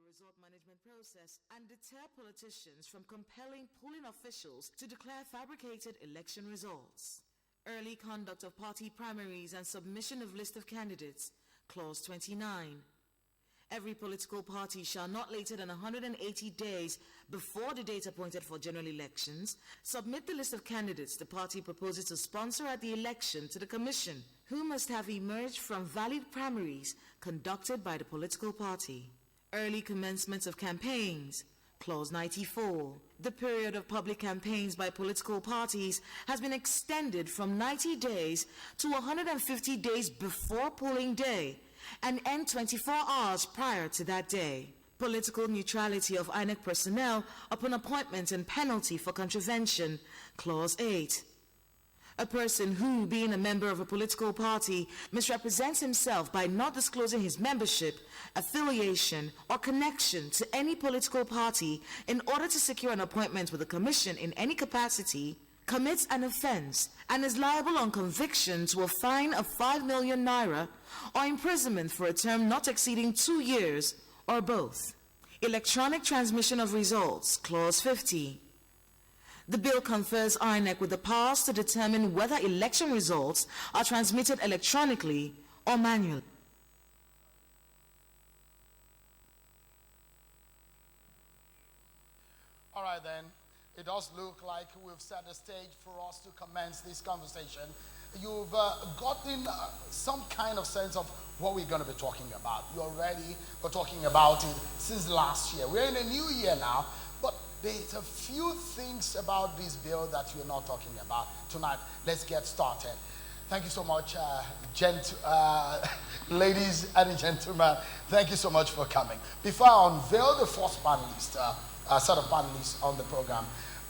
result management process and deter politicians from compelling polling officials to declare fabricated election results. Early conduct of party primaries and submission of list of candidates, Clause 29. Every political party shall not later than 180 days before the date appointed for general elections submit the list of candidates the party proposes to sponsor at the election to the Commission, who must have emerged from valid primaries conducted by the political party. Early commencement of campaigns, Clause 94. The period of public campaigns by political parties has been extended from 90 days to 150 days before polling day and end 24 hours prior to that day. Political neutrality of INEC personnel upon appointment and penalty for contravention, Clause 8. A person who, being a member of a political party, misrepresents himself by not disclosing his membership, affiliation, or connection to any political party in order to secure an appointment with a commission in any capacity, commits an offense and is liable on conviction to a fine of 5 million naira or imprisonment for a term not exceeding 2 years, or both. Electronic transmission of results, Clause 50. The bill confers INEC with the powers to determine whether election results are transmitted electronically or manually. All right then. It does look like we've set the stage for us to commence this conversation. You've gotten some kind of sense of what we're going to be talking about. You already were talking about it since last year. We're in a new year now, but there's a few things about this bill that you're not talking about tonight. Let's get started. Thank you so much, ladies and gentlemen. Thank you so much for coming. Before I unveil the first panelist, set of panelists on the program,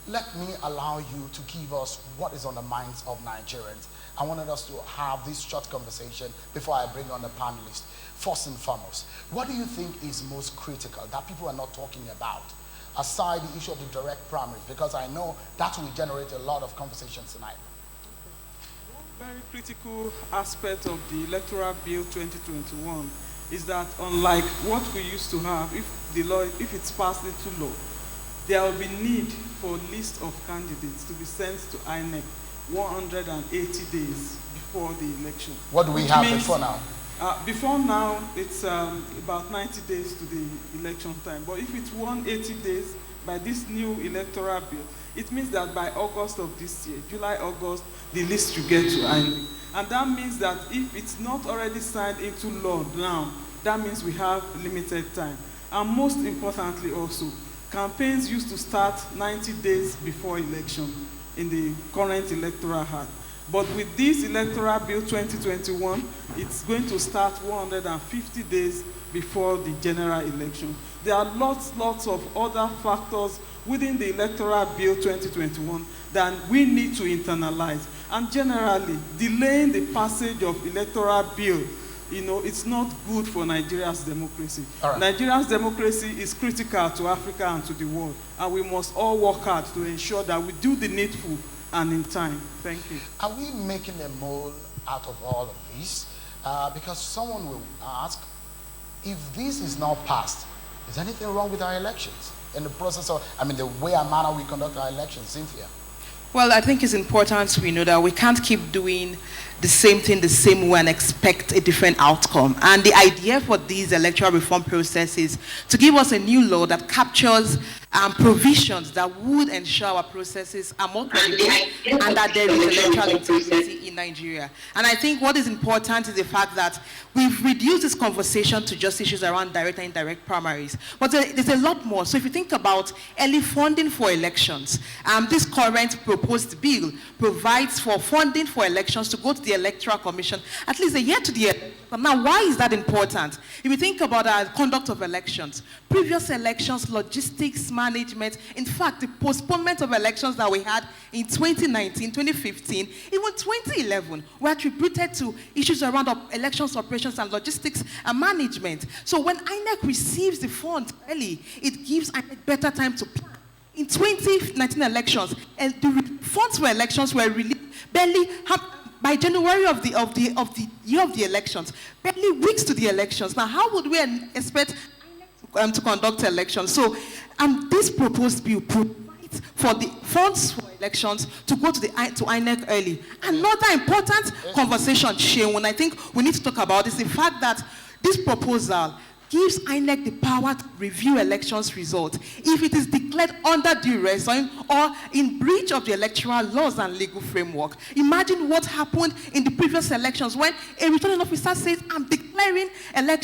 let me allow you to give us what is on the minds of Nigerians. I wanted us to have this short conversation before I bring on the panelists. First and foremost, what do you think is most critical that people are not talking about, aside the issue of the direct primaries? Because I know that will generate a lot of conversations tonight. One very critical aspect of the Electoral Bill 2021 is that unlike what we used to have, if it's passed into law, there will be need for a list of candidates to be sent to INEC 180 days before the election. What do we have before now? Before now, it's about 90 days to the election time. But if it's 180 days by this new electoral bill, it means that by August of this year, July, August, the list should get to INEC. And that means that if it's not already signed into law now, that means we have limited time. And most importantly also, campaigns used to start 90 days before election in the current electoral act. But with this Electoral Bill 2021, it's going to start 150 days before the general election. There are lots of other factors within the Electoral Bill 2021 that we need to internalize. And generally, delaying the passage of Electoral Bill, it's not good for Nigeria's democracy. Right. Nigeria's democracy is critical to Africa and to the world, and we must all work hard to ensure that we do the needful and in time. Thank you. Are we making a mole out of all of this? Because someone will ask, if this is not passed, is anything wrong with our elections? In the process of, the way and manner we conduct our elections, Cynthia? Well, I think it's important we know that we can't keep doing the same thing the same way and expect a different outcome. And the idea for these electoral reform process is to give us a new law that captures provisions that would ensure our processes are more credible and that there is electoral integrity in Nigeria. And I think what is important is the fact that we've reduced this conversation to just issues around direct and indirect primaries. But there's a lot more. So if you think about early funding for elections, this current proposed bill provides for funding for elections to go to the Electoral Commission at least a year to the election. Now, why is that important? If you think about our conduct of elections, previous elections, logistics, management, in fact, the postponement of elections that we had in 2019, 2015, even 2011, were attributed to issues around elections, operations, and logistics and management. So when INEC receives the funds early, it gives INEC better time to plan. In 2019 elections, and the funds for elections were released barely by January of the year of the elections, barely weeks to the elections. Now, how would we expect INEC to to conduct elections. So, this proposed bill provides for the funds for elections to go to INEC early. Another important conversation, Sheun, I think we need to talk about is the fact that this proposal gives INEC the power to review elections results if it is declared under duress or in breach of the electoral laws and legal framework. Imagine what happened in the previous elections when a returning officer says, I'm declaring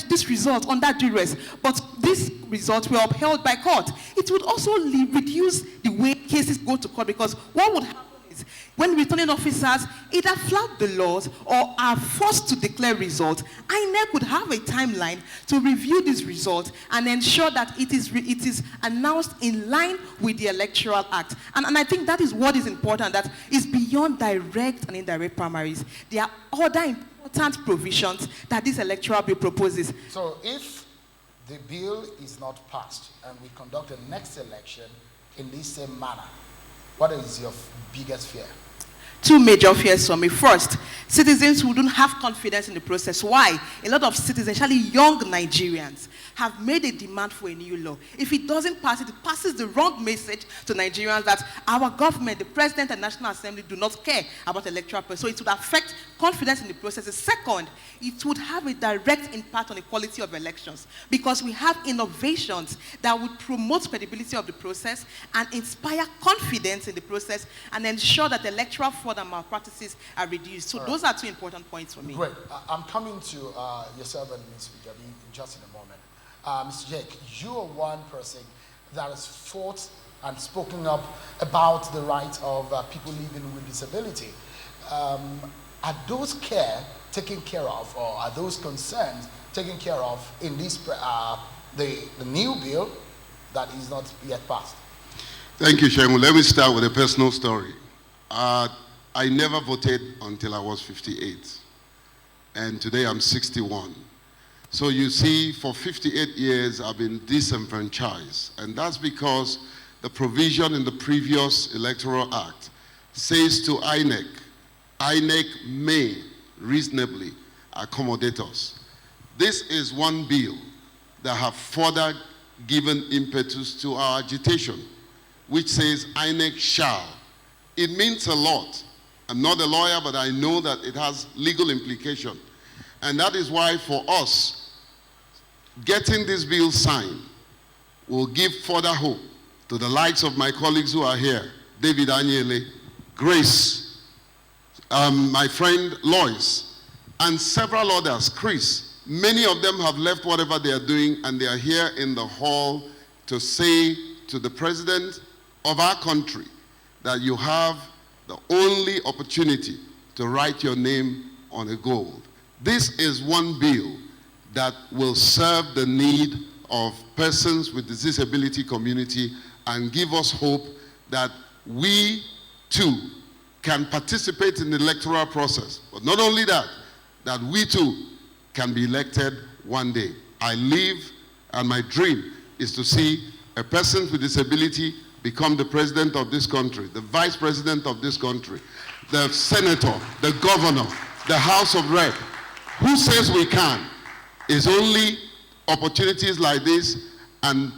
this result under duress, but these results were upheld by court. It would also reduce the way cases go to court, because what would happen is when returning officers either flout the laws or are forced to declare results, INEC would have a timeline to review these results and ensure that it is announced in line with the Electoral Act. And I think that is what is important, that is beyond direct and indirect primaries. There are other important provisions that this electoral bill proposes. So if the bill is not passed and we conduct the next election in this same manner, what is your biggest fear? Two major fears for me. First, citizens who don't have confidence in the process. Why? A lot of citizens, especially young Nigerians, have made a demand for a new law. If it doesn't pass, it passes the wrong message to Nigerians that our government, the President and National Assembly do not care about electoral process. So it would affect confidence in the process. Second, it would have a direct impact on the quality of elections, because we have innovations that would promote credibility of the process and inspire confidence in the process and ensure that electoral fraud and malpractices are reduced. So those are two important points for me. Great. I'm coming to yourself and Ms. Vijabi just in a moment. Mr. Jake, you are one person that has fought and spoken up about the rights of people living with disability. Are those taken care of, or are those concerns taken care of in this the new bill that is not yet passed? Thank you, Shemun. Let me start with a personal story. I never voted until I was 58, and today I'm 61. So you see, for 58 years, I've been disenfranchised, and that's because the provision in the previous Electoral Act says to INEC may reasonably accommodate us. This is one bill that have further given impetus to our agitation, which says INEC shall. It means a lot. I'm not a lawyer, but I know that it has legal implication. And that is why for us, getting this bill signed will give further hope to the likes of my colleagues who are here, David Anyele, Grace, my friend Lois, and several others, Chris. Many of them have left whatever they are doing, and they are here in the hall to say to the president of our country that you have the only opportunity to write your name on a gold. This is one bill that will serve the need of persons with the disability community and give us hope that we too can participate in the electoral process. But not only that, that we too can be elected one day. I live, and my dream is to see a person with disability become the president of this country, the vice president of this country, the senator, the governor, the House of Rep. Who says we can? It's only opportunities like this and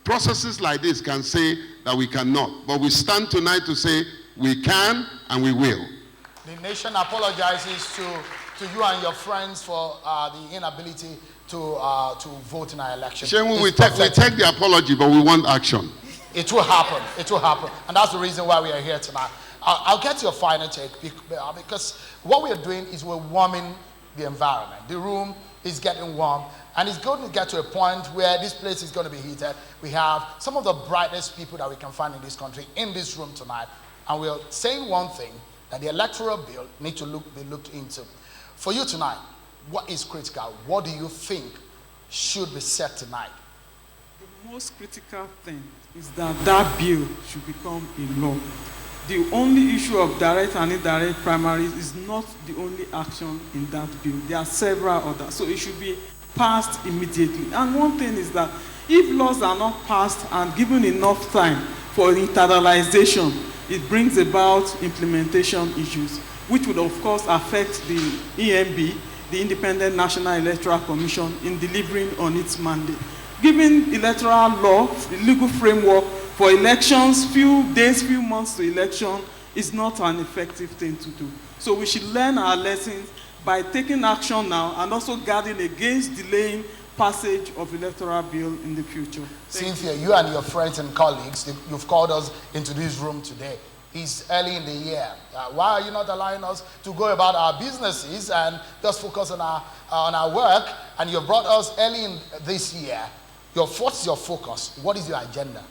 processes like this can say that we cannot. But we stand tonight to say we can and we will. The nation apologizes to you and your friends for the inability to vote in our election. Shemun, we take the apology, but we want action. It will happen. It will happen. And that's the reason why we are here tonight. I'll get your final take, because what we are doing is we're warming the environment. The room is getting warm, and it's going to get to a point where this place is going to be heated. We have some of the brightest people that we can find in this country in this room tonight, and we're saying one thing, that the electoral bill needs to be looked into. For you tonight, what is critical? What do you think should be said tonight? The most critical thing is that that bill should become a law. The only issue of direct and indirect primaries is not the only action in that bill. There are several others, so it should be passed immediately. And one thing is that if laws are not passed and given enough time for internalization, it brings about implementation issues, which would of course affect the ENB, the Independent National Electoral Commission, in delivering on its mandate. giving electoral law, the legal framework for elections, few days, few months to election, is not an effective thing to do. So we should learn our lessons by taking action now and also guarding against delaying passage of electoral bill in the future. Cynthia, you and your friends and colleagues, you've called us into this room today. It's early in the year. Why are you not allowing us to go about our businesses and just focus on our work? And you've brought us early in this year. What's your focus? What is your agenda?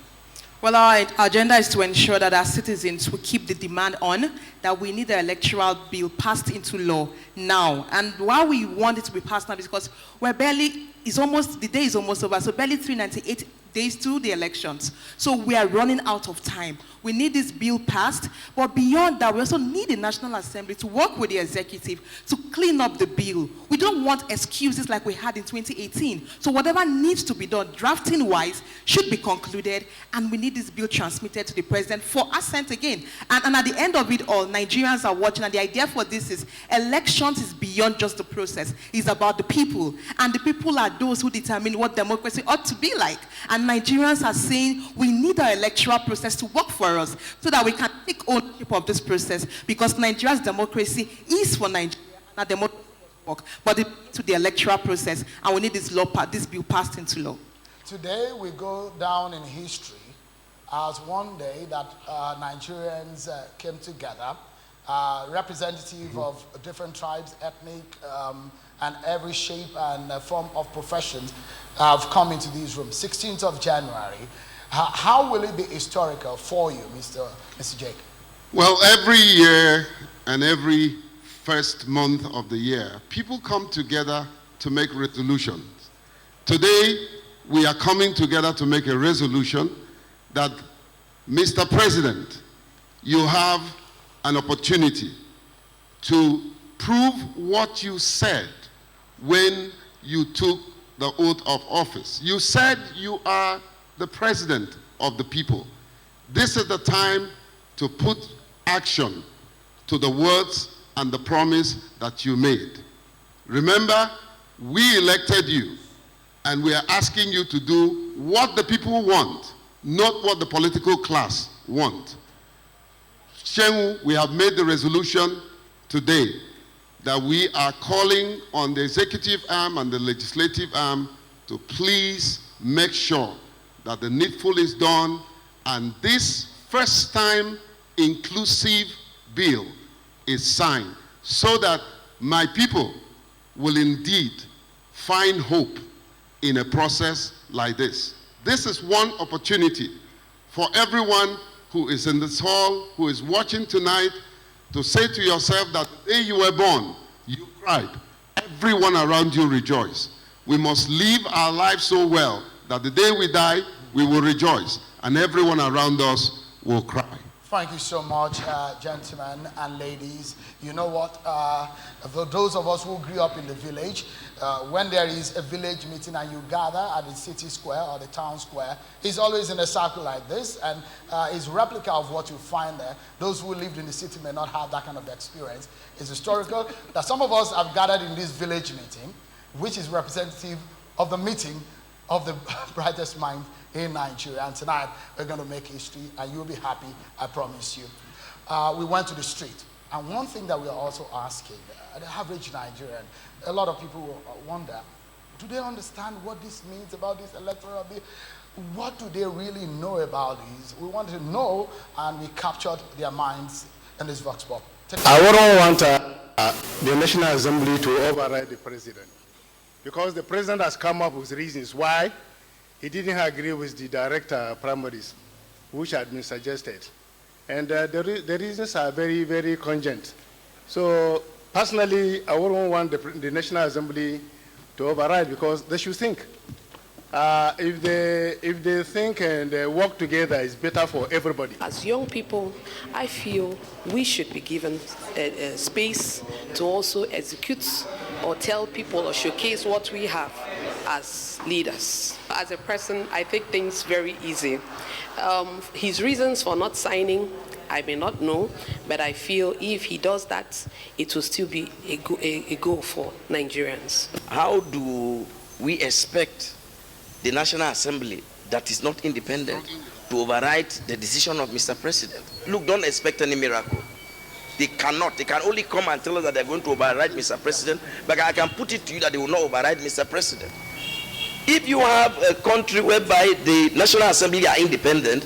Well, our agenda is to ensure that our citizens will keep the demand on, that we need the electoral bill passed into law now. And why we want it to be passed now is because the day is almost over, so barely 398 days to the elections. So we are running out of time. We need this bill passed, but beyond that, we also need the National Assembly to work with the executive to clean up the bill. We don't want excuses like we had in 2018. So whatever needs to be done, drafting-wise, should be concluded, and we need this bill transmitted to the president for assent again. And at the end of it all, Nigerians are watching, and the idea for this is elections is beyond just the process. It's about the people, and the people are those who determine what democracy ought to be like. And Nigerians are saying we need our electoral process to work for us so that we can take ownership of this process, because Nigeria's democracy is for Nigeria, and democracy work, but to the electoral process, and we need this bill passed into law. Today we go down in history as one day that Nigerians came together, representative of different tribes, ethnic, and every shape and form of professions have come into these rooms. 16th of January. How will it be historical for you, Mr. Jake? Well, every year and every first month of the year, people come together to make resolutions. Today, we are coming together to make a resolution that, Mr. President, you have an opportunity to prove what you said when you took the oath of office. You said you are the president of the people. This is the time to put action to the words and the promise that you made. Remember, we elected you, and we are asking you to do what the people want, not what the political class want. Shenwu, we have made the resolution today that we are calling on the executive arm and the legislative arm to please make sure that the needful is done, and this first time inclusive bill is signed, so that my people will indeed find hope in a process like this. This is one opportunity for everyone who is in this hall, who is watching tonight, to say to yourself that the day you were born, you cried. Everyone around you rejoiced. We must live our lives so well that the day we die, we will rejoice, and everyone around us will cry. Thank you so much, gentlemen and ladies. You know what? For those of us who grew up in the village, when there is a village meeting and you gather at the city square or the town square, it's always in a circle like this, and it's a replica of what you find there. Those who lived in the city may not have that kind of experience. It's historical that some of us have gathered in this village meeting, which is representative of the meeting of the brightest mind in Nigeria. And tonight, we're going to make history, and you'll be happy, I promise you. We went to the street, and one thing that we are also asking, the average Nigerian, a lot of people will wonder, do they understand what this means about this electoral bill? What do they really know about this? We wanted to know, and we captured their minds in this vox pop. I wouldn't want the National Assembly to override the president, because the president has come up with reasons why he didn't agree with the direct primaries, which had been suggested. And the reasons are very, very cogent. So personally, I wouldn't want the National Assembly to override, because they should think. If they think and they work together, it's better for everybody. As young people, I feel we should be given a space to also execute or tell people or showcase what we have as leaders. As a person, I take things very easy. His reasons for not signing, I may not know, but I feel if he does that, it will still be a goal for Nigerians. How do we expect the National Assembly that is not independent to override the decision of Mr. President. Look, don't expect any miracle. They cannot. They can only come and tell us that they're going to override Mr. President, but I can put it to you that they will not override Mr. President. If you have a country whereby the National Assembly are independent,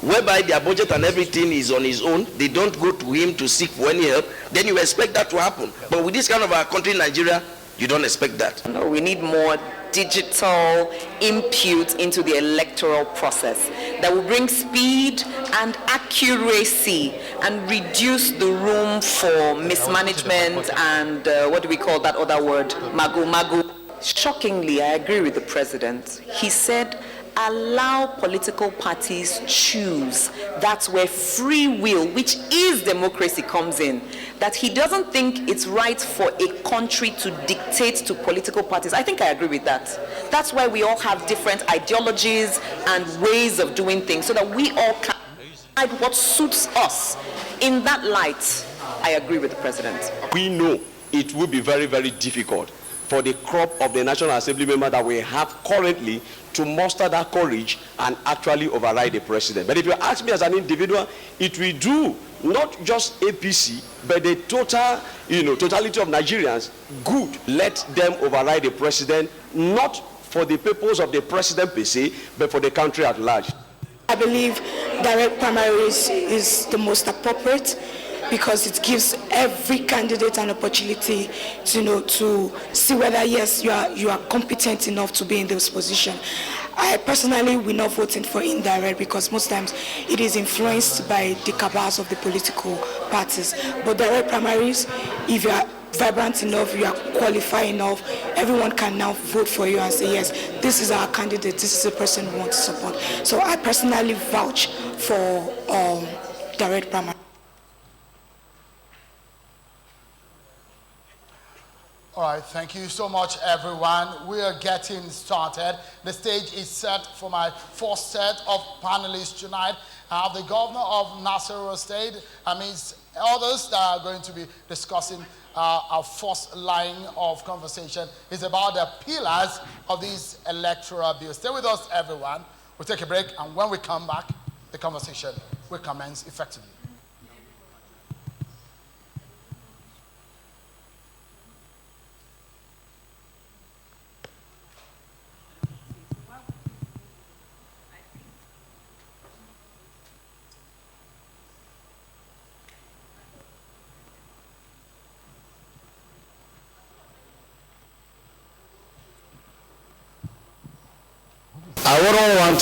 whereby their budget and everything is on his own, they don't go to him to seek for any help, then you expect that to happen. But with this kind of a country in Nigeria, you don't expect that. No, we need more digital input into the electoral process that will bring speed and accuracy and reduce the room for mismanagement and what do we call that other word? Magu. Shockingly, I agree with the president. He said, allow political parties choose. That's where free will, which is democracy, comes in. That he doesn't think it's right for a country to dictate to political parties. I think I agree with that. That's why we all have different ideologies and ways of doing things so that we all can decide what suits us. In that light, I agree with the president. We know it will be very, very difficult for the crop of the National Assembly member that we have currently to muster that courage and actually override the president. But if you ask me as an individual, it will do not just APC, but the totality of Nigerians good. Let them override the president, not for the purpose of the president per se, but for the country at large. I believe direct primaries is the most appropriate because it gives every candidate an opportunity to see whether, yes, you are competent enough to be in this position. I personally will not voting for indirect because most times it is influenced by the cabals of the political parties. But direct primaries, if you are vibrant enough, you are qualified enough, everyone can now vote for you and say, yes, this is our candidate, this is the person we want to support. So I personally vouch for direct primary. All right, thank you so much, everyone. We are getting started. The stage is set for my first set of panelists tonight. I have the governor of Nasarawa State, amidst others that are going to be discussing our first line of conversation. It's about the pillars of this electoral bill. Stay with us, everyone. We'll take a break, and when we come back, the conversation will commence effectively. I wouldn't want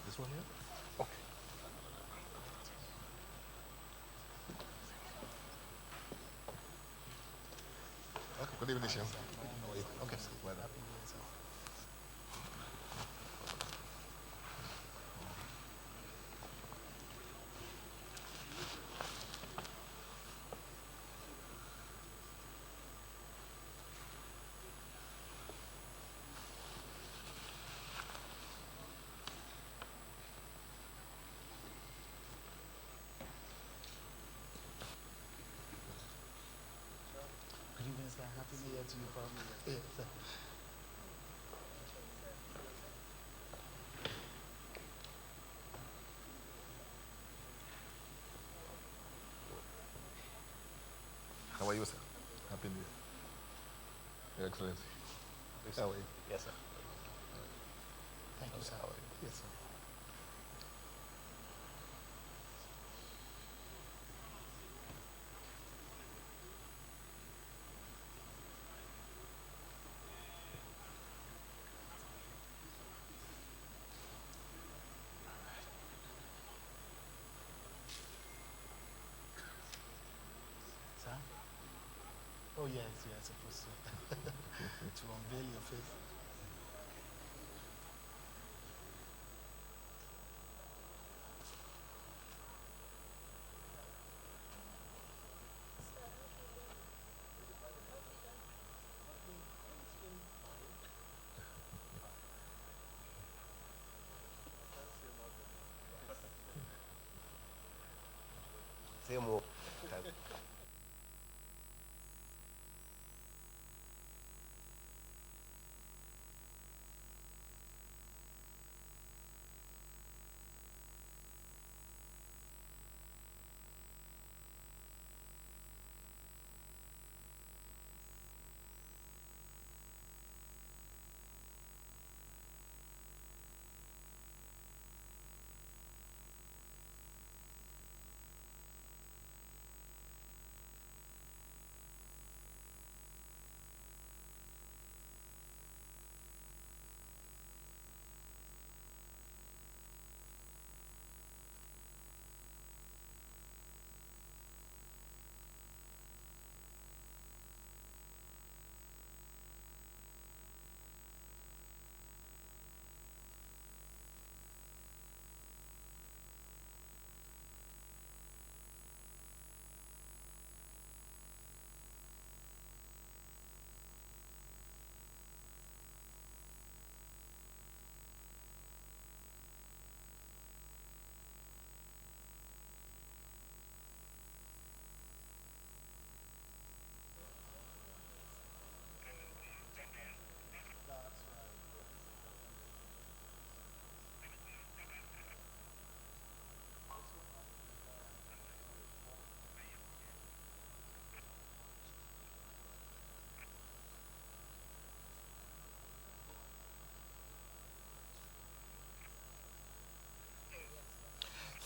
This one here? Okay. Okay, good evening, Shem. How are you? Okay, well done. Happy New Year to you, Father. Yes, How are you, sir? Happy New Year. Your Excellency. How are you? Yes, sir. Thank you, sir. How are you? Yes, sir. Oh yes, you are supposed to unveil your face.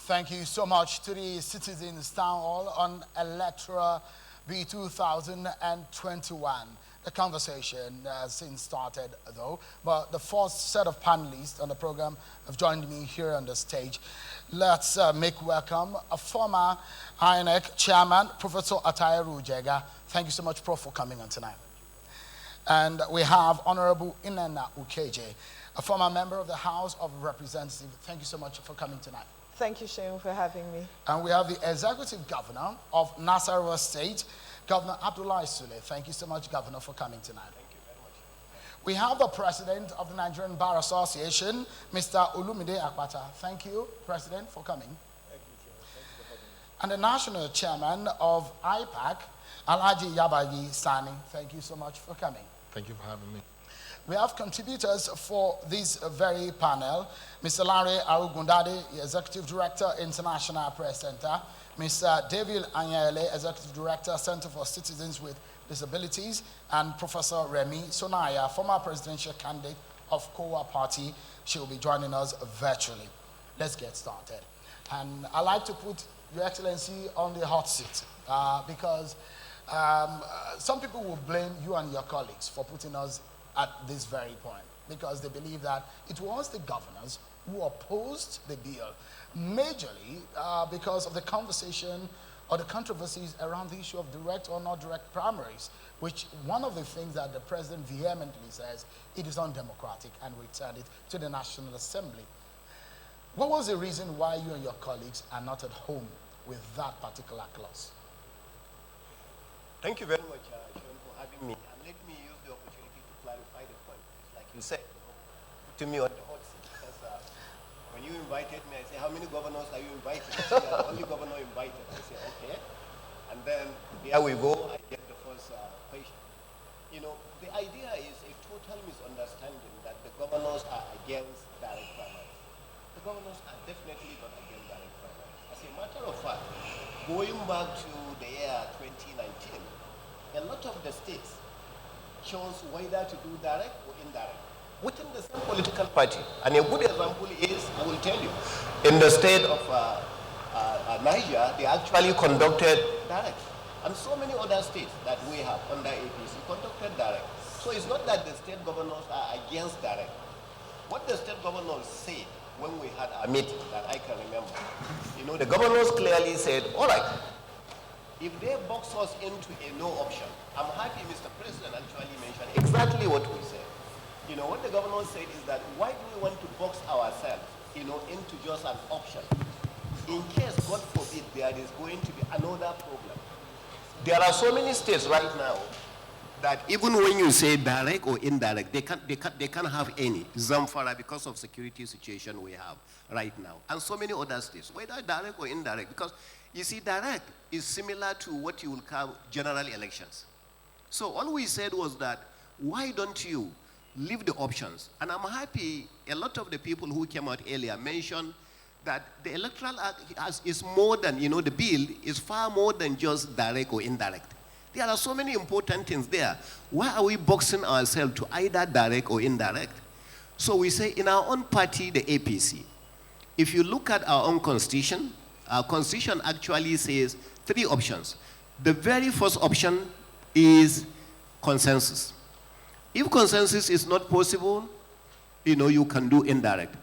Thank you so much to the Citizens Town Hall on Electoral B 2021. The conversation has since started though, but the fourth set of panelists on the program have joined me here on the stage. Let's make welcome a former INEC chairman, Professor Yiaga. Thank you so much, Prof, for coming on tonight. And we have Honorable Inena Ukeje, a former member of the House of Representatives. Thank you so much for coming tonight. Thank you, Shehu, for having me. And we have the Executive Governor of Nasarawa State, Governor Abdullahi Sule. Thank you so much, Governor, for coming tonight. Thank you very much. We have the President of the Nigerian Bar Association, Mr. Olumide Akpata. Thank you, President, for coming. Thank you, Shehu. Thank you for having me. And the National Chairman of IPAC, Alhaji Yabagi Sani. Thank you so much for coming. Thank you for having me. We have contributors for this very panel. Mr. Larry Arugundade, Executive Director, International Press Center. Mr. David Anyele, Executive Director, Center for Citizens with Disabilities. And Professor Remy Sonaya, former presidential candidate of COA Party. She will be joining us virtually. Let's get started. And I'd like to put Your Excellency on the hot seat because some people will blame you and your colleagues for putting us at this very point, because they believe that it was the governors who opposed the bill, majorly because of the conversation or the controversies around the issue of direct or not direct primaries, which one of the things that the president vehemently says, it is undemocratic, and returned it to the National Assembly. What was the reason why you and your colleagues are not at home with that particular clause? Thank you very much, Sean, for having me. And let me use the opportunity to clarify the point. Like you said, putting me on the hot seat. Because when you invited me, I said, how many governors are you inviting? I said, the only governor invited. I said, okay. And then here we go, I get the first question. You know, the idea is a total misunderstanding that the governors are against direct primaries. The governors are definitely not against direct primaries. As a matter of fact, going back to the year 2019, a lot of the states chose whether to do direct or indirect within the same political party. And a good example is, I will tell you, in the state of Niger, they actually conducted direct. And so many other states that we have under APC conducted direct. So it's not that the state governors are against direct. What the state governors said when we had our meeting that I can remember, you know, the governors clearly said, all right, if they box us into a no option, I'm happy Mr. President actually mentioned exactly what we said. You know, what the governor said is that why do we want to box ourselves, you know, into just an option? In case, God forbid, there is going to be another problem. There are so many states right now that even when you say direct or indirect, they can't have any. Zamfara, because of security situation we have right now. And so many other states, whether direct or indirect, because you see, direct is similar to what you will call general elections. So all we said was that, why don't you leave the options? And I'm happy a lot of the people who came out earlier mentioned that the Electoral Act is more than, you know, the bill is far more than just direct or indirect. There are so many important things there. Why are we boxing ourselves to either direct or indirect? So we say in our own party, the APC, if you look at our own constitution, our constitution actually says 3 options. The very first option is consensus. If consensus is not possible, you know, you can do indirect.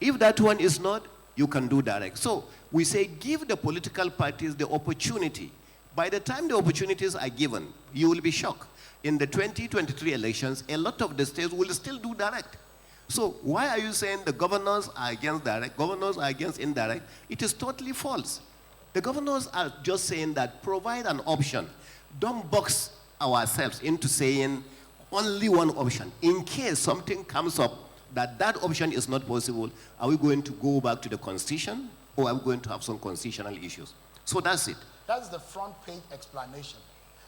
If that one is not, you can do direct. So we say give the political parties the opportunity. By the time the opportunities are given, you will be shocked. In the 2023 elections, a lot of the states will still do direct. So why are you saying the governors are against direct, governors are against indirect? It is totally false. The governors are just saying that provide an option. Don't box ourselves into saying only one option. In case something comes up that option is not possible, are we going to go back to the constitution, or are we going to have some constitutional issues? So that's it. That's the front page explanation.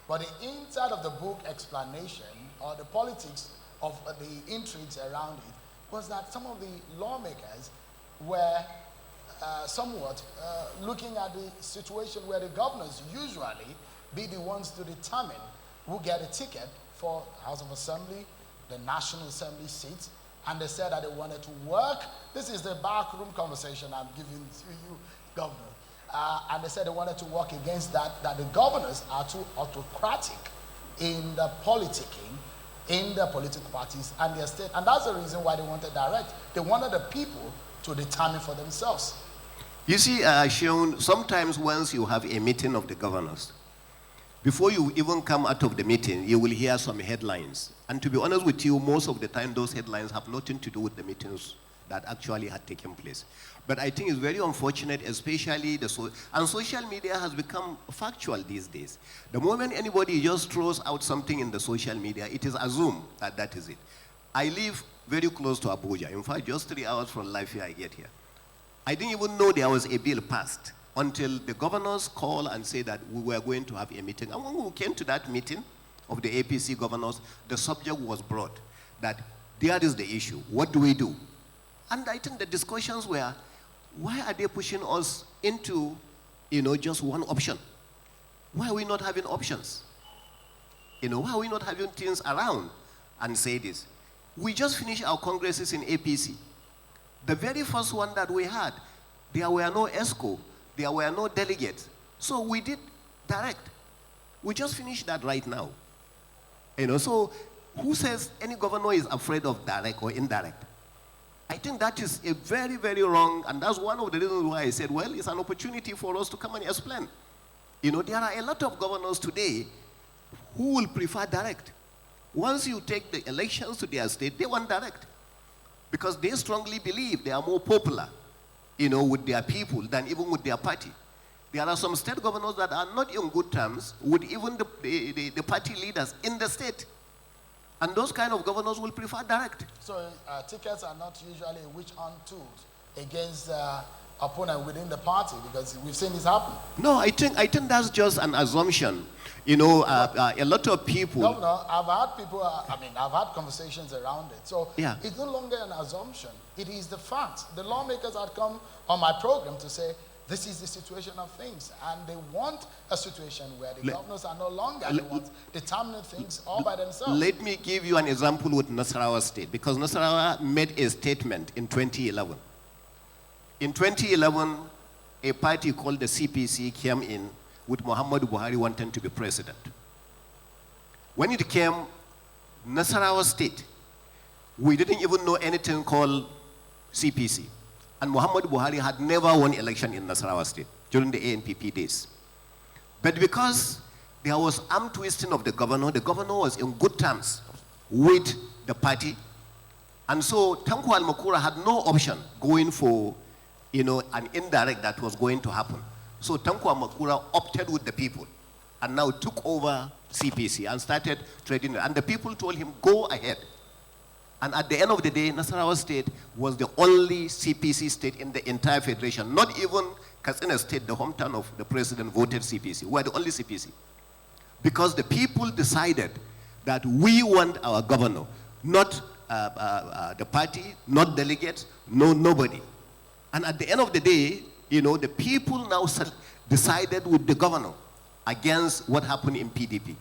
But the inside of the book explanation, or the politics of the intrigues around it, was that some of the lawmakers were somewhat looking at the situation where the governors usually be the ones to determine who get a ticket for the House of Assembly, the National Assembly seats, and they said that they wanted to work. This is the backroom conversation I'm giving to you governor. And they said they wanted to work against that the governors are too autocratic in the politicking, in the political parties and their state. And that's the reason why they wanted direct. They wanted the people to determine for themselves. You see, Seun, sometimes once you have a meeting of the governors, before you even come out of the meeting, you will hear some headlines. And to be honest with you, most of the time those headlines have nothing to do with the meetings that actually had taken place. But I think it's very unfortunate, especially and social media has become factual these days. The moment anybody just throws out something in the social media, it is assumed that that is it. I live very close to Abuja. In fact, just 3 hours from life here I get here. I didn't even know there was a bill passed until the governors called and said that we were going to have a meeting. And when we came to that meeting of the APC governors, the subject was brought that there is the issue. What do we do? And I think the discussions were, why are they pushing us into, just one option? Why are we not having options? Why are we not having things around and say this? We just finished our congresses in APC. The very first one that we had, there were no ESCO, there were no delegates. So we did direct. We just finished that right now. So who says any governor is afraid of direct or indirect? I think that is a very, very wrong, and that's one of the reasons why I said, well, it's an opportunity for us to come and explain. There are a lot of governors today who will prefer direct. Once you take the elections to their state, they want direct. Because they strongly believe they are more popular, with their people than even with their party. There are some state governors that are not in good terms with even the party leaders in the state. And those kind of governors will prefer direct. So tickets are not usually a witch hunt tool against opponent within the party, because we've seen this happen. No, I think that's just an assumption. A lot of people. Governor, I've had conversations around it. So yeah. It's no longer an assumption. It is the fact. The lawmakers had come on my program to say, this is the situation of things. And they want a situation where the governors are no longer the ones determining things all by themselves. Let me give you an example with Nasarawa State, because Nasarawa made a statement in 2011. In 2011, a party called the CPC came in with Muhammadu Buhari wanting to be president. When it came, Nasarawa State, we didn't even know anything called CPC. And Muhammadu Buhari had never won election in Nasarawa State during the ANPP days. But because there was arm twisting of the governor was in good terms with the party. And so Tanko Al-Makura had no option going for, an indirect that was going to happen. So Tanko Al-Makura opted with the people and now took over CPC and started trading. And the people told him, go ahead. And at the end of the day, Nasarawa State was the only CPC state in the entire federation. Not even Katsina State, the hometown of the president, voted CPC. We are the only CPC. Because the people decided that we want our governor, not the party, not delegates, nobody. And at the end of the day, the people now decided with the governor against what happened in PDP.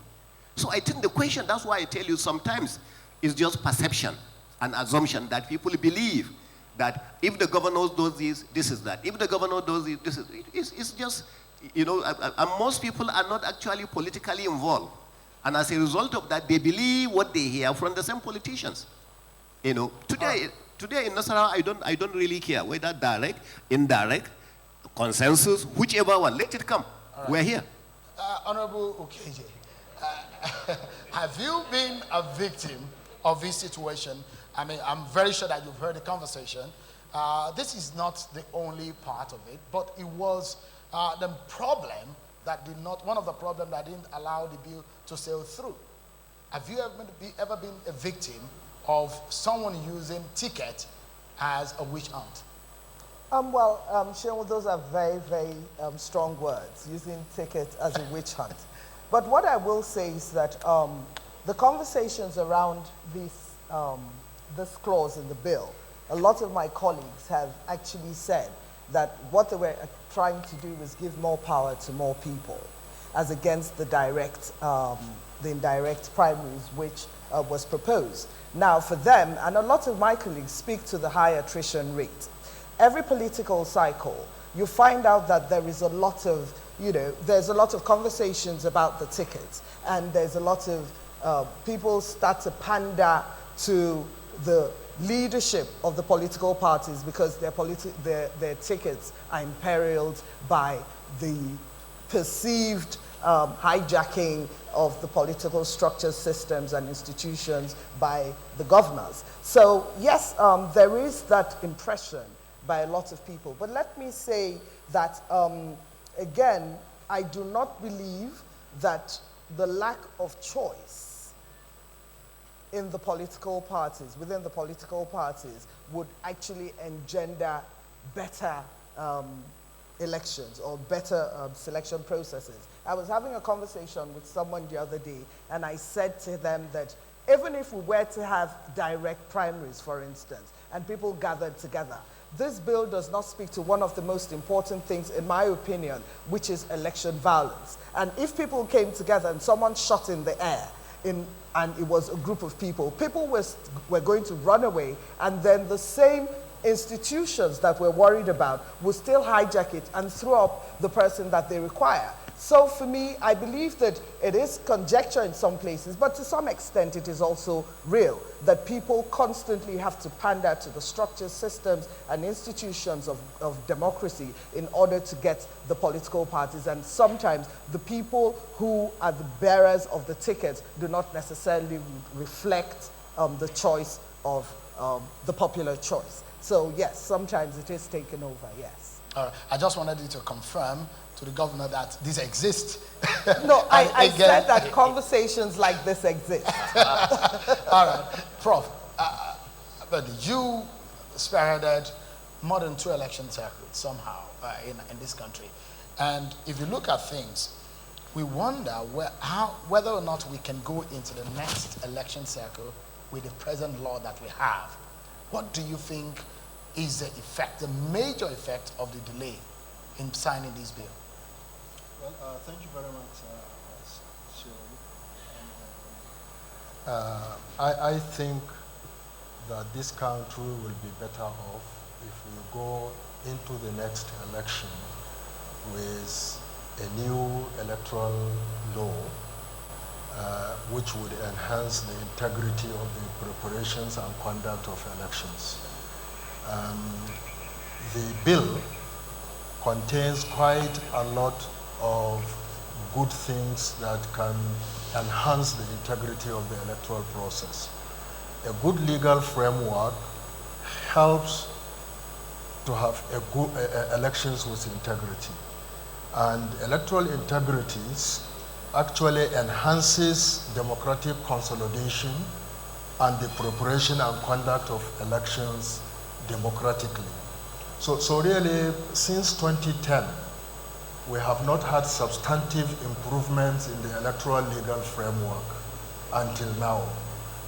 So I think the question, that's why I tell you sometimes, is just perception and assumption that people believe that if the governor does this, this is that. If the governor does this, this is it. It's just, and most people are not actually politically involved. And as a result of that, they believe what they hear from the same politicians. Today in Nasarawa, I don't really care whether direct, indirect, consensus, whichever one, let it come. Right. We're here. Honorable Okeje, have you been a victim of this situation? I'm very sure that you've heard the conversation. This is not the only part of it, but it was the problem that one of the problems that didn't allow the bill to sail through. Have you ever been a victim of someone using ticket as a witch hunt? Seun, those are very, very strong words, using ticket as a witch hunt. But what I will say is that the conversations around this clause in the bill, a lot of my colleagues have actually said that what they were trying to do was give more power to more people, as against the indirect primaries, which was proposed. Now, for them, and a lot of my colleagues speak to the high attrition rate. Every political cycle, you find out that there is a lot of, there's a lot of conversations about the tickets, and there's a lot of people start to pander to the leadership of the political parties because their tickets are imperiled by the perceived hijacking of the political structures, systems, and institutions by the governors. So yes, there is that impression by a lot of people. But let me say that, again, I do not believe that the lack of choice in the political parties, within the political parties, would actually engender better elections or better selection processes. I was having a conversation with someone the other day, and I said to them that even if we were to have direct primaries, for instance, and people gathered together, this bill does not speak to one of the most important things, in my opinion, which is election violence. And if people came together and someone shot in the air, and it was a group of people, people were going to run away, and then the same institutions that we're worried about will still hijack it and throw up the person that they require. So for me, I believe that it is conjecture in some places, but to some extent it is also real, that people constantly have to pander to the structures, systems, and institutions of democracy in order to get the political parties. And sometimes the people who are the bearers of the tickets do not necessarily reflect the choice of the popular choice. So yes, sometimes it is taken over, yes. All right. I just wanted you to confirm to the governor that this exists. No, I said that conversations like this exist. All right. Prof, but you spearheaded more than 2 election circuits somehow in this country. And if you look at things, we wonder whether or not we can go into the next election cycle with the present law that we have. What do you think is the effect, the major effect of the delay in signing this bill? Well, thank you very much, I think that this country will be better off if we go into the next election with a new electoral law which would enhance the integrity of the preparations and conduct of elections. The bill contains quite a lot of good things that can enhance the integrity of the electoral process. A good legal framework helps to have elections with integrity. And electoral integrity actually enhances democratic consolidation and the preparation and conduct of elections democratically. So really, since 2010, we have not had substantive improvements in the electoral legal framework until now.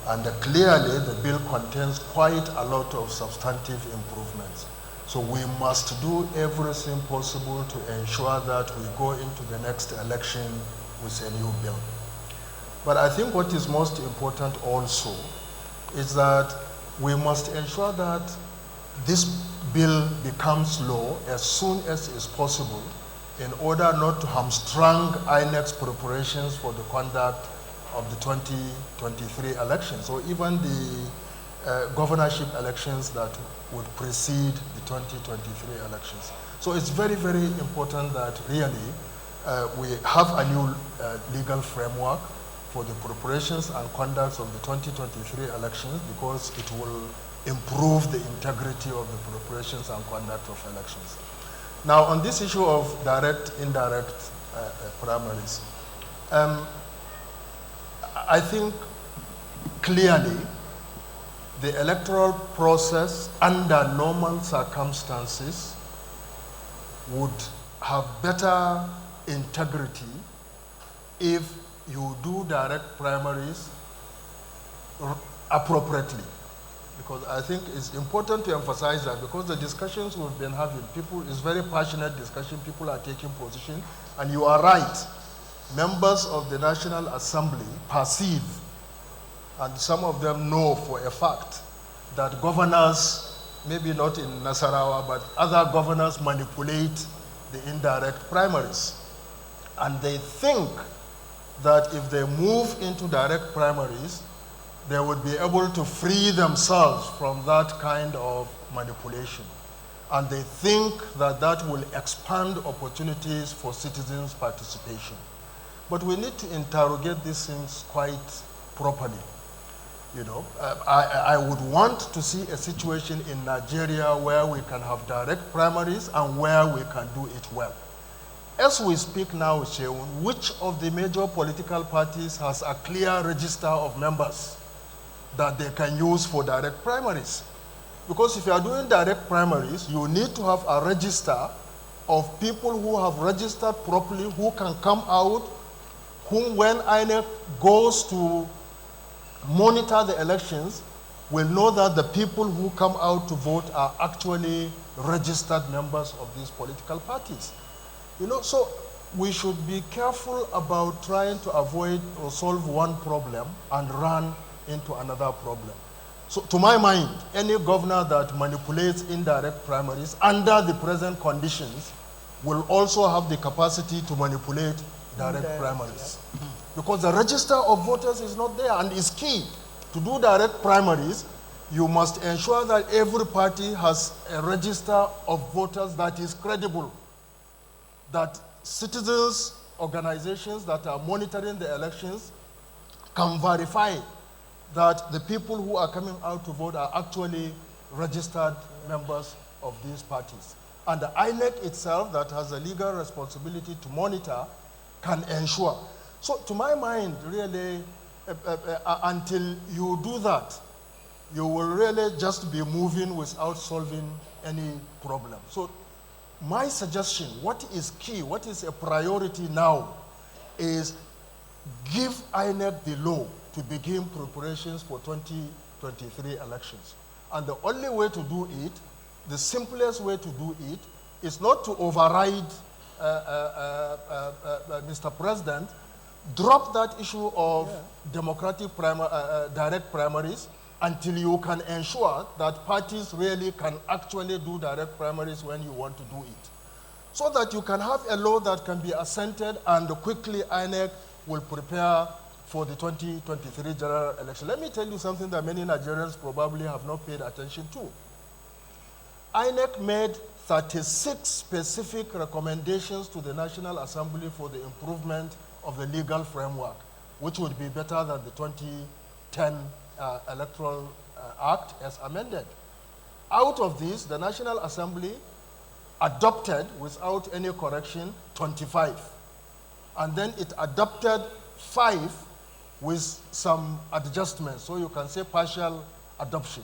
And clearly, the bill contains quite a lot of substantive improvements. So we must do everything possible to ensure that we go into the next election with a new bill. But I think what is most important also is that we must ensure that this bill becomes law as soon as is possible in order not to hamstring INEC's preparations for the conduct of the 2023 elections, or even the governorship elections that would precede the 2023 elections. So it's very, very important that really we have a new legal framework for the preparations and conduct of the 2023 elections, because it will improve the integrity of the preparations and conduct of elections. Now, on this issue of direct, indirect primaries, I think clearly the electoral process under normal circumstances would have better integrity if you do direct primaries appropriately. Because I think it's important to emphasize that, because the discussions we've been having, it's very passionate discussion, people are taking position, and you are right. Members of the National Assembly perceive, and some of them know for a fact, that governors maybe not in Nasarawa, but other governors manipulate the indirect primaries. And they think that if they move into direct primaries, they would be able to free themselves from that kind of manipulation. And they think that that will expand opportunities for citizens' participation. But we need to interrogate these things quite properly. You know, I would want to see a situation in Nigeria where we can have direct primaries and where we can do it well. As we speak now, Sheun, which of the major political parties has a clear register of members that they can use for direct primaries? Because if you are doing direct primaries, you need to have a register of people who have registered properly, who can come out, whom when INEC goes to monitor the elections, will know that the people who come out to vote are actually registered members of these political parties. You know, so we should be careful about trying to avoid or solve one problem and run into another problem. So to my mind, any governor that manipulates indirect primaries under the present conditions will also have the capacity to manipulate direct primaries. Yeah. Because the register of voters is not there, and is key. To do direct primaries, you must ensure that every party has a register of voters that is credible, that citizens, organizations that are monitoring the elections can verify that the people who are coming out to vote are actually registered members of these parties. And the INEC itself, that has a legal responsibility to monitor, can ensure. So to my mind, really, until you do that, you will really just be moving without solving any problem. So my suggestion, what is key, what is a priority now, is give INEC the law to begin preparations for 2023 elections. And the only way to do it, the simplest way to do it, is not to override Mr. President, drop that issue of democratic direct primaries until you can ensure that parties really can actually do direct primaries when you want to do it. So that you can have a law that can be assented and quickly INEC will prepare for the 2023 general election. Let me tell you something that many Nigerians probably have not paid attention to. INEC made 36 specific recommendations to the National Assembly for the improvement of the legal framework, which would be better than the 2010 Electoral Act as amended. Out of these, the National Assembly adopted, without any correction, 25. And then it adopted 5 with some adjustments, so you can say partial adoption.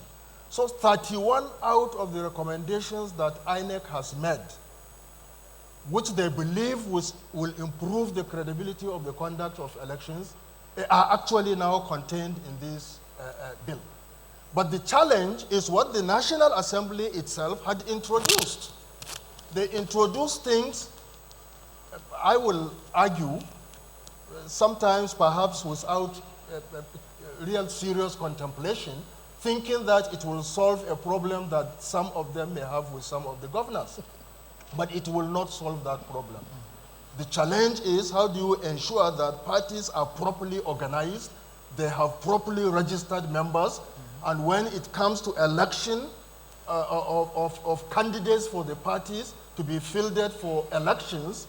So 31 out of the recommendations that INEC has made, which they believe will improve the credibility of the conduct of elections, are actually now contained in this bill. But the challenge is what the National Assembly itself had introduced. They introduced things, I will argue, sometimes perhaps without real serious contemplation, thinking that it will solve a problem that some of them may have with some of the governors. But it will not solve that problem. The challenge is, how do you ensure that parties are properly organized, they have properly registered members, and when it comes to election of candidates for the parties to be fielded for elections,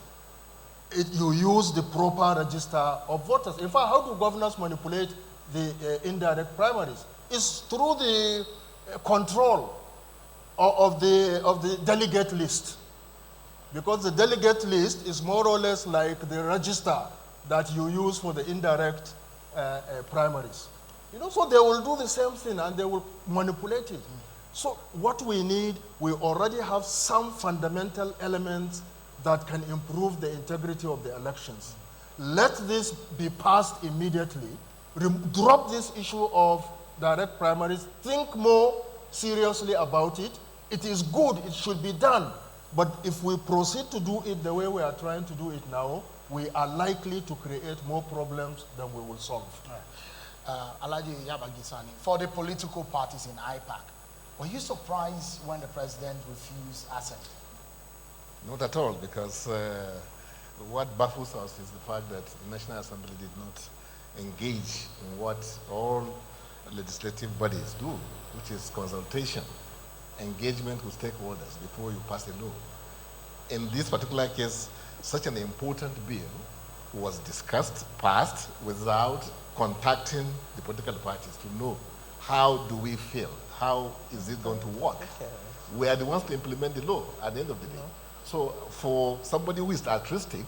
you use the proper register of voters. In fact, how do governors manipulate the indirect primaries? It's through the control of the delegate list. Because the delegate list is more or less like the register that you use for the indirect primaries. You know, so they will do the same thing and they will manipulate it. So what we need, we already have some fundamental elements that can improve the integrity of the elections. Let this be passed immediately. Drop this issue of direct primaries. Think more seriously about it. It is good, it should be done. But if we proceed to do it the way we are trying to do it now, we are likely to create more problems than we will solve. Aliyuwaba, for the political parties in IPAC, Were you surprised when the president refused assent? Not at all, because what baffles us is the fact that the National Assembly did not engage in what all legislative bodies do, which is consultation, engagement with stakeholders before you pass a law. In this particular case, such an important bill was discussed, passed, without contacting the political parties to know how do we feel, how is it going to work. Okay. We are the ones to implement the law at the end of the day. So for somebody who is altruistic,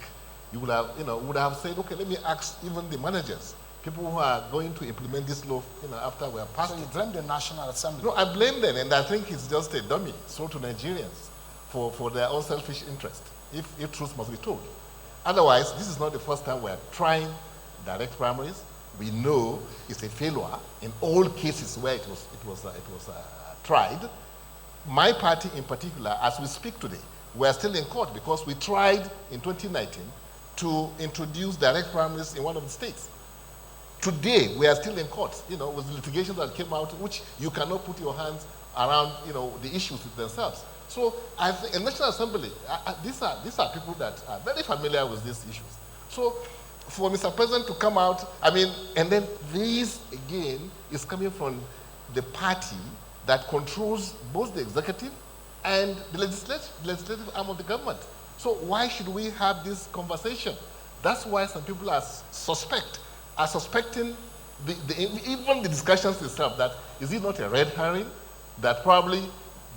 you would have, would have said, okay, let me ask even the managers, people who are going to implement this law, after we are passed. So you blame the National Assembly? No, I blame them, and I think it's just a dummy sold to Nigerians for their own selfish interest, if truth must be told. Otherwise, this is not the first time we are trying direct primaries. We know it's a failure in all cases where it was tried. My party in particular, as we speak today, we are still in court because we tried in 2019 to introduce direct primaries in one of the states. Today, we are still in court, with the litigation that came out, which you cannot put your hands around, the issues themselves. So, I think in National Assembly, these are people that are very familiar with these issues. So, for Mr. President to come out, and then this again is coming from the party that controls both the executive and the legislative arm of the government. So why should we have this conversation? That's why some people are suspecting even the discussions itself, that is it not a red herring, that probably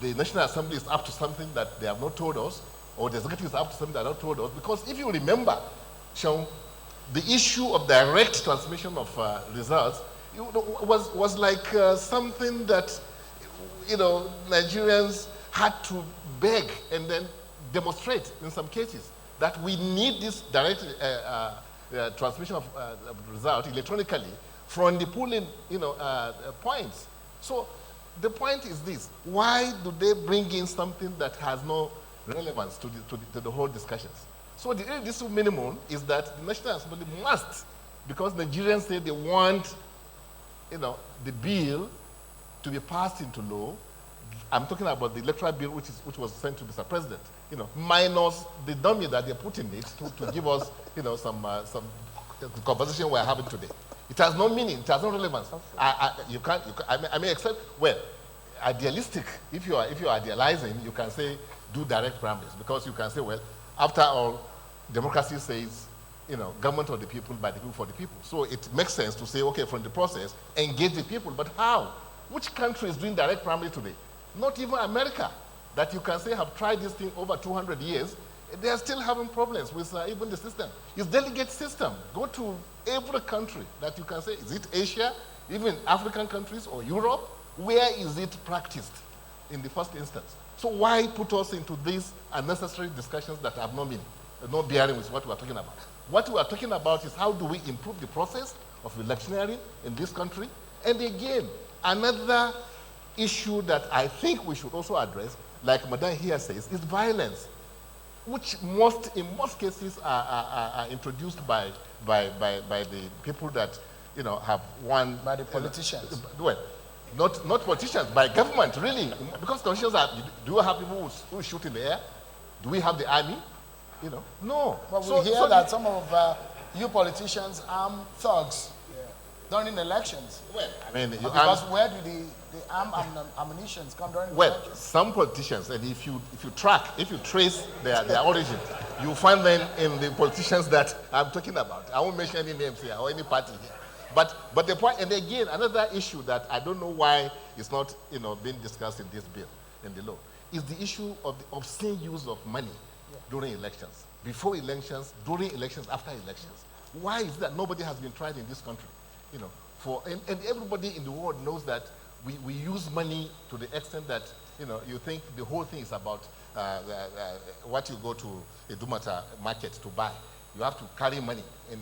the National Assembly is up to something that they have not told us, or the executive is up to something they have not told us. Because if you remember, Sean, the issue of direct transmission of results was like something that Nigerians had to beg and then demonstrate in some cases that we need this direct transmission of result electronically from the polling points. So the point is this: why do they bring in something that has no relevance to the whole discussions? So the irreducible minimum is that the National Assembly must, because Nigerians say they want the bill to be passed into law. I'm talking about the electoral bill which was sent to Mr. President, minus the dummy that they put in it to give us, some conversation we're having today. It has no meaning, it has no relevance. Except, well, idealistic, if you are idealizing, you can say do direct primaries, because you can say, well, after all, democracy says, government of the people, by the people, for the people. So it makes sense to say, okay, from the process, engage the people. But how? Which country is doing direct primary today? Not even America, that you can say have tried this thing over 200 years. They are still having problems with even the system. It's delegate system. Go to every country that you can say, is it Asia, even African countries or Europe? Where is it practiced in the first instance? So why put us into these unnecessary discussions that have no meaning, no bearing with what we are talking about? What we are talking about is how do we improve the process of electioneering in this country? And again, another issue that I think we should also address, like Madam here says, is violence, which in most cases are introduced by the people that have won. By the politicians. Well, not politicians, by government, really. Because politicians do we have people who shoot in the air? Do we have the army? No. But we hear that some of you politicians arm thugs during elections. Well, because where do the armed ammunition come during elections? Well, some politicians, and if you trace their origin, you find them in the politicians that I'm talking about. I won't mention any names here or any party here. But the point, and again, another issue that I don't know why it's not being discussed in this bill, in the law, is the issue of the obscene use of money during elections, before elections, during elections, after elections. Why is that nobody has been tried in this country? And everybody in the world knows that we use money to the extent that you think the whole thing is about what you go to a Dumata market to buy. You have to carry money. In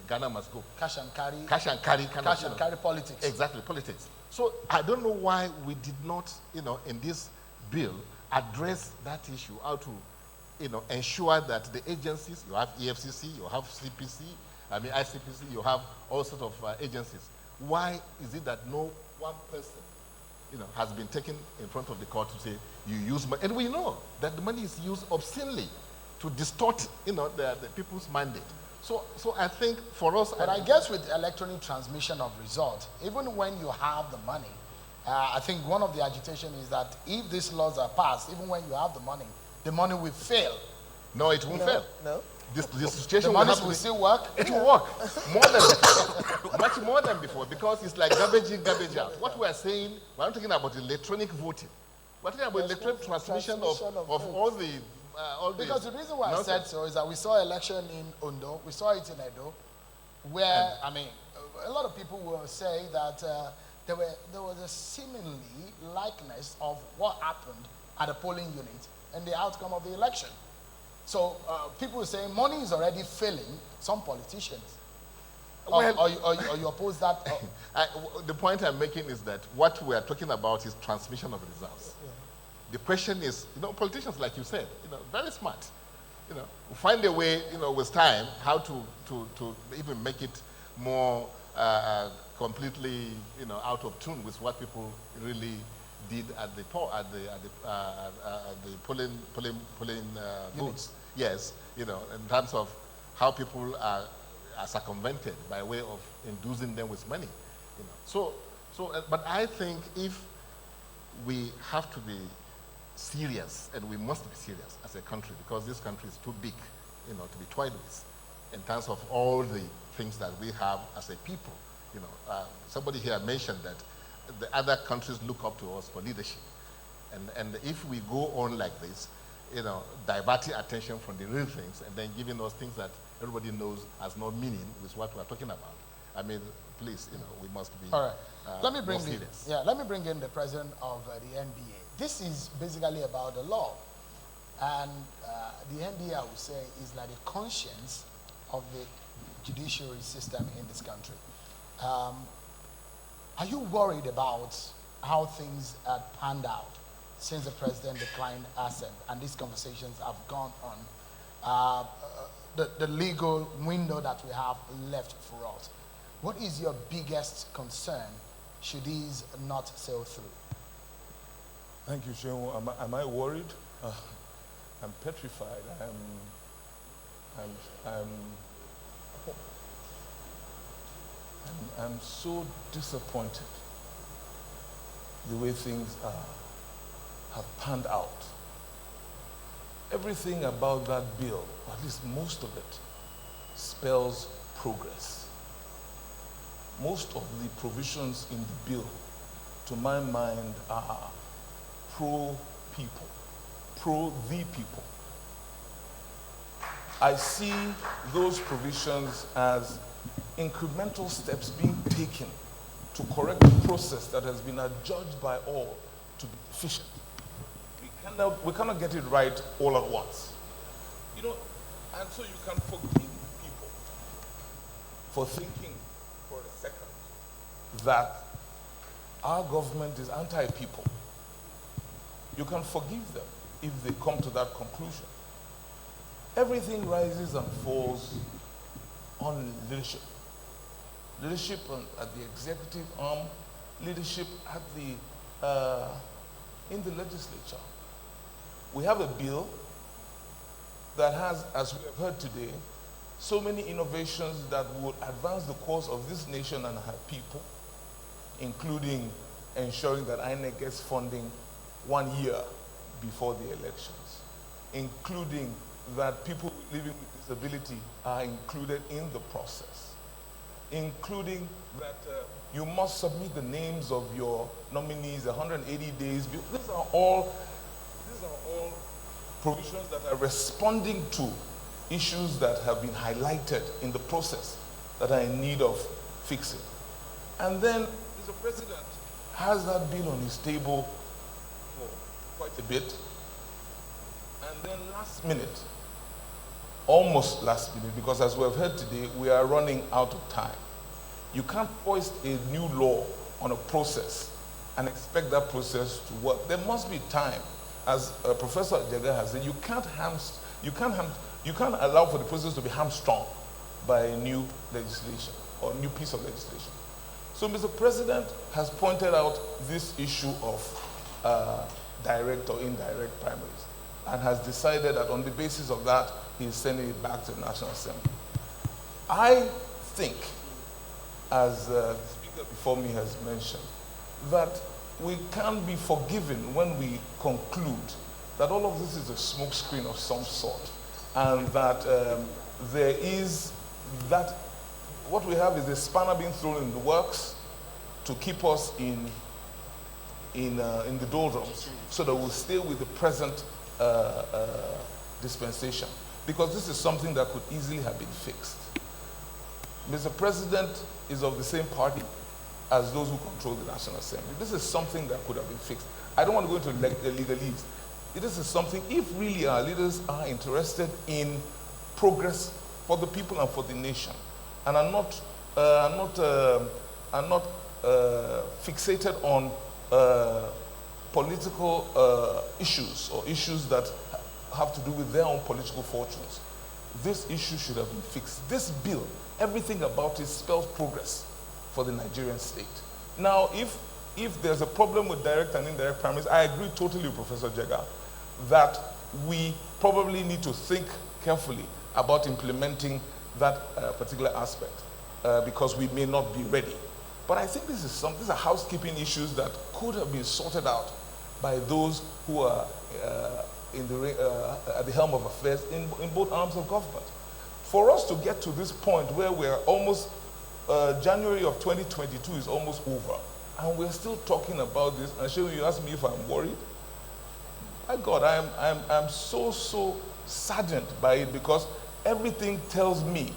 Ghana must go. Cash and carry. Cash and carry. Cash and carry politics. Exactly, politics. So I don't know why we did not, in this bill, address that issue, how to, ensure that the agencies, you have EFCC, you have CPC, ICPC, you have all sorts of agencies. Why is it that no one person has been taken in front of the court to say you use money, and we know that the money is used obscenely to distort, the people's mandate. So I think for us, but I guess with electronic transmission of results, even when you have the money, I think one of the agitation is that if these laws are passed, even when you have the money will fail. No, it won't fail. No. This situation the money will still work. It will work more than before, much more than before, because it's like garbage in, garbage out. What we are saying, we're not talking about electronic voting. We're talking about electronic transmission of all the. Because the reason why I said so is that we saw election in Ondo, we saw it in Edo, where a lot of people will say that there was a seemingly likeness of what happened at a polling unit and the outcome of the election. So people say money is already failing some politicians. Well, or you oppose that? The point I'm making is that what we are talking about is transmission of results. Yeah. The question is, politicians, like you said, very smart. Find a way, with time, how to even make it more completely, out of tune with what people really did at the polling booths. Yes, in terms of how people are circumvented by way of inducing them with money. But I think if we have to be serious, and we must be serious as a country, because this country is too big, to be toyed with, in terms of all the things that we have as a people. Somebody here mentioned that the other countries look up to us for leadership, and if we go on like this, diverting attention from the real things and then giving us things that everybody knows has no meaning with what we're talking about. I mean, please, we must be. All right. Let me bring in the president of the NBA. This is basically about the law, and the NBA, I would say, is like the conscience of the judiciary system in this country. Are you worried about how things have panned out since the president declined assent and these conversations have gone on? The legal window that we have left for us. What is your biggest concern should these not sail through? Thank you, Shehu. Am I worried? I'm petrified. I'm so disappointed the way things have panned out. Everything about that bill, or at least most of it, spells progress. Most of the provisions in the bill, to my mind, are pro-people, pro-the people. I see those provisions as incremental steps being taken to correct the process that has been adjudged by all to be deficient. We cannot get it right all at once. And so you can forgive people for thinking for a second that our government is anti-people. You can forgive them if they come to that conclusion. Everything rises and falls on leadership. Leadership at the executive arm, leadership at in the legislature. We have a bill that has, as we have heard today, so many innovations that would advance the cause of this nation and her people, including ensuring that INEC gets funding 1 year before the elections, including that people living with disability are included in the process, including that you must submit the names of your nominees 180 days. These are all provisions that are responding to issues that have been highlighted in the process that are in need of fixing. And then the president has that bill on his table for quite a bit. And then last minute, almost last minute, because as we have heard today, we are running out of time. You can't foist a new law on a process and expect that process to work. There must be time. As Professor Yiaga has said, you can't allow for the process to be hamstrung by a new legislation or a new piece of legislation. So Mr. President has pointed out this issue of direct or indirect primaries and has decided that on the basis of that, he is sending it back to the National Assembly. I think, as the speaker before me has mentioned, that we can be forgiven when we conclude that all of this is a smokescreen of some sort, and that there is that what we have is a spanner being thrown in the works to keep us in the doldrums, so that we'll stay with the present dispensation, because this is something that could easily have been fixed. Mr. President is of the same party as those who control the National Assembly. This is something that could have been fixed. I don't want to go into the legalese. This is something, if really our leaders are interested in progress for the people and for the nation, and are not fixated on political issues or issues that have to do with their own political fortunes, this issue should have been fixed. This bill, everything about it spells progress for the Nigerian state. Now, if there's a problem with direct and indirect primaries, I agree totally with Professor Yiaga that we probably need to think carefully about implementing that particular aspect because we may not be ready. But I think these are housekeeping issues that could have been sorted out by those who are at the helm of affairs in both arms of government. For us to get to this point where we're almost, January of 2022 is almost over, and we're still talking about this, and Shehu, you ask me if I'm worried. My God, I'm so saddened by it, because everything tells me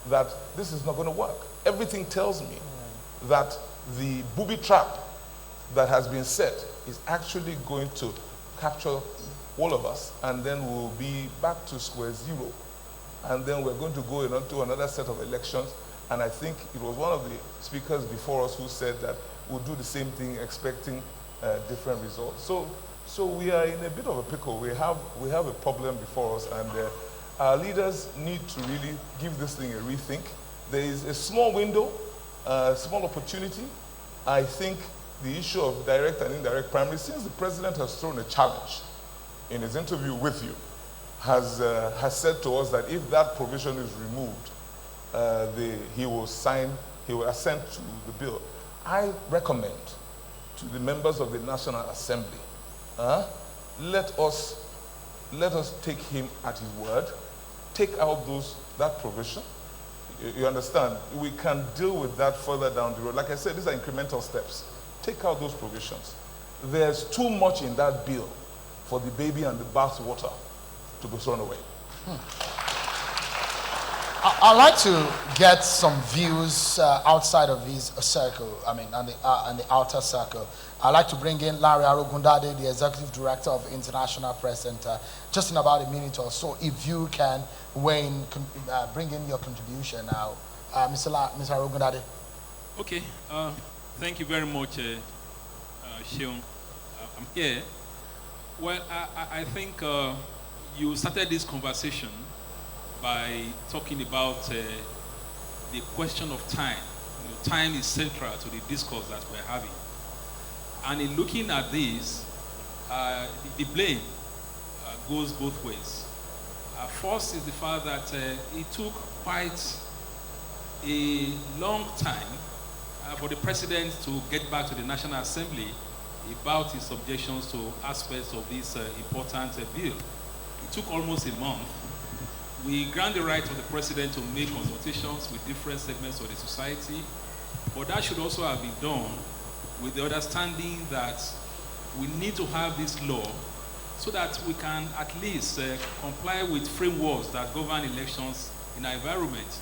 that this is not going to work. Everything tells me that the booby trap that has been set is actually going to capture all of us, and then we'll be back to square zero. And then we're going to go into another set of elections. And I think it was one of the speakers before us who said that we'll do the same thing, expecting different results. So we are in a bit of a pickle. We have a problem before us, and our leaders need to really give this thing a rethink. There is a small window, a small opportunity. I think the issue of direct and indirect primaries, since the president has thrown a challenge in his interview with you, has said to us that if that provision is removed, he will assent to the bill. I recommend to the members of the National Assembly, let us take him at his word, take out that provision. You understand? We can deal with that further down the road. Like I said, these are incremental steps. Take out those provisions. There's too much in that bill for the baby and the bath water to be thrown away. I'd like to get some views outside of his circle, on the outer circle. I'd like to bring in Larry Arugundade, the Executive Director of International Press Center, just in about a minute or so, if you can, Wayne, bring in your contribution now. Mr. Arugundade. Okay, thank you very much, Sheung. I'm here. Well, I think you started this conversation by talking about the question of time. Time is central to the discourse that we're having. And in looking at this, the blame goes both ways. First is the fact that it took quite a long time for the president to get back to the National Assembly about his objections to aspects of this important bill. It took almost a month. We grant the right of the president to make consultations with different segments of the society, but that should also have been done with the understanding that we need to have this law so that we can at least comply with frameworks that govern elections in our environment.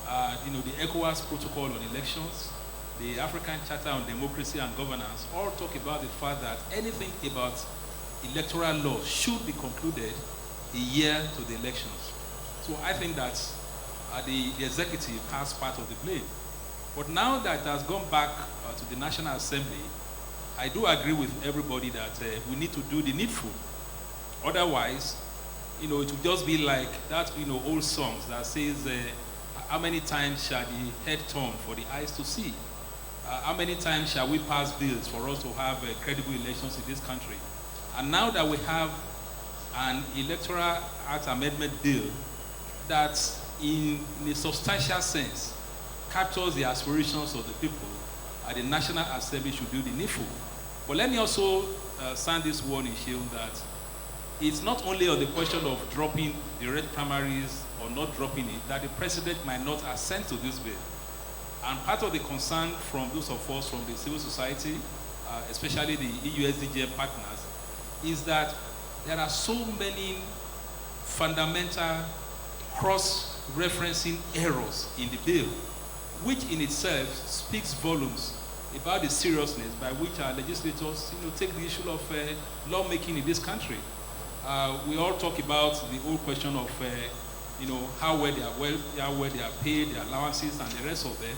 The ECOWAS protocol on elections, the African Charter on Democracy and Governance, all talk about the fact that anything about electoral law should be concluded a year to the elections. So I think that the executive has part of the blame. But now that it has gone back to the National Assembly, I do agree with everybody that we need to do the needful. Otherwise, it will just be like that, old songs that says, how many times shall the head turn for the eyes to see? how many times shall we pass bills for us to have credible elections in this country? And now that we have an Electoral Act Amendment bill that in a substantial sense captures the aspirations of the people, the National Assembly should do the needful. But let me also sound this warning, Sheon, that it's not only on the question of dropping the red primaries or not dropping it, that the president might not assent to this bill. And part of the concern from those of us from the civil society, especially the EUSDGM partners, is that there are so many fundamental cross-referencing errors in the bill, which in itself speaks volumes about the seriousness by which our legislators, take the issue of lawmaking in this country. We all talk about the whole question of, how well they are paid, their allowances, and the rest of them.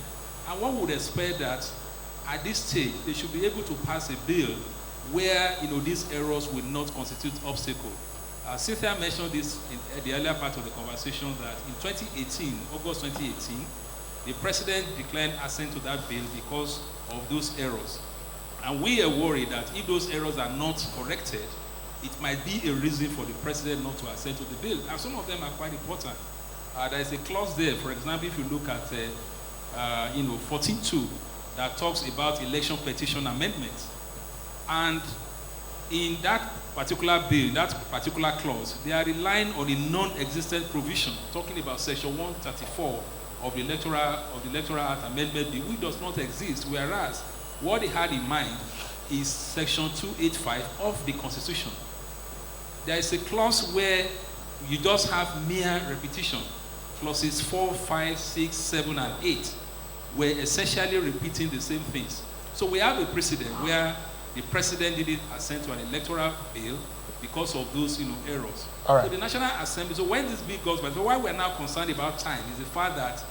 And one would expect that at this stage they should be able to pass a bill where these errors will not constitute obstacle. Cynthia mentioned this in the earlier part of the conversation that in 2018, August 2018, the president declared assent to that bill because of those errors. And we are worried that if those errors are not corrected, it might be a reason for the president not to assent to the bill. And some of them are quite important. There is a clause there, for example, if you look at 14.2, that talks about election petition amendments. And in that particular bill, that particular clause, they are relying on a non-existent provision, talking about section 134 of the Electoral Act Amendment Bill, which does not exist, whereas what they had in mind is section 285 of the Constitution. There is a clause where you just have mere repetition. Clauses 4, 5, 6, 7, and 8 were essentially repeating the same things. So we have a precedent where the president didn't assent to an electoral bill because of those errors. All right. So the National Assembly, so when this bill goes by, so why we're now concerned about time is the fact that,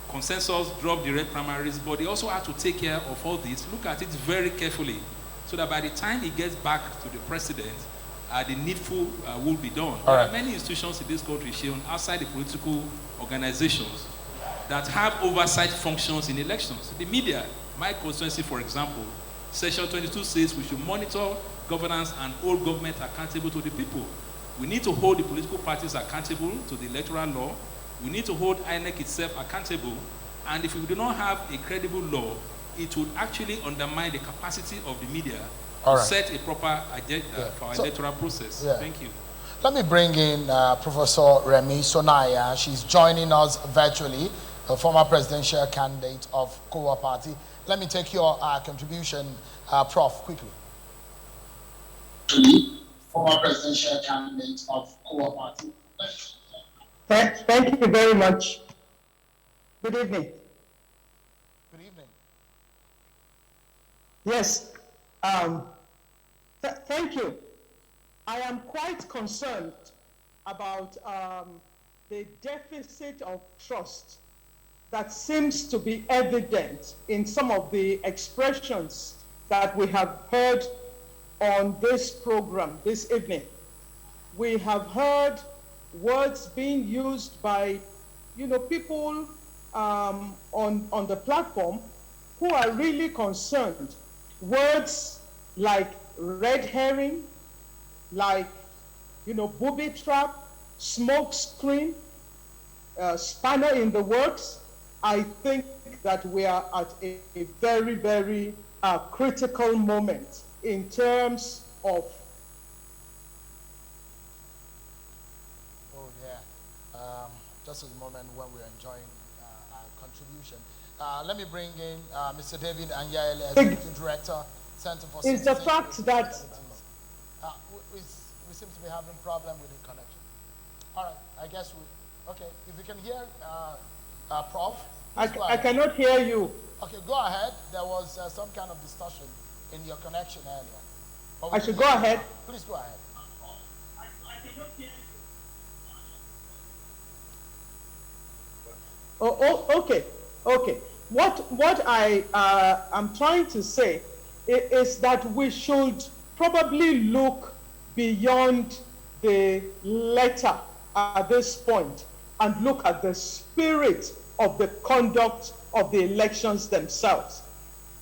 consensus dropped the red primaries, but they also have to take care of all this, look at it very carefully, so that by the time it gets back to the president, the needful will be done. There are many institutions in this country, Sheon, outside the political organizations, that have oversight functions in elections. The media, my constituency, for example, Section 22 says we should monitor governance and hold government accountable to the people. We need to hold the political parties accountable to the electoral law. We need to hold INEC itself accountable. And if we do not have a credible law, it would actually undermine the capacity of the media to set a proper agenda for our electoral process. Thank you. Let me bring in Professor Remi Sonaya. She's joining us virtually, a former presidential candidate of Kowa Party. Let me take your contribution, Prof, quickly. Former presidential candidate of Kowa Party. Thank you very much. Good evening. Good evening. Yes. Thank you. I am quite concerned about the deficit of trust that seems to be evident in some of the expressions that we have heard on this program this evening. We have heard words being used by, people on the platform who are really concerned. Words like red herring, like, booby trap, smoke screen, spanner in the works. I think that we are at a very, very critical moment in terms of just at the moment when we're enjoying our contribution. Let me bring in Mr. David Anyele, Executive Director, Center for It's the fact that we seem to be having a problem with the connection. All right, I guess okay, if you can hear Prof. I cannot hear you. Okay, go ahead. There was some kind of distortion in your connection earlier. I should go ahead? Please go ahead. Okay. What I am trying to say is that we should probably look beyond the letter at this point and look at the spirit of the conduct of the elections themselves.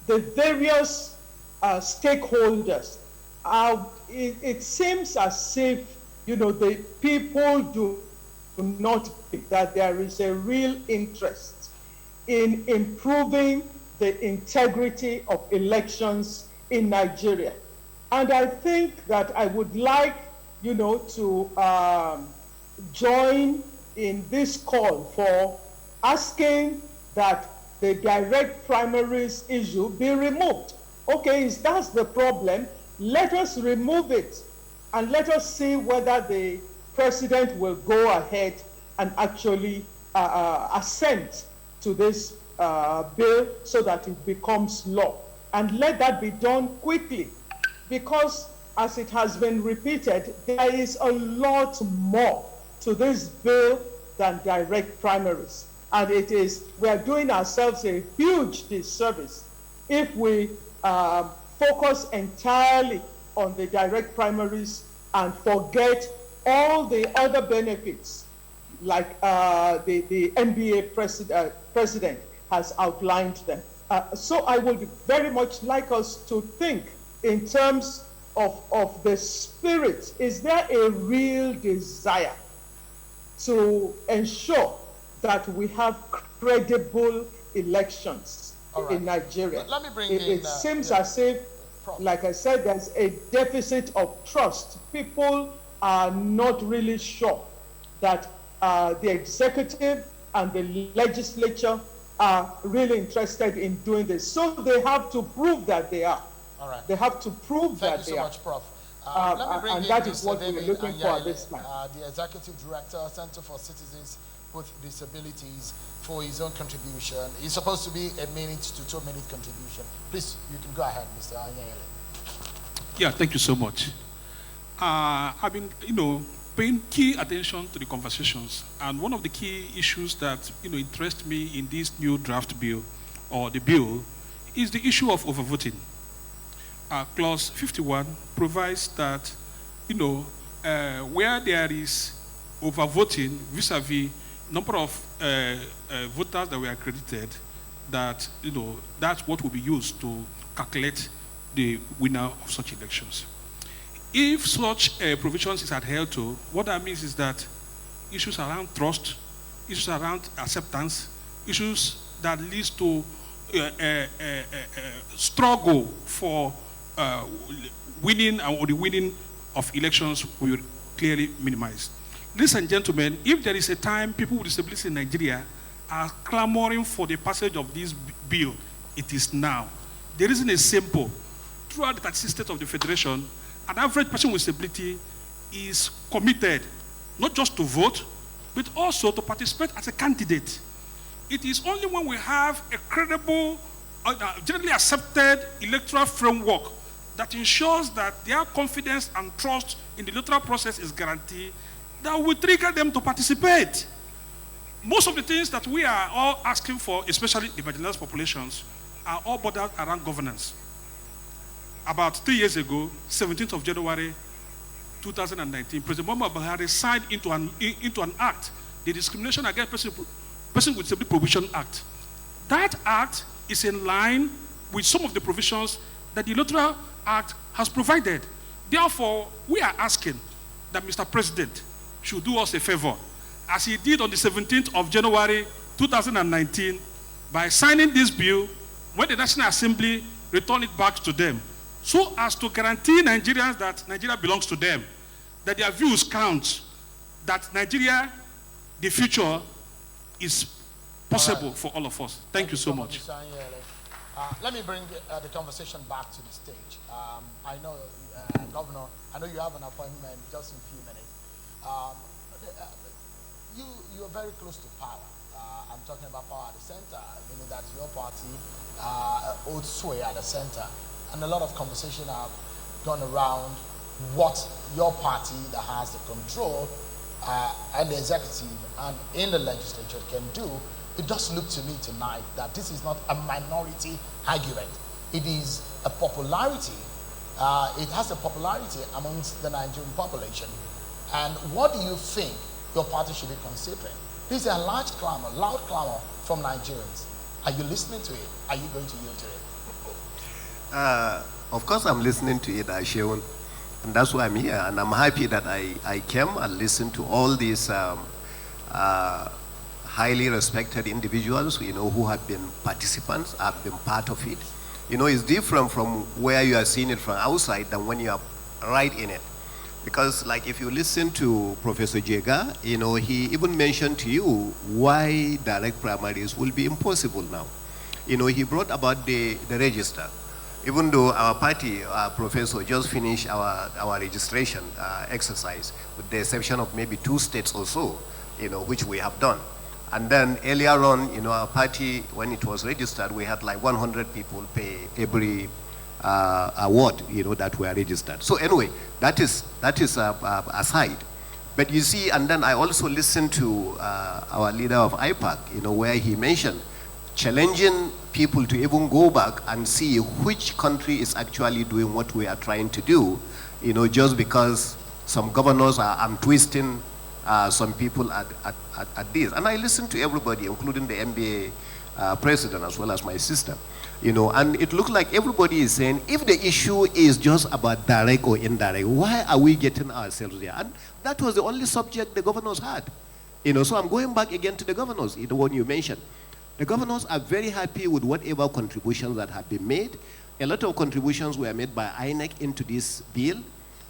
The various stakeholders, it seems as if, the people do not think that there is a real interest in improving the integrity of elections in Nigeria. And I think that I would like, to join in this call for asking that the direct primaries issue be removed. Okay, if that's the problem, let us remove it and let us see whether the president will go ahead and actually assent to this bill so that it becomes law. And let that be done quickly, because as it has been repeated, there is a lot more to this bill than direct primaries. And we are doing ourselves a huge disservice if we focus entirely on the direct primaries and forget all the other benefits, like the NBA president has outlined them. So I would very much like us to think in terms of the spirit. Is there a real desire to ensure that we have credible elections in Nigeria? Let me bring it seems as if, like I said, there's a deficit of trust. People are not really sure that the executive and the legislature are really interested in doing this. So they have to prove that they are. All right. They have to prove that they are. Thank you so much, Prof. Let me bring and in that is Mr. what David we're looking for at this time. the Executive Director, Center for Citizens with Disabilities, for his own contribution. It's supposed to be a 1 to 2 minute contribution. Please, you can go ahead, Mr. Anyele. Yeah, thank you so much. I've been, paying key attention to the conversations, and one of the key issues that, interest me in this new draft bill, or the bill, is the issue of overvoting. Clause 51 provides that, where there is overvoting vis-a-vis number of voters that were accredited, that, that's what will be used to calculate the winner of such elections. If such provisions is adhered to, what that means is that issues around trust, issues around acceptance, issues that leads to struggle for winning or the winning of elections will clearly minimized. Ladies and gentlemen, if there is a time people with disabilities in Nigeria are clamoring for the passage of this bill, it is now. The reason is simple. Throughout the 36 states of the Federation, an average person with disability is committed not just to vote, but also to participate as a candidate. It is only when we have a credible, generally accepted electoral framework that ensures that their confidence and trust in the electoral process is guaranteed that will trigger them to participate. Most of the things that we are all asking for, especially the marginalized populations, are all bordered around governance. About 3 years ago, 17th of January 2019, President Muhammadu Buhari signed into an act, the Discrimination Against Person with Disability Provision Act. That act is in line with some of the provisions that the Electoral Act has provided. Therefore, we are asking that Mr. President should do us a favor, as he did on the 17th of January 2019, by signing this bill when the National Assembly returned it back to them, so as to guarantee Nigerians that Nigeria belongs to them, that their views count, that Nigeria, the future, is possible for all of us. Thank you so much. Let me bring the conversation back to the stage. I know, Governor, I know you have an appointment just in a few minutes. You are very close to power. I'm talking about power at the center, meaning that your party holds sway at the center. And a lot of conversation have gone around what your party that has the control and the executive and in the legislature can do. It does look to me tonight that this is not a minority argument. It is a popularity. It has a popularity amongst the Nigerian population. And what do you think your party should be considering? This is a loud clamor from Nigerians. Are you listening to it? Are you going to yield to it? Of course, I'm listening to it, Sheon, and that's why I'm here. And I'm happy that I came and listened to all these highly respected individuals, who have been participants, have been part of it. It's different from where you are seeing it from outside than when you are right in it. Because, like, if you listen to Professor Yiaga, he even mentioned to you why direct primaries will be impossible now. He brought about the register. Even though our party, Professor, just finished our registration exercise, with the exception of maybe 2 states or so, which we have done. And then earlier on, our party, when it was registered, we had like 100 people pay every award, that were registered. So anyway, that is aside. But you see, and then I also listened to our leader of IPAC, where he mentioned challenging people to even go back and see which country is actually doing what we are trying to do, just because some governors are twisting some people at this. And I listened to everybody, including the MBA president as well as my sister. And it looked like everybody is saying, if the issue is just about direct or indirect, why are we getting ourselves there? And that was the only subject the governors had. So I'm going back again to the governors, the one you mentioned. The governors are very happy with whatever contributions that have been made. A lot of contributions were made by INEC into this bill.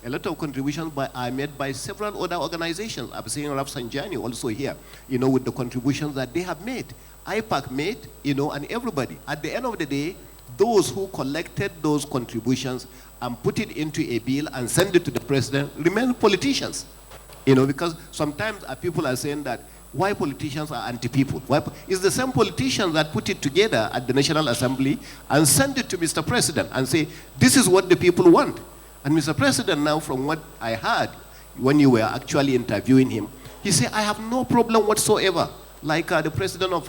A lot of contributions are made by several other organizations. I'm seeing Rafsanjani also here, with the contributions that they have made. IPAC made, and everybody. At the end of the day, those who collected those contributions and put it into a bill and send it to the president remain politicians. Because sometimes people are saying that why politicians are anti-people. It's the same politicians that put it together at the National Assembly and send it to Mr. President and say, this is what the people want. And Mr. President, now from what I heard when you were actually interviewing him, he said, I have no problem whatsoever. Like the president of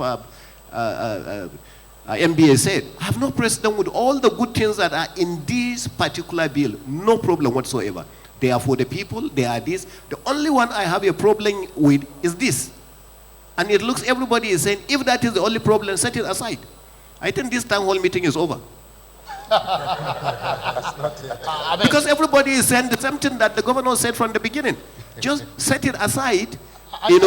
MBA said, I have no problem with all the good things that are in this particular bill. No problem whatsoever. They are for the people, they are this. The only one I have a problem with is this. And it looks, everybody is saying, if that is the only problem, set it aside. I think this town hall meeting is over. Because everybody is saying the same thing that the governor said from the beginning. Just set it aside. And you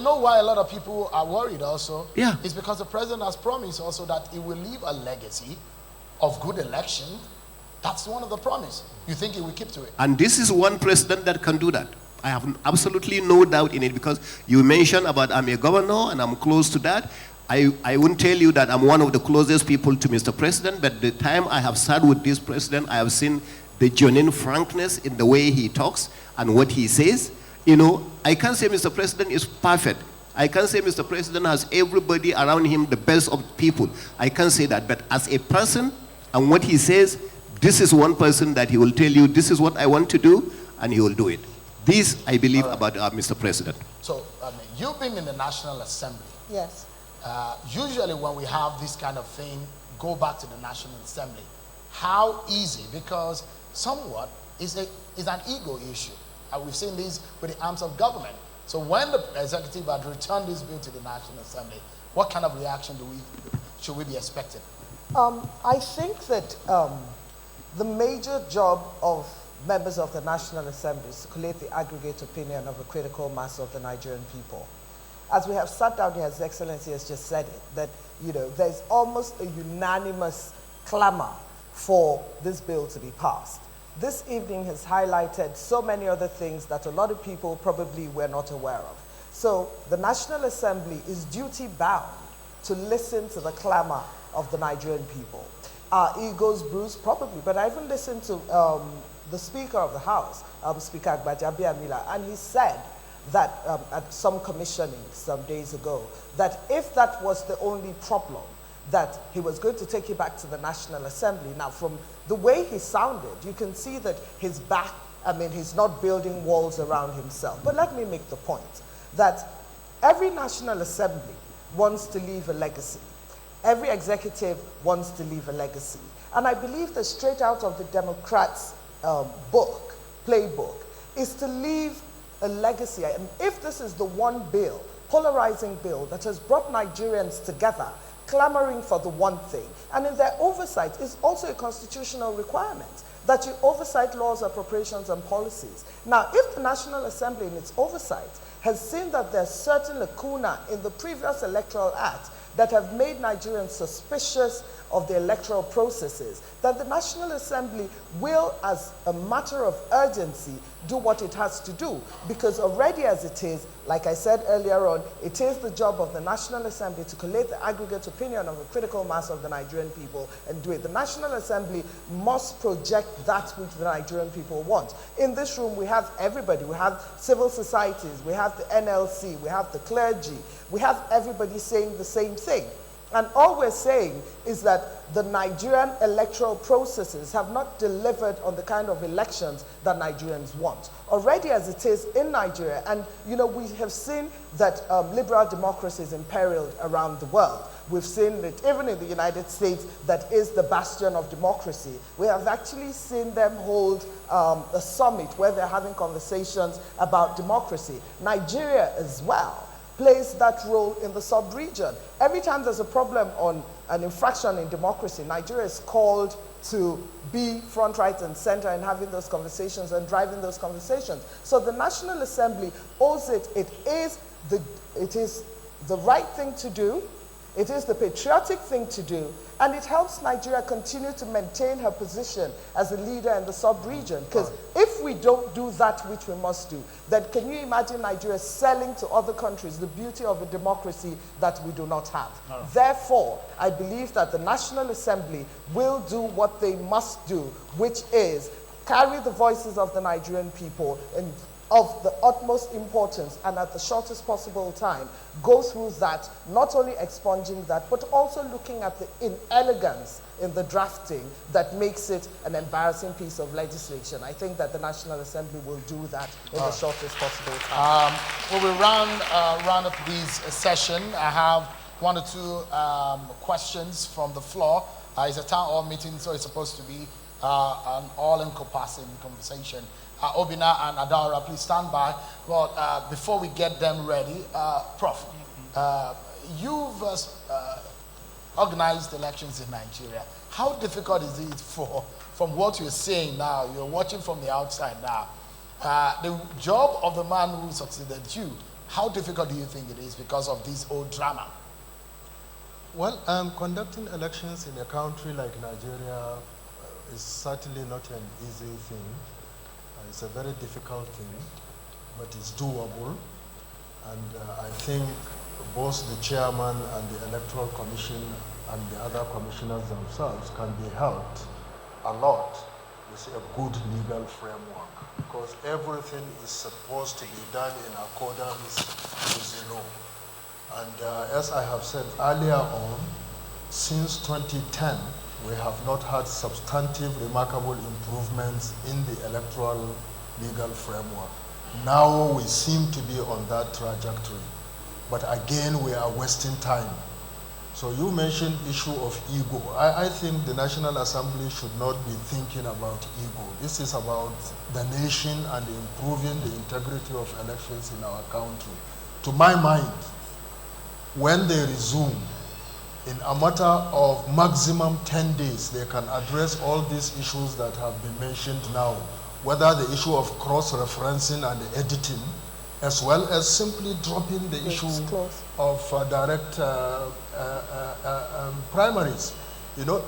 know why a lot of people are worried also? Yeah. It's because the president has promised also that he will leave a legacy of good election. That's one of the promise. You think he will keep to it? And this is one president that can do that. I have absolutely no doubt in it, because you mentioned about I'm a governor and I'm close to that. I won't tell you that I'm one of the closest people to Mr. President, but the time I have sat with this president, I have seen the genuine frankness in the way he talks and what he says. I can't say Mr. President is perfect. I can't say Mr. President has everybody around him, the best of people. I can't say that. But as a person and what he says, this is one person that he will tell you, this is what I want to do, and he will do it. This, I believe, about Mr. President. So, you've been in the National Assembly. Yes. Usually when we have this kind of thing, go back to the National Assembly. How easy? Because somewhat is an ego issue. We've seen this with the arms of government. So when the executive had returned this bill to the National Assembly, what kind of reaction should we be expecting? I think that the major job of members of the National Assembly is to collate the aggregate opinion of a critical mass of the Nigerian people. As we have sat down here, His Excellency has just said it, that there's almost a unanimous clamor for this bill to be passed. This evening has highlighted so many other things that a lot of people probably were not aware of. So the National Assembly is duty-bound to listen to the clamor of the Nigerian people. Our egos bruised, probably, but I even listened to the Speaker of the House, Speaker Agbajabi Amila, and he said that at some commissioning some days ago, that if that was the only problem, that he was going to take it back to the National Assembly. Now, from the way he sounded, you can see that his back, he's not building walls around himself. But let me make the point that every National Assembly wants to leave a legacy. Every executive wants to leave a legacy. And I believe that straight out of the Democrats' playbook, is to leave a legacy. And if this is the one bill, polarizing bill, that has brought Nigerians together clamoring for the one thing. And in their oversight is also a constitutional requirement that you oversight laws, appropriations, and policies. Now, if the National Assembly in its oversight has seen that there's certain lacuna in the previous Electoral Act that have made Nigerians suspicious of the electoral processes, then the National Assembly will, as a matter of urgency, do what it has to do. Because already as it is, like I said earlier on, it is the job of the National Assembly to collate the aggregate opinion of a critical mass of the Nigerian people and do it. The National Assembly must project that which the Nigerian people want. In this room, we have everybody. We have civil societies, we have the NLC, we have the clergy, we have everybody saying the same thing. And all we're saying is that the Nigerian electoral processes have not delivered on the kind of elections that Nigerians want. Already as it is in Nigeria, and we have seen that liberal democracy is imperiled around the world. We've seen that even in the United States, that is the bastion of democracy. We have actually seen them hold a summit where they're having conversations about democracy. Nigeria as well plays that role in the sub-region. Every time there's a problem on an infraction in democracy, Nigeria is called to be front, right, and center in having those conversations and driving those conversations. So the National Assembly owes it. It is the right thing to do. It is the patriotic thing to do, and it helps Nigeria continue to maintain her position as a leader in the sub-region. Because if we don't do that which we must do, then can you imagine Nigeria selling to other countries the beauty of a democracy that we do not have? Therefore, I believe that the National Assembly will do what they must do, which is carry the voices of the Nigerian people and of the utmost importance, and at the shortest possible time, go through that, not only expunging that, but also looking at the inelegance in the drafting that makes it an embarrassing piece of legislation. I think that the National Assembly will do that in the shortest possible time. When we round up this session, I have one or two questions from the floor. It's a town hall meeting, so it's supposed to be an all-encompassing conversation. Obina and Adaora, please stand by. Well, before we get them ready, Prof, you've organized elections in Nigeria. How difficult is it from what you're saying now, you're watching from the outside now, the job of the man who succeeded you, how difficult do you think it is because of this old drama? Well, conducting elections in a country like Nigeria is certainly not an easy thing. It's a very difficult thing, but it's doable. And I think both the chairman and the Electoral Commission and the other commissioners themselves can be helped a lot with a good legal framework, because everything is supposed to be done in accordance with the law. And as I have said earlier on, since 2010, we have not had substantive, remarkable improvements in the electoral legal framework. Now we seem to be on that trajectory. But again, we are wasting time. So you mentioned issue of ego. I think the National Assembly should not be thinking about ego. This is about the nation and improving the integrity of elections in our country. To my mind, when they resume, in a matter of maximum 10 days, they can address all these issues that have been mentioned now, whether the issue of cross-referencing and editing, as well as simply dropping the issue of direct primaries.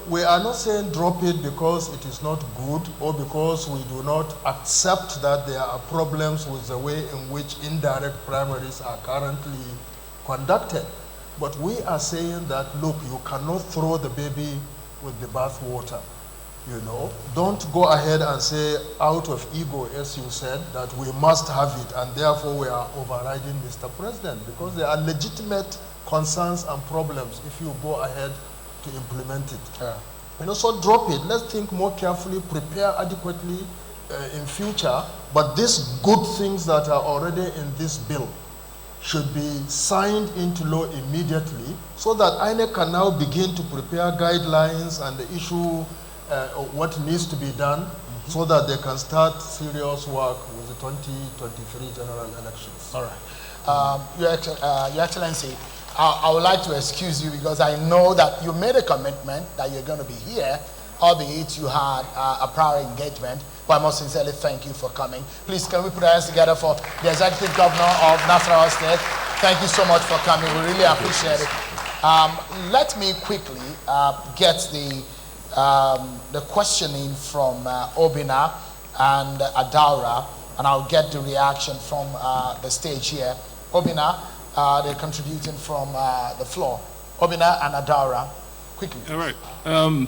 We are not saying drop it because it is not good or because we do not accept that there are problems with the way in which indirect primaries are currently conducted. But we are saying that, look, you cannot throw the baby with the bathwater. Don't go ahead and say out of ego, as you said, that we must have it and therefore we are overriding Mr. President, because there are legitimate concerns and problems if you go ahead to implement it. So drop it. Let's think more carefully, prepare adequately in future. But these good things that are already in this bill should be signed into law immediately, so that INEC can now begin to prepare guidelines and the issue what needs to be done, so that they can start serious work with the 2023 general elections. All right. Your Excellency, I would like to excuse you because I know that you made a commitment that you're going to be here, albeit you had a prior engagement. But I must sincerely thank you for coming. Please, can we put our hands together for the Executive Governor of Nasarawa State? Thank you so much for coming. We really appreciate it. Let me quickly get the questioning from Obina and Adaura, and I'll get the reaction from the stage here. Obina, they're contributing from the floor. Obina and Adaura, quickly. All right.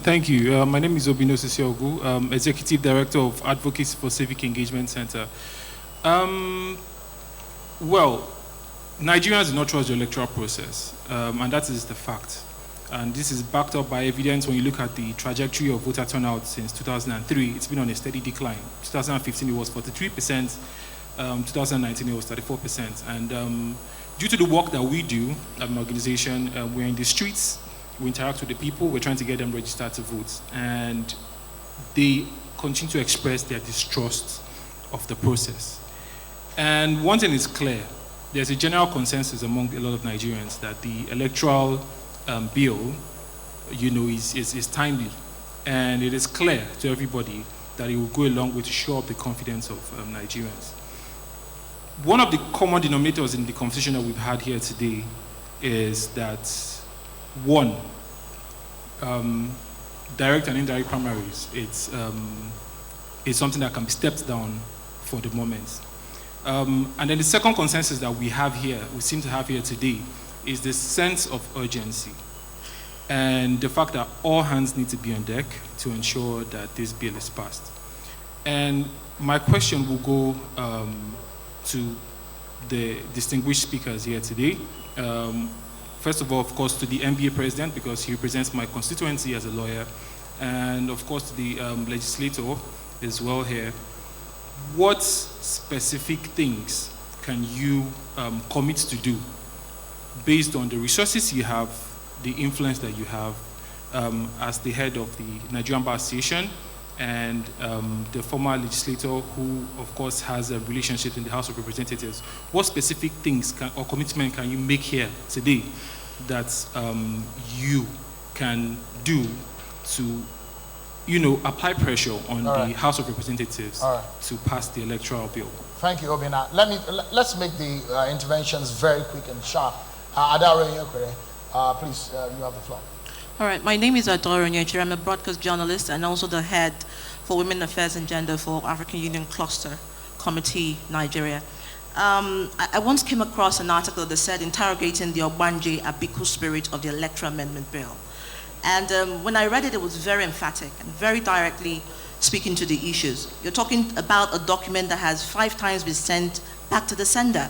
Thank you. My name is Obino Sisiogu, Executive Director of Advocacy for Civic Engagement Center. Well, Nigerians do not trust the electoral process, and that is the fact. And this is backed up by evidence when you look at the trajectory of voter turnout since 2003. It's been on a steady decline. 2015 it was 43%, 2019 it was 34%. And due to the work that we do as an organization, we're in the streets, we interact with the people, we're trying to get them registered to vote. And they continue to express their distrust of the process. And one thing is clear, there's a general consensus among a lot of Nigerians that the electoral bill, is timely, and it is clear to everybody that it will go a long way to show up the confidence of Nigerians. One of the common denominators in the conversation that we've had here today is that, one, direct and indirect primaries, it's something that can be stepped down for the moment. And then the second consensus that we seem to have here today, is the sense of urgency and the fact that all hands need to be on deck to ensure that this bill is passed. And my question will go to the distinguished speakers here today. First of all, of course, to the NBA president, because he represents my constituency as a lawyer, and of course to the legislator as well here. What specific things can you commit to do based on the resources you have, the influence that you have as the head of the Nigerian Bar Association and the former legislator who, of course, has a relationship in the House of Representatives? What specific things or commitment can you make here today that you can do to, apply pressure on the House of Representatives to pass the electoral bill? Thank you, Obina. Let's make the interventions very quick and sharp. Adaura Nyokere, please, you have the floor. All right, my name is Adaura Nyokere. I'm a broadcast journalist and also the head for Women Affairs and Gender for African Union Cluster Committee, Nigeria. I once came across an article that said interrogating the Ogbanje Abiku spirit of the Electoral Amendment Bill. And when I read it, it was very emphatic and very directly speaking to the issues. You're talking about a document that has 5 times been sent back to the sender.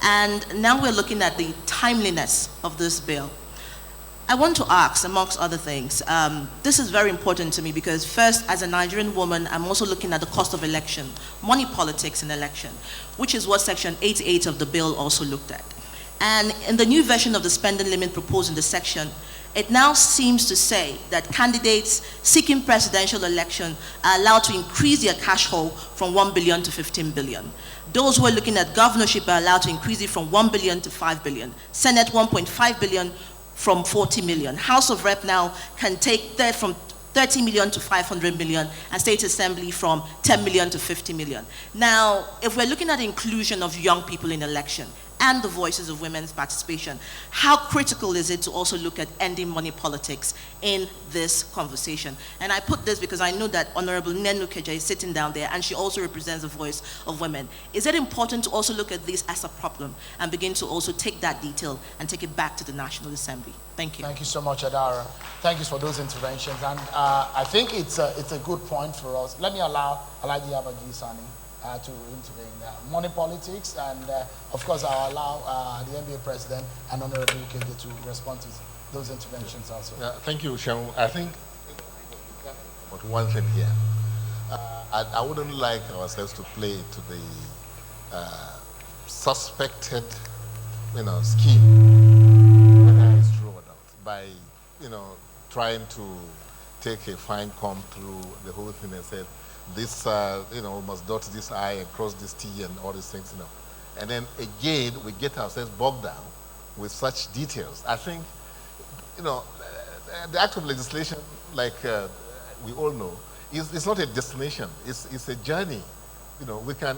And now we're looking at the timeliness of this bill. I want to ask, amongst other things, this is very important to me because first, as a Nigerian woman, I'm also looking at the cost of election, money politics in election, which is what Section 88 of the bill also looked at. And in the new version of the spending limit proposed in the section, it now seems to say that candidates seeking presidential election are allowed to increase their cash haul from 1 billion to 15 billion. Those who are looking at governorship are allowed to increase it from 1 billion to 5 billion. Senate 1.5 billion from 40 million. House of Rep now can take that from 30 million to 500 million, and State Assembly from 10 million to 50 million. Now, if we're looking at the inclusion of young people in election and the voices of women's participation, how critical is it to also look at ending money politics in this conversation? And I put this because I know that Honorable Nenu Keja is sitting down there and she also represents the voice of women. Is it important to also look at this as a problem and begin to also take that detail and take it back to the National Assembly? Thank you. Thank you so much, Adara. Thank you for those interventions. And I think it's a good point for us. Let me allow Aliyuwaba to intervene. Money politics, and of course I'll allow the NBA president and Honorable Keja to respond to those interventions also. Thank you, Sean. I think but one thing here. I wouldn't like ourselves to play to the suspected, scheme, whether it's true or not, by, trying to take a fine comb through the whole thing and say, this, must dot this I and cross this T and all these things, And then again, we get ourselves bogged down with such details. I think, the act of legislation, like we all know, is not a destination. It's a journey.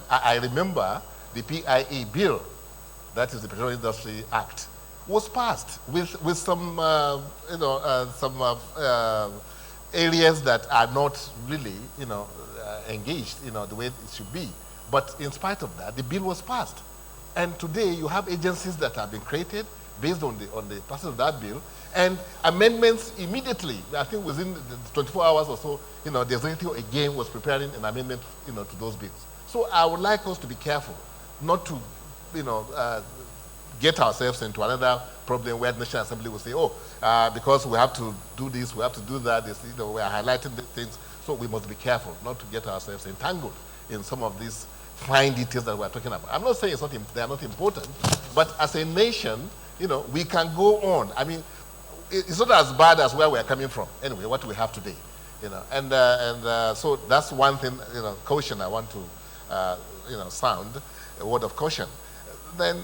I remember the PIA bill, that is the Petroleum Industry Act, was passed with some areas that are not really engaged the way it should be. But in spite of that, the bill was passed. And today you have agencies that have been created based on the passage of that bill, and amendments immediately. I think within the 24 hours or so, the executive again was preparing an amendment to those bills. So I would like us to be careful not to get ourselves into another problem where the National Assembly will say, because we have to do this, we have to do that, we are highlighting these things, so we must be careful not to get ourselves entangled in some of these fine details that we're talking about. I'm not saying they are not important, but as a nation, we can go on. I mean, it's not as bad as where we're coming from. Anyway, what we have today, so that's one thing, caution I want to, sound a word of caution. Then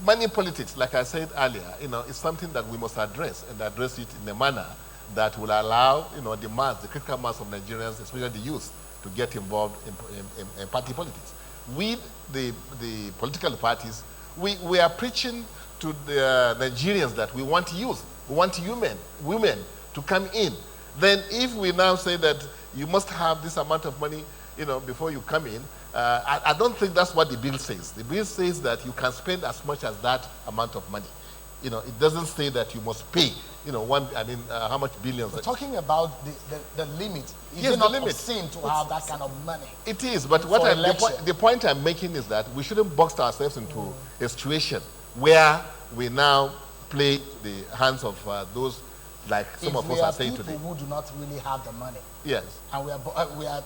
money politics, like I said earlier, is something that we must address, and address it in a manner that will allow, the critical mass of Nigerians, especially the youth, to get involved in party politics. We, the political parties, we are preaching to the Nigerians that we want youth, we want women to come in. Then if we now say that you must have this amount of money, before you come in, I don't think that's what the bill says. The bill says that you can spend as much as that amount of money. It doesn't say that you must pay, how much billions. We're talking about the limit. Is Yes, it not the limit. obscene to have that kind of money? It is, but the point I'm making is that we shouldn't box ourselves into a situation where we now play the hands of those like some of us are saying today. If we are people who do not really have the money, yes, and we are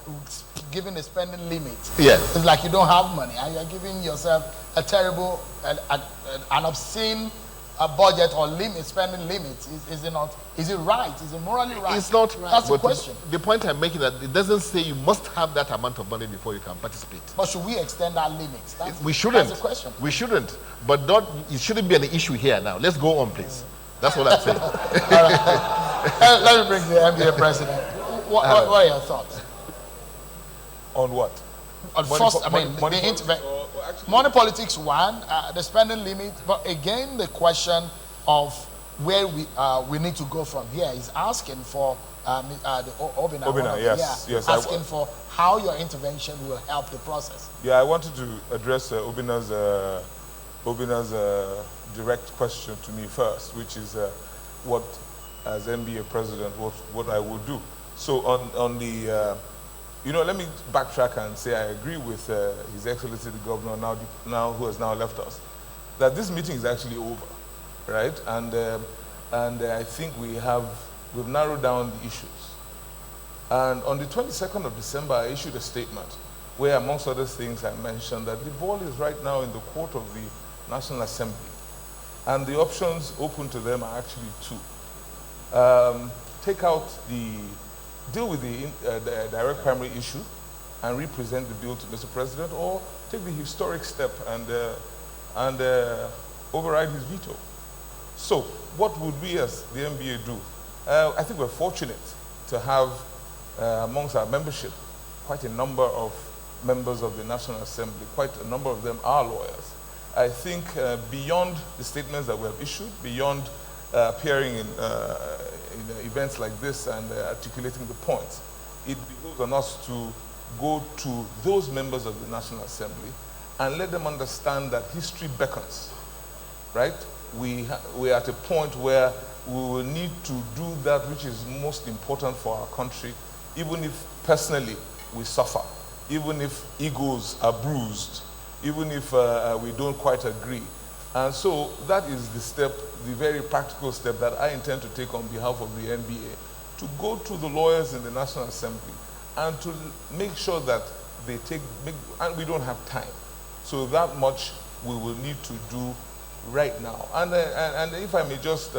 giving a spending limit, yes, it's like you don't have money and you're giving yourself a terrible, an obscene budget or spending limit. Is it not? Is it right? Is it morally right? It's not right. That's the But question. The point I'm making is that it doesn't say you must have that amount of money before you can participate. But should we extend our limits? We shouldn't. That's the question. We shouldn't. But it shouldn't be an issue here now. Let's go on, please. That's what I'm saying. All right. Let me bring the NBA president. What are your thoughts? On what? On money politics, one, the spending limit, but again, the question of where we need to go from here is asking for the Obina, yes, yes. Asking for how your intervention will help the process. Yeah, I wanted to address Obina's direct question to me first, which is what, as NBA president, what I would do. So on the, let me backtrack and say I agree with His Excellency the Governor, now who has now left us, that this meeting is actually over, right? And I think we've narrowed down the issues. And on the 22nd of December, I issued a statement where, amongst other things, I mentioned that the ball is right now in the court of the National Assembly, and the options open to them are actually two. Deal with the direct primary issue and represent the bill to Mr. President, or take the historic step and override his veto. So what would we as the NBA do? I think we're fortunate to have amongst our membership quite a number of members of the National Assembly. Quite a number of them are lawyers. I think beyond the statements that we have issued, beyond appearing in events like this and articulating the points, it behooves on us to go to those members of the National Assembly and let them understand that history beckons, right? We are at a point where we will need to do that which is most important for our country, even if personally we suffer, even if egos are bruised, even if we don't quite agree. And so that is the step, the very practical step that I intend to take on behalf of the NBA, to go to the lawyers in the National Assembly and to make sure that they and we don't have time. So that much we will need to do right now. And if I may just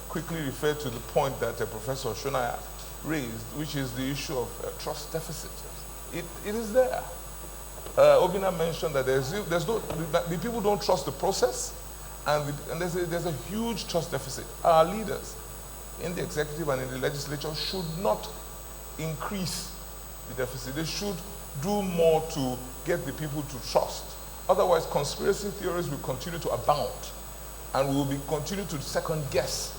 quickly refer to the point that Professor Shonaya raised, which is the issue of trust deficit. It is there. Obina mentioned that the people don't trust the process, And there's a huge trust deficit. Our leaders in the executive and in the legislature should not increase the deficit. They should do more to get the people to trust. Otherwise, conspiracy theories will continue to abound, and we will continue to second guess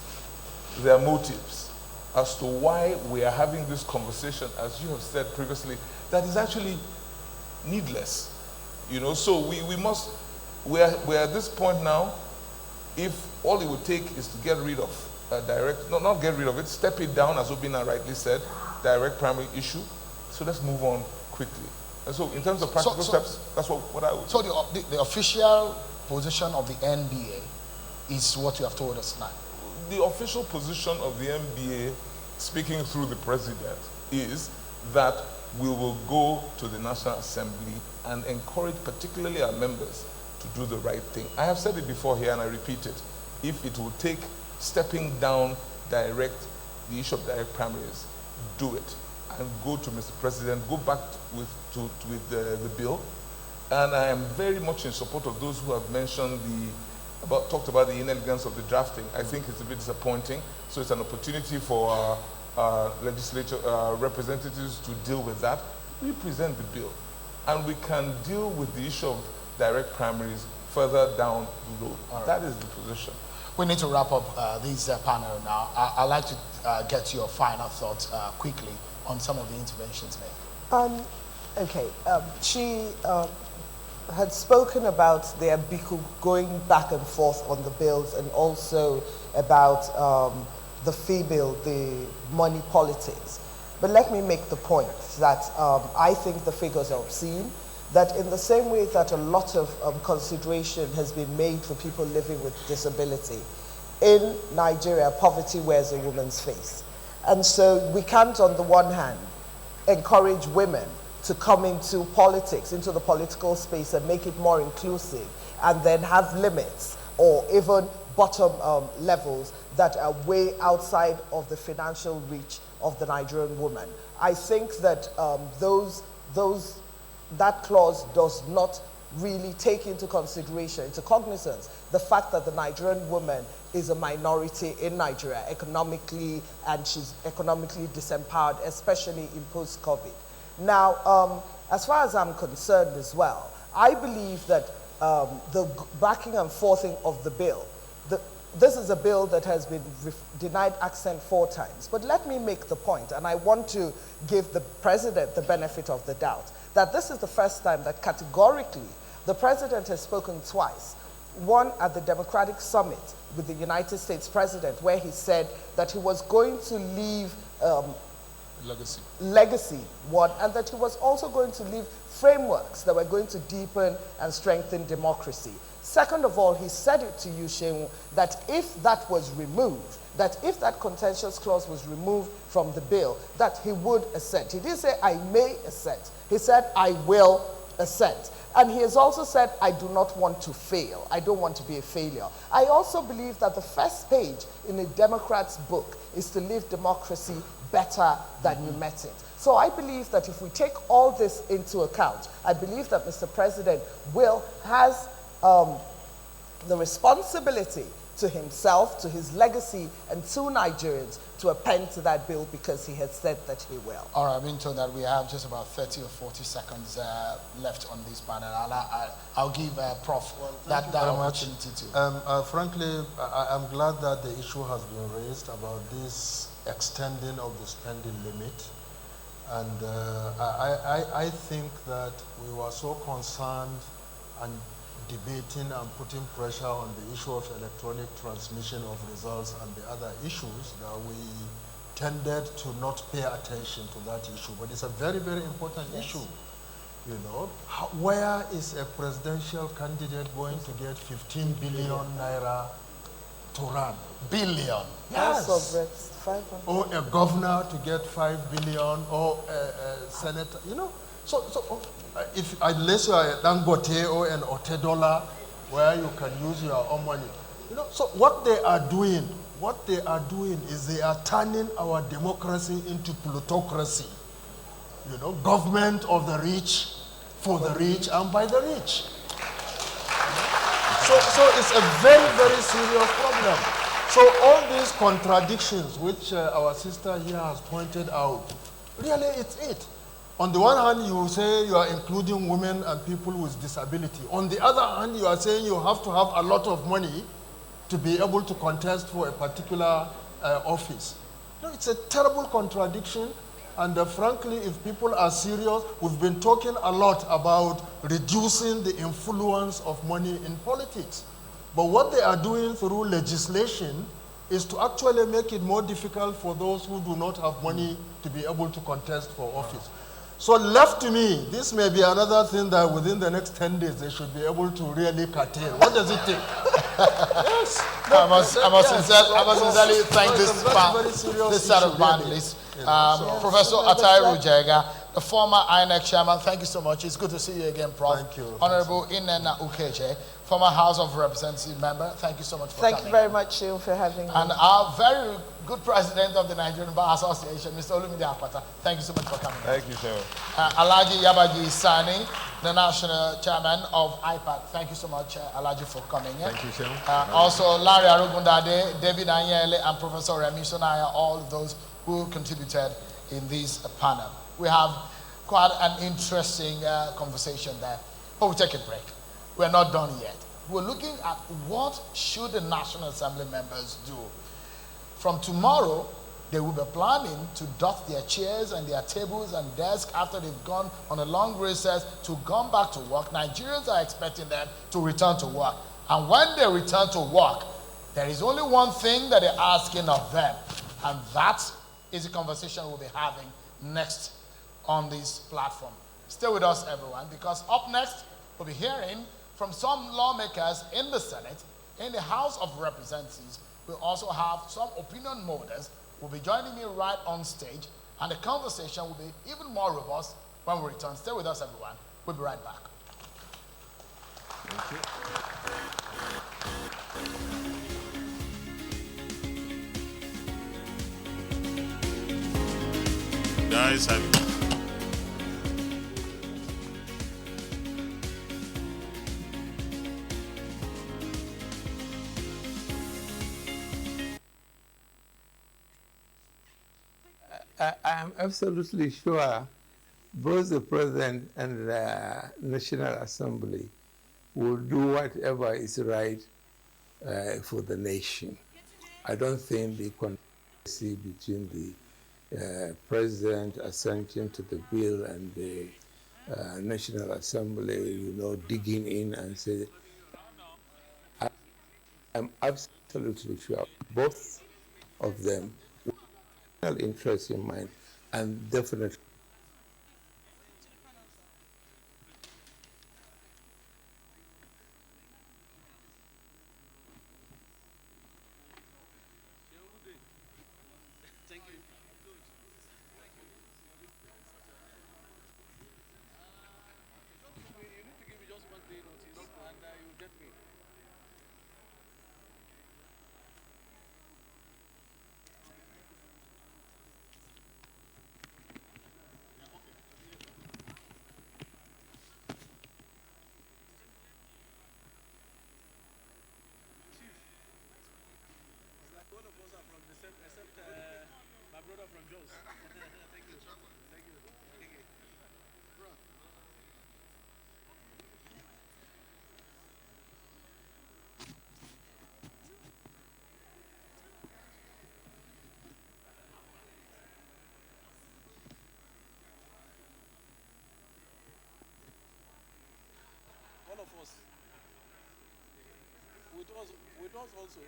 their motives as to why we are having this conversation, as you have said previously, that is actually needless. You know, so we're at this point now. If all it would take is to get rid of not get rid of it, step it down, as Obina rightly said, direct primary issue. So let's move on quickly. And so in terms of practical steps, that's what I would say. So the official position of the NBA is what you have told us now. The official position of the NBA, speaking through the president, is that we will go to the National Assembly and encourage particularly our members to do the right thing. I have said it before here and I repeat it. If it will take stepping down the issue of direct primaries, do it. And go to Mr. President, go back with the bill. And I am very much in support of those who have mentioned talked about the inelegance of the drafting. I think it's a bit disappointing. So it's an opportunity for our legislature representatives to deal with that. We present the bill. And we can deal with the issue of direct primaries further down the road. Right. That is the position. We need to wrap up this panel now. I'd like to get your final thoughts quickly on some of the interventions made. Okay, she had spoken about the Abiku going back and forth on the bills, and also about the fee bill, the money politics. But let me make the point that I think the figures are obscene, that in the same way that a lot of consideration has been made for people living with disability, in Nigeria, poverty wears a woman's face. And so we can't, on the one hand, encourage women to come into politics, into the political space, and make it more inclusive, and then have limits or even bottom levels that are way outside of the financial reach of the Nigerian woman. I think that that clause does not really take into consideration, into cognizance, the fact that the Nigerian woman is a minority in Nigeria economically, and she's economically disempowered, especially in post-COVID. Now, as far as I'm concerned as well, I believe that the backing and forthing of the bill, this is a bill that has been denied accent 4 times. But let me make the point, and I want to give the president the benefit of the doubt, that this is the first time that categorically the president has spoken twice. One at the Democratic Summit with the United States president, where he said that he was going to leave legacy one, and that he was also going to leave frameworks that were going to deepen and strengthen democracy. Second of all, he said it to you, Shehu, that if that was removed, that if that contentious clause was removed from the bill, that he would assent. He didn't say, I may assent. He said, I will assent. And he has also said, I do not want to fail. I don't want to be a failure. I also believe that the first page in a Democrat's book is to live democracy better than you met it. So I believe that if we take all this into account, I believe that Mr. President has the responsibility to himself, to his legacy, and to Nigerians to append to that bill, because he has said that he will. All right, I've been told that we have just about 30 or 40 seconds left on this panel. I'll give Prof that opportunity to. Frankly, I'm glad that the issue has been raised about this extending of the spending limit. And I think that we were so concerned and debating and putting pressure on the issue of electronic transmission of results and the other issues that we tended to not pay attention to that issue. But it's a very, very important issue. You know, where is a presidential candidate going to get 15 billion naira to run? Billion? Yes. Or a governor to get 5 billion, or a senator, you know. So unless you are a Dangote or an Otedola, where you can use your own money, you know. So what they are doing is they are turning our democracy into plutocracy. You know, government of the rich, for the rich, and by the rich. So it's a very, very serious problem. So all these contradictions which our sister here has pointed out, really it's it. On the one hand, you say you are including women and people with disability. On the other hand, you are saying you have to have a lot of money to be able to contest for a particular office. No, it's a terrible contradiction. And frankly, if people are serious, we've been talking a lot about reducing the influence of money in politics. But what they are doing through legislation is to actually make it more difficult for those who do not have money to be able to contest for office. So left to me, this may be another thing that within the next 10 days they should be able to really curtail. What does it take? Yes. I must sincerely thank this set of panelists. Professor Atairu Yiaga, the former INEC chairman, thank you so much. It's good to see you again, Prof. Thank you. Honorable Inena Ukeje, former House of Representatives member, thank you so much for coming. Thank you very much, Sheil, for having me. And our very good president of the Nigerian Bar Association, Mr. Olumide Akwata, thank you so much for coming. Thank you, sir. Alhaji Yabaji Sani, the national chairman of IPAC, thank you so much, Alhaji, for coming. Thank you, sir. Also, Larry Arugundade, David Anyele, and Professor Remi Sonaya, all of those who contributed in this panel. We have quite an interesting conversation there, but we'll take a break. We're not done yet. We're looking at what should the National Assembly members do. From tomorrow, they will be planning to dust their chairs and their tables and desks after they've gone on a long recess to come back to work. Nigerians are expecting them to return to work. And when they return to work, there is only one thing that they're asking of them, and that is the conversation we'll be having next on this platform. Stay with us, everyone, because up next, we'll be hearing from some lawmakers in the Senate, in the House of Representatives. We'll also have some opinion molders who will be joining me right on stage, and the conversation will be even more robust when we return. Stay with us, everyone. We'll be right back. Thank you. Guys, I am absolutely sure both the President and the National Assembly will do whatever is right for the nation. I don't think the controversy between the President assenting to the bill and the National Assembly, digging in and say, I'm absolutely sure both of them will have interest in mind and definitely with us also.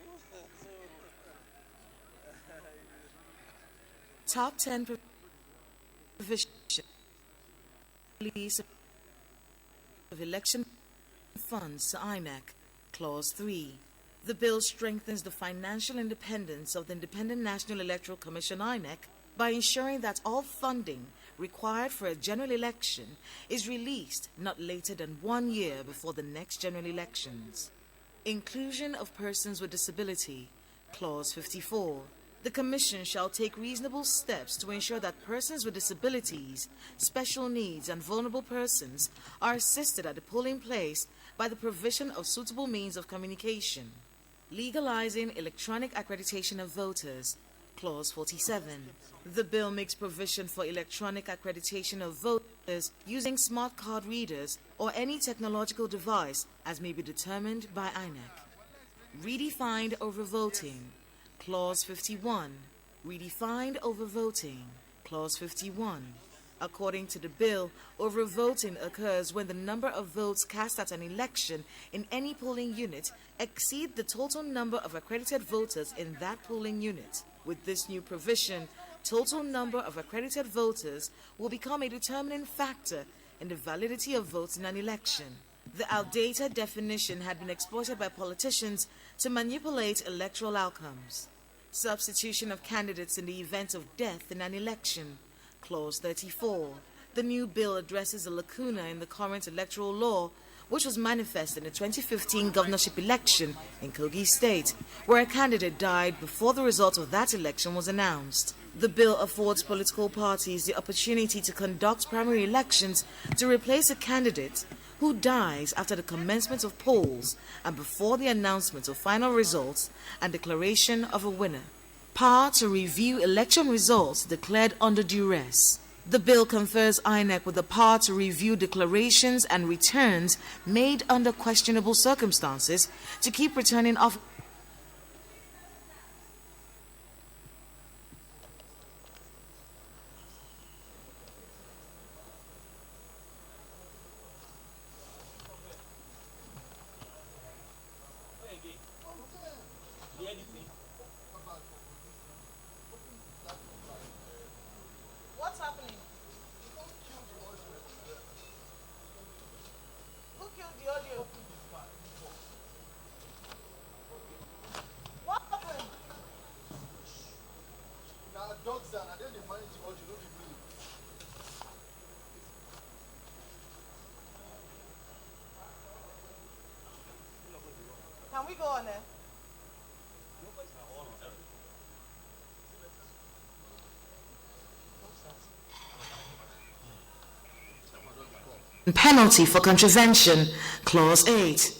Top 10 provisions of election funds to INEC. Clause 3. The bill strengthens the financial independence of the Independent National Electoral Commission, INEC, by ensuring that all funding required for a general election is released not later than 1 year before the next general elections. Inclusion of persons with disability. Clause 54. The Commission shall take reasonable steps to ensure that persons with disabilities, special needs, and vulnerable persons are assisted at the polling place by the provision of suitable means of communication. Legalizing electronic accreditation of voters, Clause 47. The bill makes provision for electronic accreditation of voters using smart card readers or any technological device as may be determined by INEC. Redefined overvoting, Clause 51. Redefined overvoting, Clause 51. According to the bill, overvoting occurs when the number of votes cast at an election in any polling unit exceed the total number of accredited voters in that polling unit. With this new provision, total number of accredited voters will become a determining factor in the validity of votes in an election. The outdated definition had been exploited by politicians to manipulate electoral outcomes. Substitution of candidates in the event of death in an election, Clause 34. The new bill addresses a lacuna in the current electoral law, which was manifest in the 2015 governorship election in Kogi State, where a candidate died before the result of that election was announced. The bill affords political parties the opportunity to conduct primary elections to replace a candidate who dies after the commencement of polls and before the announcement of final results and declaration of a winner. Power to review election results declared under duress. The bill confers INEC with the power to review declarations and returns made under questionable circumstances to keep returning officers. What's happening? Who killed the audio? What happened? Now, dogs are, I didn't manage the audio, don't you believe? Can we go on there? Penalty for contravention, Clause 8.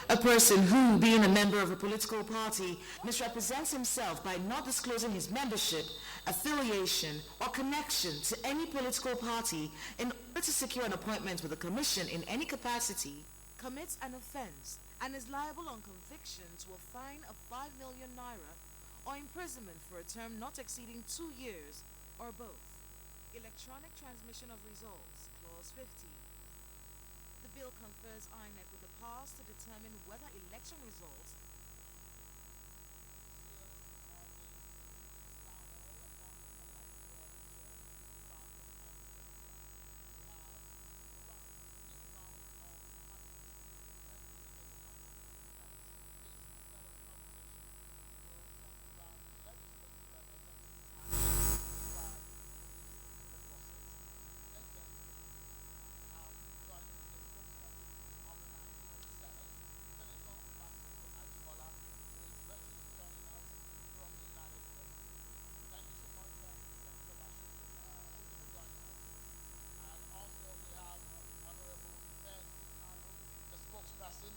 A person who, being a member of a political party, misrepresents himself by not disclosing his membership, affiliation, or connection to any political party in order to secure an appointment with a commission in any capacity, commits an offense and is liable on conviction to a fine of 5 million naira or imprisonment for a term not exceeding 2 years, or both. Electronic transmission of results, Clause 50. The bill confers INEC with the powers to determine whether election results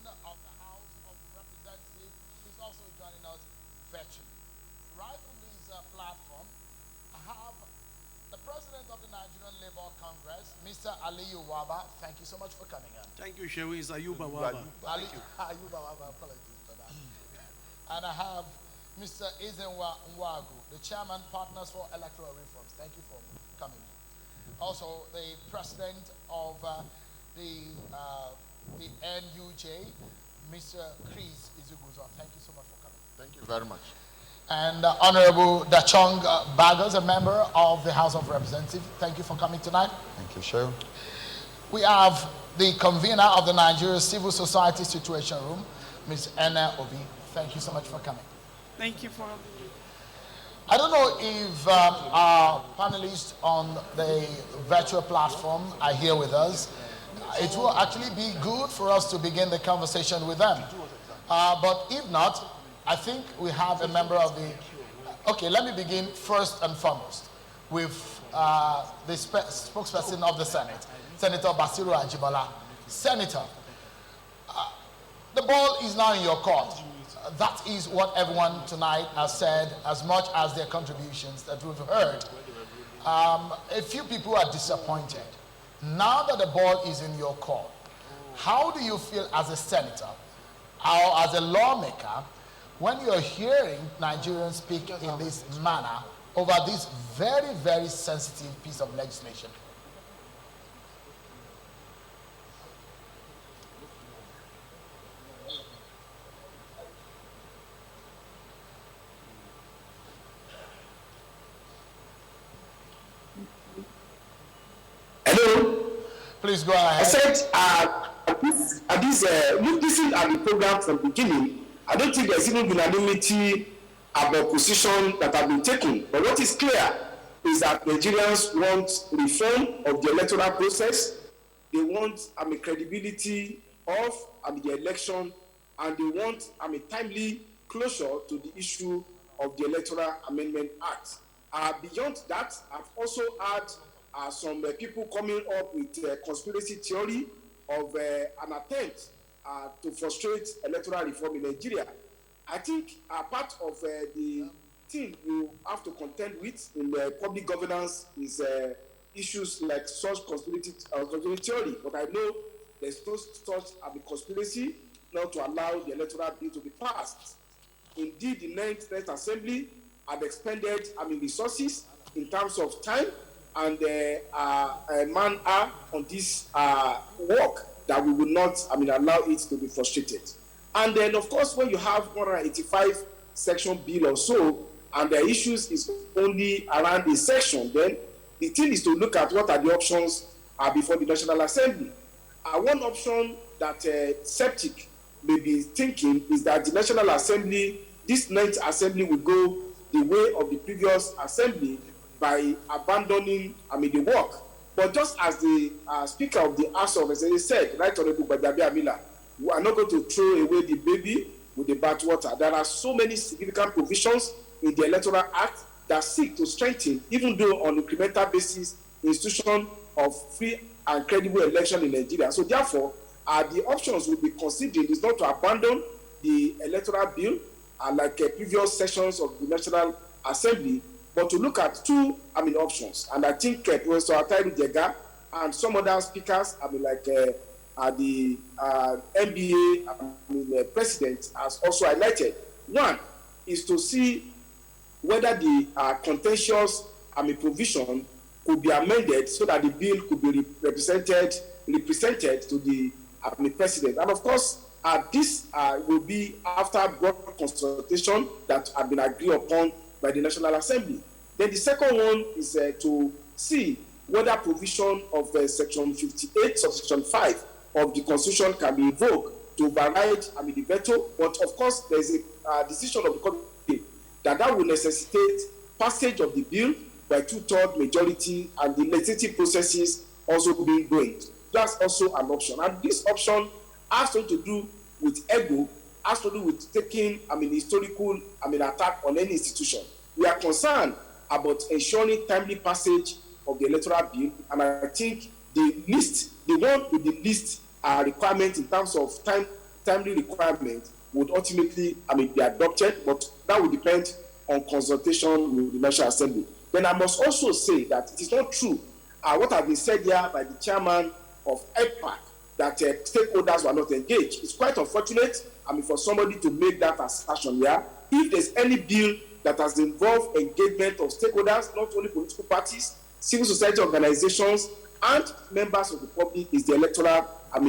of the House of Representatives, who's also joining us virtually. Right on this platform, I have the President of the Nigerian Labour Congress, Mr. Aliyuwaba. Thank you so much for coming in. Thank you, Shewi. It's Ayuba. Ayuba, apologies for that. And I have Mr. Ezenwa Nwagu, the Chairman, Partners for Electoral Reforms. Thank you for coming in. Also, the President of the NUJ, Mr. Chris Izuguzo. Thank you so much for coming. Thank you very much. And Honorable Dachong Baggers, a member of the House of Representatives. Thank you for coming tonight. Thank you, Shew. We have the convener of the Nigeria Civil Society Situation Room, Ms. Enna Obi. Thank you so much for coming. Thank you for having me. I don't know if our panelists on the virtual platform are here with us. It will actually be good for us to begin the conversation with them. But if not, I think we have a member of the Okay, let me begin first and foremost with the spokesperson of the Senate, Senator Basiru Ajibala. Senator, the ball is now in your court. That is what everyone tonight has said, as much as their contributions that we've heard. A few people are disappointed. Now that the ball is in your court, how do you feel as a senator or as a lawmaker when you're hearing Nigerians speak in this manner over this very, very sensitive piece of legislation? Hello. Please go ahead. I said, listen at the program from the beginning, I don't think there's even unanimity about position that have been taken. But what is clear is that Nigerians want reform of the electoral process. They want credibility of the election, and they want timely closure to the issue of the Electoral Amendment Act. Beyond that, I've also had some people coming up with conspiracy theory of an attempt to frustrate electoral reform in Nigeria. I think part of the thing you have to contend with in public governance is issues like such conspiracy theory. But I know there's no such conspiracy not to allow the electoral bill to be passed. Indeed, the 9th Assembly had expended resources in terms of time and manpower on this work that we will not allow it to be frustrated. And then, of course, when you have 185 section bill or so, and the issues is only around a section, then the thing is to look at what are the options before the National Assembly. One option that Septic may be thinking is that the National Assembly, this 9th Assembly, will go the way of the previous Assembly by abandoning the work. But just as the Speaker of the House of Representatives said, Right Honorable Gbadabe Amila, we are not going to throw away the baby with the bathwater. There are so many significant provisions in the Electoral Act that seek to strengthen, even though on an incremental basis, the institution of free and credible election in Nigeria. So therefore, the options will be considered is not to abandon the electoral bill like previous sessions of the National Assembly, but to look at two options. And I think Professor Yiaga and some other speakers, like the NBA president has also highlighted. One is to see whether the contentious provision could be amended so that the bill could be represented to the president. And of course, this will be after broad consultation that have been agreed upon by the National Assembly. Then the second one is to see whether provision of Section 58, Subsection 5 of the Constitution can be invoked to override the veto. But of course, there is a decision of the Court that will necessitate passage of the bill by 2/3 majority, and the legislative processes also being going. That's also an option. And this option has to do with ego, has to do with taking historical attack on any institution. We are concerned about ensuring timely passage of the electoral bill, and I think the one with the least requirement in terms of timely requirement would ultimately be adopted, but that will depend on consultation with the National Assembly. Then I must also say that it is not true what has been said here by the chairman of EPAC, that stakeholders were not engaged. It's quite unfortunate for somebody to make that assertion here. If there's any bill that has involved engagement of stakeholders, not only political parties, civil society organizations, and members of the public, is the electoral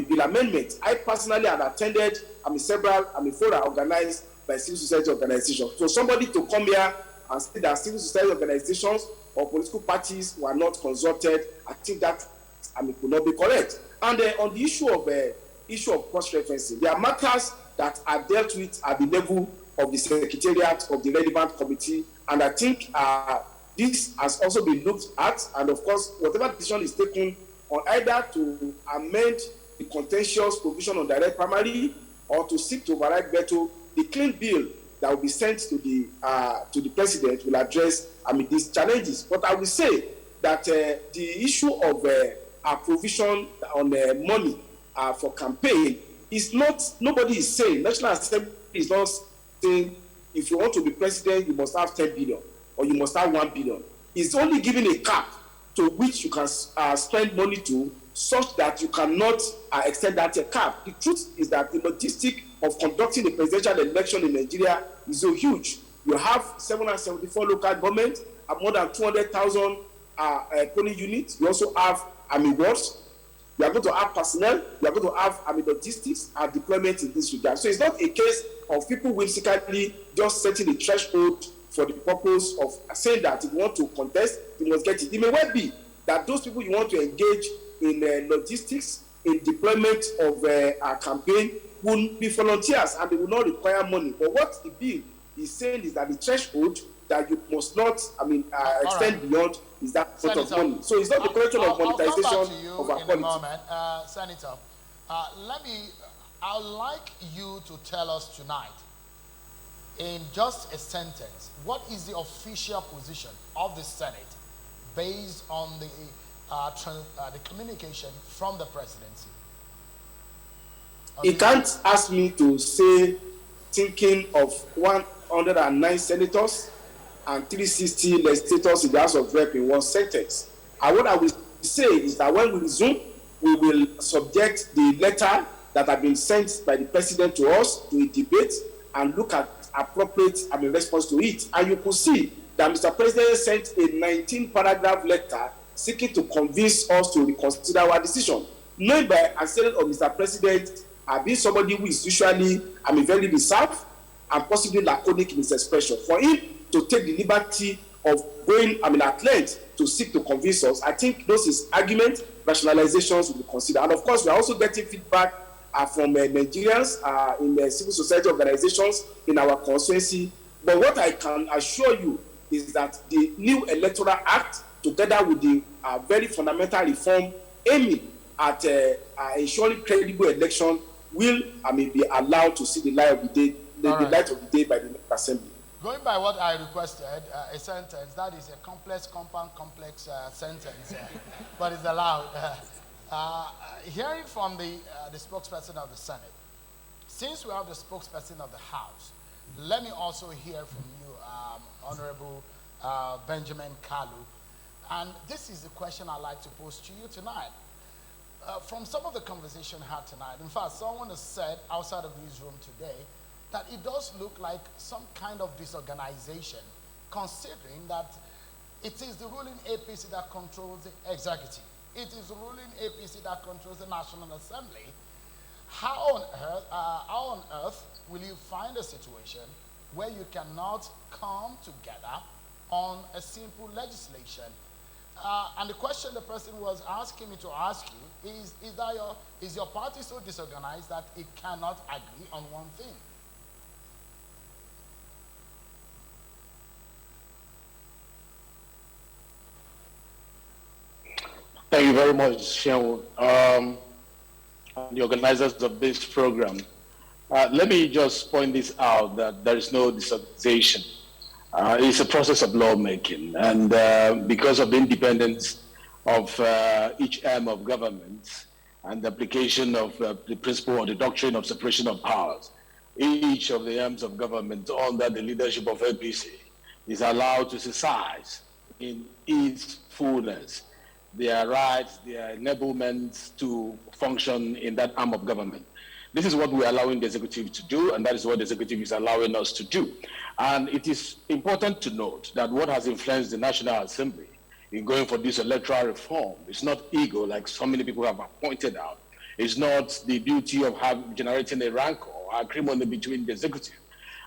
bill amendment. I personally have attended several fora organized by civil society organizations. So somebody to come here and say that civil society organizations or political parties were not consulted, I think that could not be correct. And on the issue of cross-referencing, there are matters that are dealt with at the level of the secretariat of the relevant committee, and I think this has also been looked at. And of course, whatever decision is taken on either to amend the contentious provision on direct primary or to seek to override veto, the clean bill that will be sent to the president will address these challenges. But I will say that the issue of a provision on money for campaign is not, nobody is saying, National Assembly is not saying if you want to be president, you must have 10 billion or you must have 1 billion. It's only giving a cap to which you can spend money to, such that you cannot extend that cap. The truth is that the logistic of conducting a presidential election in Nigeria is so huge. You have 774 local governments and more than 200,000 polling units. You also have wards. You are going to have personnel. You are going to have logistics and deployment in this regard. So it's not a case of people whimsically just setting a threshold for the purpose of saying that if you want to contest, you must get it. It may well be that those people you want to engage in logistics, in deployment of a campaign, will be volunteers and they will not require money. But what the bill is saying is that the threshold that you must not, extend beyond is that sort of money. So it's not the question of monetization of our quality. Senator, I'd like you to tell us tonight, in just a sentence, what is the official position of the Senate based on the communication from the presidency? You can't ask me to say, thinking of 109 senators and 360 legislators in the House of Rep in one sentence. And what I will say is that when we resume, we will subject the letter that has been sent by the president to us to a debate and look at appropriate response to it. And you could see that Mr. President sent a 19-paragraph letter seeking to convince us to reconsider our decision. Knowing by accident of Mr. President being somebody who is usually very reserved and possibly laconic in his expression, for him to take the liberty of going at length to seek to convince us, I think those is arguments, rationalizations will be considered. And of course, we are also getting feedback from Nigerians in civil society organizations in our constituency. But what I can assure you is that the new Electoral Act, together with the very fundamental reform aiming at ensuring credible election, will be allowed to see the light of the day, the light of the day by the Assembly. Going by what I requested, a sentence that is a complex, complex sentence, but it's allowed. Hearing from the spokesperson of the Senate, since we have the spokesperson of the House, let me also hear from you, Honorable Benjamin Kalu. And this is the question I'd like to pose to you tonight. From some of the conversation had tonight, in fact, someone has said outside of this room today that it does look like some kind of disorganization, considering that it is the ruling APC that controls the executive. It is the ruling APC that controls the National Assembly. How on earth will you find a situation where you cannot come together on a simple legislation? And the question the person was asking me to ask you is your party so disorganized that it cannot agree on one thing? Thank you very much, Sean, the organizers of this program. Let me just point this out, that there is no disorganization. It's a process of lawmaking, and because of the independence of each arm of government and the application of the principle or the doctrine of separation of powers, each of the arms of government under the leadership of APC is allowed to exercise in its fullness their rights, their enablement to function in that arm of government. This is what we're allowing the executive to do, and that is what the executive is allowing us to do. And it is important to note that what has influenced the National Assembly in going for this electoral reform is not ego, like so many people have pointed out. It's not the duty of generating a rancor or agreement between the executive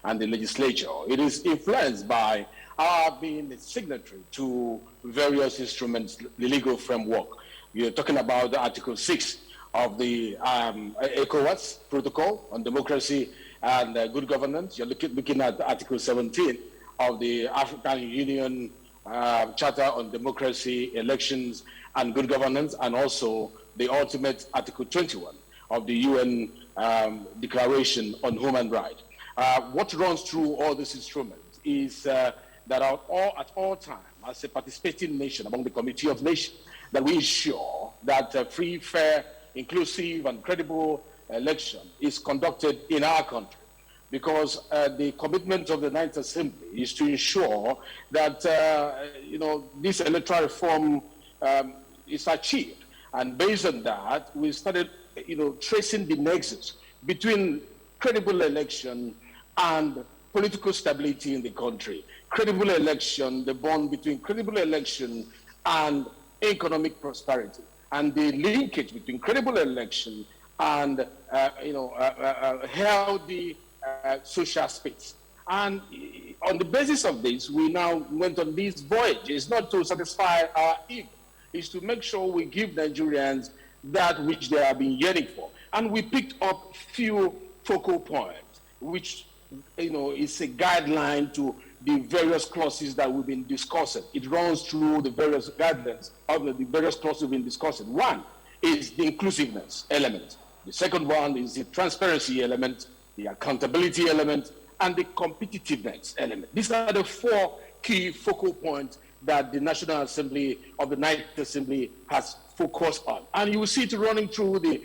and the legislature. It is influenced by our being a signatory to various instruments, the legal framework. You're talking about the Article 6 of the ECOWAS Protocol on Democracy and Good Governance. You're looking at Article 17 of the African Union Charter on Democracy, Elections, and Good Governance, and also the ultimate Article 21 of the UN Declaration on Human Rights. What runs through all these instruments is that at all times, as a participating nation among the Committee of Nations, that we ensure that a free, fair, inclusive, and credible election is conducted in our country. Because the commitment of the Ninth Assembly is to ensure that this electoral reform is achieved. And based on that, we started tracing the nexus between credible election and political stability in the country. Credible election, the bond between credible election and economic prosperity, and the linkage between credible election and healthy social space. And on the basis of this, we now went on this voyage. It's not to satisfy our ego, it's to make sure we give Nigerians that which they have been yearning for. And we picked up few focal points, which is a guideline to the various clauses that we've been discussing. It runs through the various guidelines of the various clauses we've been discussing. One is the inclusiveness element. The second one is the transparency element, the accountability element, and the competitiveness element. These are the four key focal points that the National Assembly of the Ninth Assembly has focused on. And you will see it running through the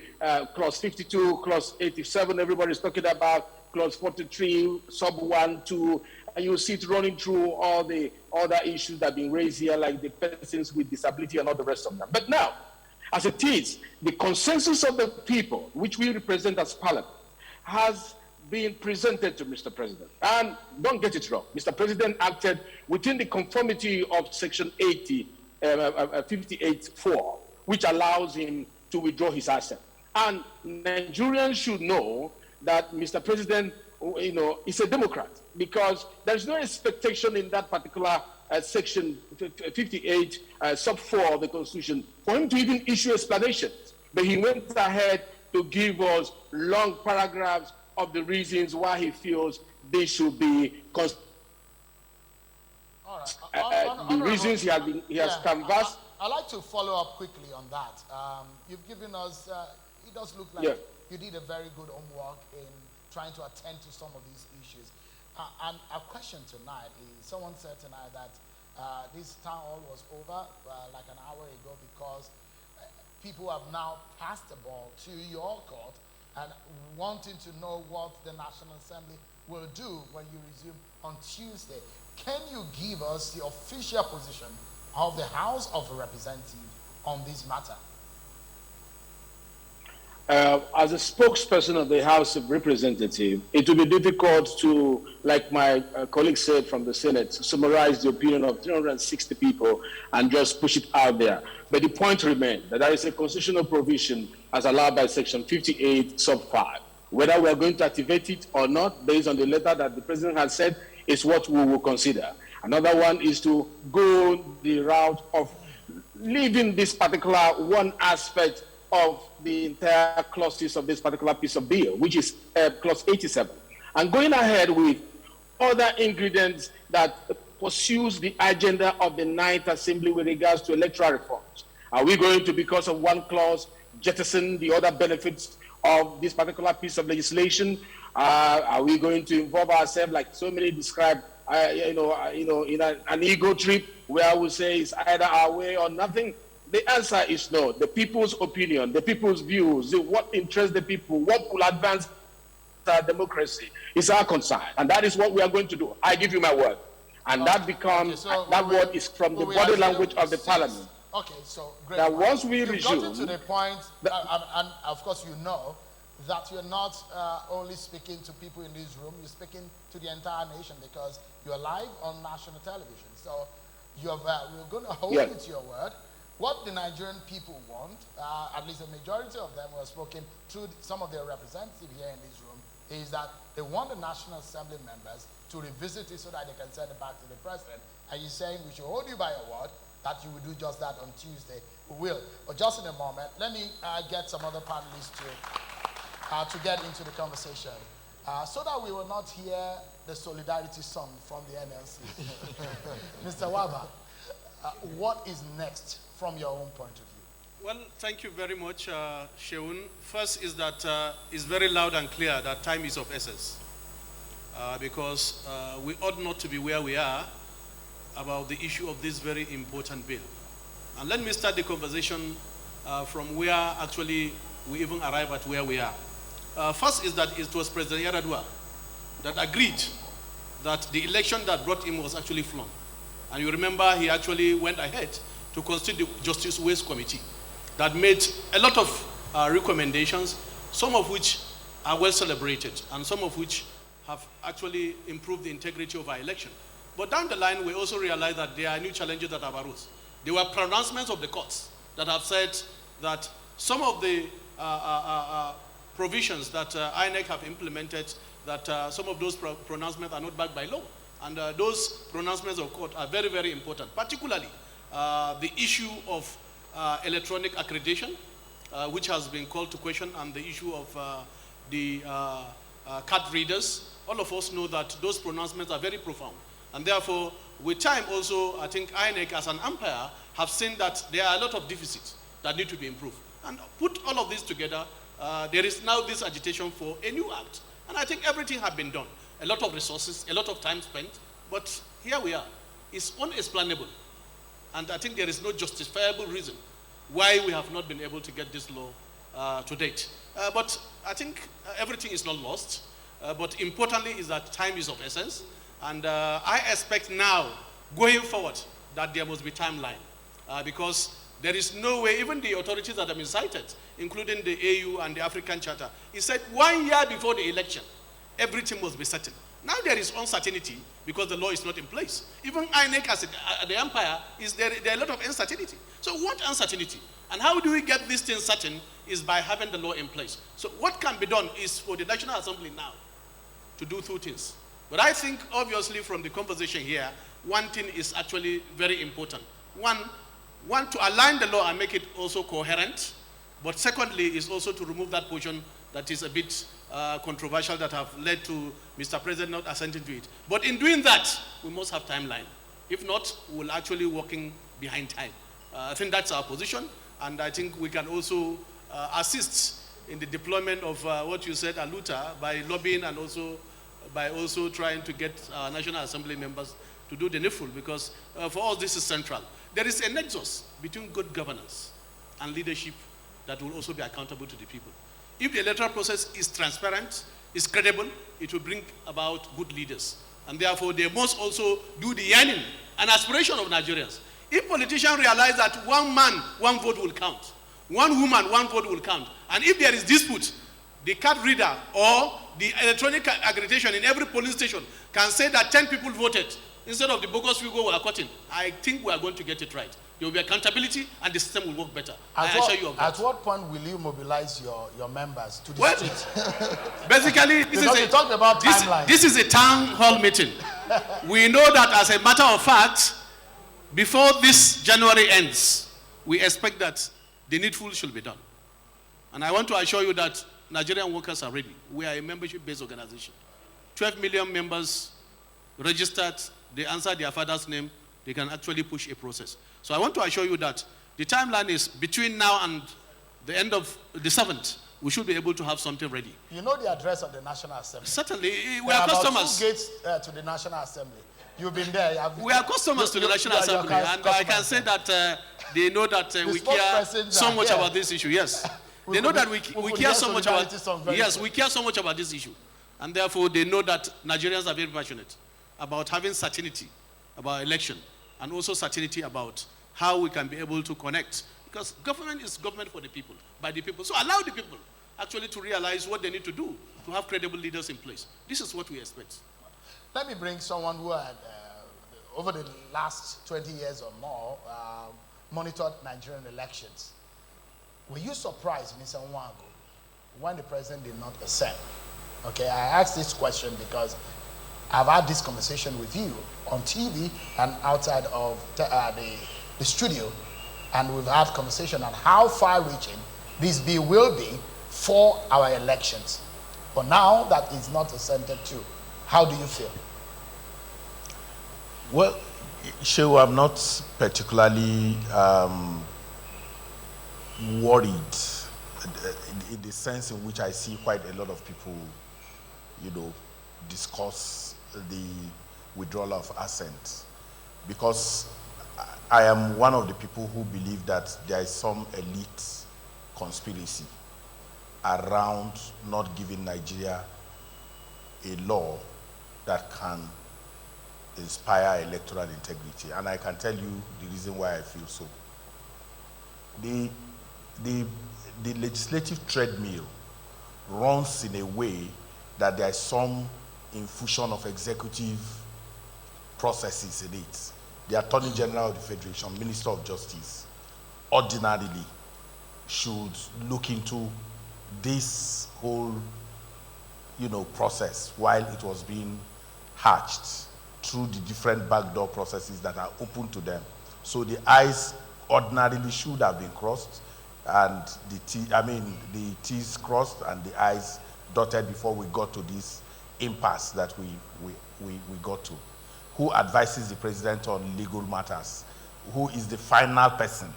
clause 52, clause 87, everybody's talking about, clause 43, sub 1, 2, and you will see it running through all the other issues that have been raised here, like the persons with disability and all the rest of them. But now, as it is, the consensus of the people, which we represent as Parliament, has been presented to Mr. President. And don't get it wrong, Mr. President acted within the conformity of Section 58.4, which allows him to withdraw his asset. And Nigerians should know that Mr. President, is a Democrat, because there's no expectation in that particular Section 58, sub 4 of the Constitution, for him to even issue explanations. But he went ahead to give us long paragraphs of the reasons why he feels they should be the reasons he has canvassed. I'd like to follow up quickly on that. You've given us, it does look like you did a very good homework in trying to attend to some of these issues. And our question tonight is, someone said tonight that this town hall was over like an hour ago because people have now passed the ball to your court and wanting to know what the National Assembly will do when you resume on Tuesday. Can you give us the official position of the House of Representatives on this matter? As a spokesperson of the House of Representatives, it will be difficult to, like my colleague said from the Senate, summarize the opinion of 360 people and just push it out there. But the point remains that there is a constitutional provision as allowed by Section 58, sub 5. Whether we are going to activate it or not, based on the letter that the President has said, is what we will consider. Another one is to go the route of leaving this particular one aspect of the entire clauses of this particular piece of bill, which is clause 87, and going ahead with other ingredients that pursues the agenda of the Ninth Assembly with regards to electoral reforms. Are we going to, because of one clause, jettison the other benefits of this particular piece of legislation? Are we going to involve ourselves, like so many describe, in an ego trip where we say it's either our way or nothing? The answer is no. The people's opinion, the people's views, what interests the people, what will advance our democracy is our concern. And that is what we are going to do. I give you my word. And that becomes, that word is from the body language of the Parliament. Okay, so great. That once we resume... You've gotten to the point, and of course you know, that you're not only speaking to people in this room, you're speaking to the entire nation because you're live on national television. So we're going to hold you to your word. What the Nigerian people want, at least a majority of them who have spoken through some of their representatives here in this room, is that they want the National Assembly members to revisit it so that they can send it back to the President. And you're saying we should hold you by your word that you will do just that on Tuesday. We will. But just in a moment, let me get some other panelists to get into the conversation so that we will not hear the solidarity song from the NLC. Mr. Waba, what is next from your own point of view? Well, thank you very much, Sheun. First is that it's very loud and clear that time is of essence. because we ought not to be where we are about the issue of this very important bill. And let me start the conversation from where actually we even arrive at where we are. First is that it was President Yar'Adua that agreed that the election that brought him was actually flawed. And you remember he actually went ahead to constitute the Justice Waste Committee that made a lot of recommendations, some of which are well celebrated and some of which have actually improved the integrity of our election. But down the line, we also realized that there are new challenges that have arose. There were pronouncements of the courts that have said that some of the provisions that INEC have implemented, that some of those pronouncements are not backed by law. And those pronouncements of court are very, very important, particularly the issue of electronic accreditation, which has been called to question, and the issue of the card readers. All of us know that those pronouncements are very profound. And therefore, with time also, I think INEC as an umpire have seen that there are a lot of deficits that need to be improved. And put all of this together, there is now this agitation for a new act. And I think everything has been done. A lot of resources, a lot of time spent, but here we are. It's unexplainable. And I think there is no justifiable reason why we have not been able to get this law to date. But I think everything is not lost. But importantly is that time is of essence. And I expect now, going forward, that there must be timeline. Because there is no way, even the authorities that have been cited, including the AU and the African Charter, it said 1 year before the election, everything must be certain. Now there is uncertainty because the law is not in place. Even INEC as the umpire, there are a lot of uncertainty. So what uncertainty? And how do we get this thing certain is by having the law in place. So what can be done is for the National Assembly now to do two things. But I think obviously from the conversation here, one thing is actually very important. One, to align the law and make it also coherent. But secondly is also to remove that portion that is a bit controversial that have led to Mr. President not assenting to it. But in doing that, we must have timeline. If not, we'll actually working behind time. I think that's our position, and I think we can also assist in the deployment of what you said, Aluta, by lobbying and also by also trying to get National Assembly members to do the needful, because for us this is central. There is a nexus between good governance and leadership that will also be accountable to the people. If the electoral process is transparent, is credible, it will bring about good leaders. And therefore, they must also do the yearning and aspiration of Nigerians. If politicians realize that one man, one vote will count, one woman, one vote will count, and if there is dispute, the card reader or the electronic accreditation in every polling station can say that 10 people voted instead of the bogus figure we are quoting, I think we are going to get it right. There will be accountability and the system will work better. I assure you of that. At what point will you mobilize your members to the street? Basically, this is a town hall meeting. We know that as a matter of fact, before this January ends, we expect that the needful should be done. And I want to assure you that Nigerian workers are ready. We are a membership-based organization. 12 million members registered, they answer their father's name, they can actually push a process. So I want to assure you that the timeline is between now and the end of the 7th, we should be able to have something ready. You know the address of the National Assembly? Certainly, we are customers. There are about 2 gates to the National Assembly. You've been there. We are customers to the National Assembly, and I can say that they know that we care so much about this issue, yes. They know that we care so much about, yes, we care so much about this issue. And therefore, they know that Nigerians are very passionate about having certainty about election and also certainty about how we can be able to connect. Because government is government for the people, by the people. So allow the people actually to realize what they need to do to have credible leaders in place. This is what we expect. Let me bring someone who had, over the last 20 years or more, monitored Nigerian elections. Were you surprised, Mr. Nwango, when the president did not assent? Okay, I asked this question because I've had this conversation with you on TV and outside of the studio, and we've had conversation on how far-reaching this bill will be for our elections. But now that it's not assented to, how do you feel? Well, Shehu, I'm not particularly worried in the sense in which I see quite a lot of people, discuss the withdrawal of assent, because I am one of the people who believe that there is some elite conspiracy around not giving Nigeria a law that can inspire electoral integrity. And I can tell you the reason why I feel so. The legislative treadmill runs in a way that there is some infusion of executive processes in it. The Attorney General of the Federation, Minister of Justice, ordinarily should look into this whole, process while it was being hatched through the different backdoor processes that are open to them. So the I's ordinarily should have been crossed, and the T's crossed and the I's dotted before we got to this impasse that we got to. Who advises the president on legal matters? Who is the final person?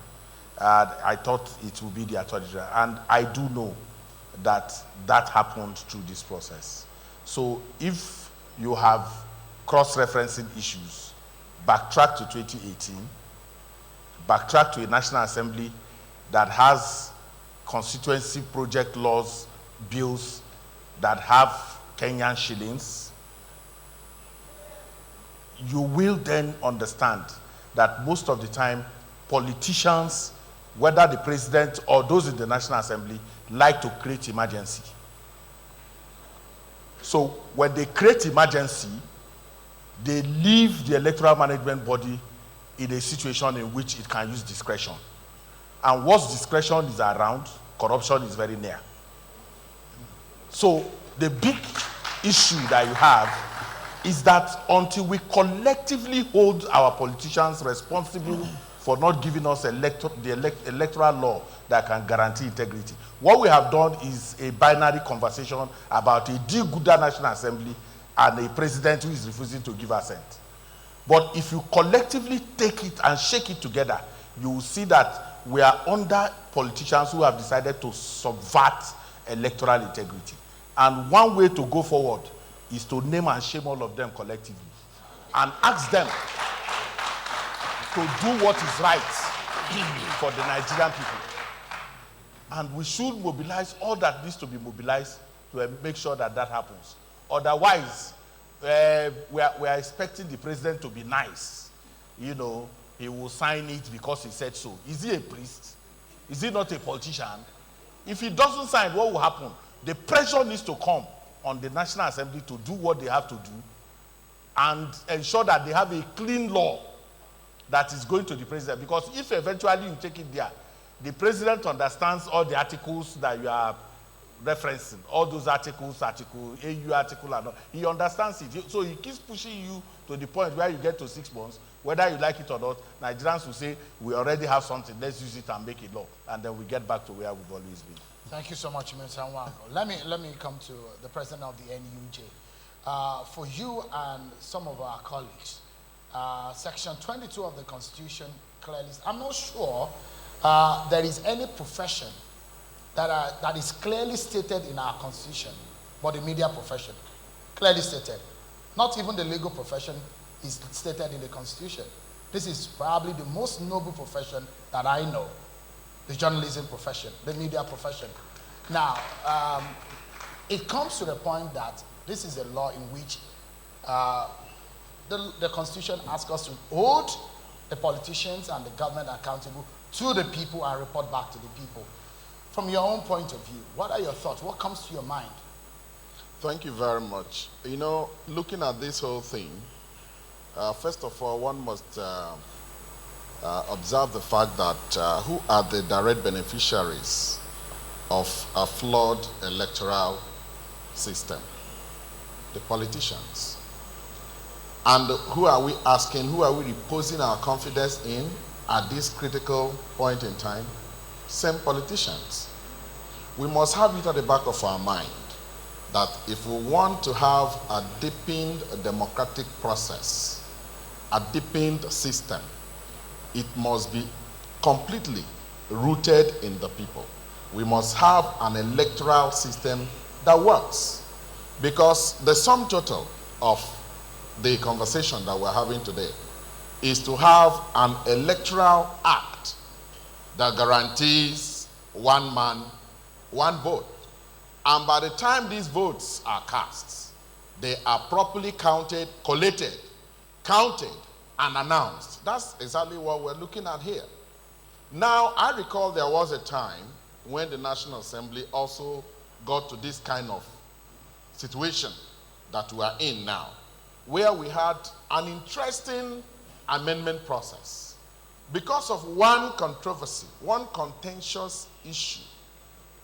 I thought it would be the Attorney General, and I do know that happened through this process. So if you have cross-referencing issues, backtrack to 2018, backtrack to a National Assembly that has constituency project laws, bills that have Kenyan shillings, you will then understand that most of the time politicians, whether the president or those in the National Assembly, like to create emergency. So when they create emergency, they leave the electoral management body in a situation in which it can use discretion. And once discretion is around, corruption is very near. So the big issue that you have is that until we collectively hold our politicians responsible for not giving us the electoral law that can guarantee integrity, what we have done is a binary conversation about a do-gooder National Assembly and a president who is refusing to give assent. But if you collectively take it and shake it together, you will see that we are under politicians who have decided to subvert electoral integrity. And one way to go forward is to name and shame all of them collectively and ask them to do what is right for the Nigerian people. And we should mobilize all that needs to be mobilized to make sure that happens. Otherwise, we are expecting the president to be nice. He will sign it because he said so. Is he a priest? Is he not a politician? If he doesn't sign, what will happen? The pressure needs to come on the National Assembly to do what they have to do and ensure that they have a clean law that is going to the president. Because if eventually you take it there, the president understands all the articles that you are referencing, all those articles, AU article and all. He understands it. So he keeps pushing you to the point where you get to 6 months, whether you like it or not. Nigerians will say, we already have something, let's use it and make it law. And then we get back to where we've always been. Thank you so much, Mr. Nwango. Let me come to the president of the NUJ. For you and some of our colleagues, Section 22 of the Constitution clearly, I'm not sure there is any profession that is clearly stated in our Constitution, but the media profession, clearly stated. Not even the legal profession is stated in the Constitution. This is probably the most noble profession that I know, the journalism profession, the media profession. Now, it comes to the point that this is a law in which the Constitution asks us to hold the politicians and the government accountable to the people and report back to the people. From your own point of view, what are your thoughts? What comes to your mind? Thank you very much. Looking at this whole thing, first of all, one must observe the fact that who are the direct beneficiaries of a flawed electoral system? The politicians. And who are we asking, who are we reposing our confidence in at this critical point in time? Same politicians. We must have it at the back of our mind that if we want to have a deepened democratic process, a deepened system, it must be completely rooted in the people. We must have an electoral system that works. Because the sum total of the conversation that we're having today is to have an electoral act that guarantees one man, one vote. And by the time these votes are cast, they are properly counted, collated, counted, and announced. That's exactly what we're looking at here. Now, I recall there was a time when the National Assembly also got to this kind of situation that we are in now, where we had an interesting amendment process. Because of one controversy, one contentious issue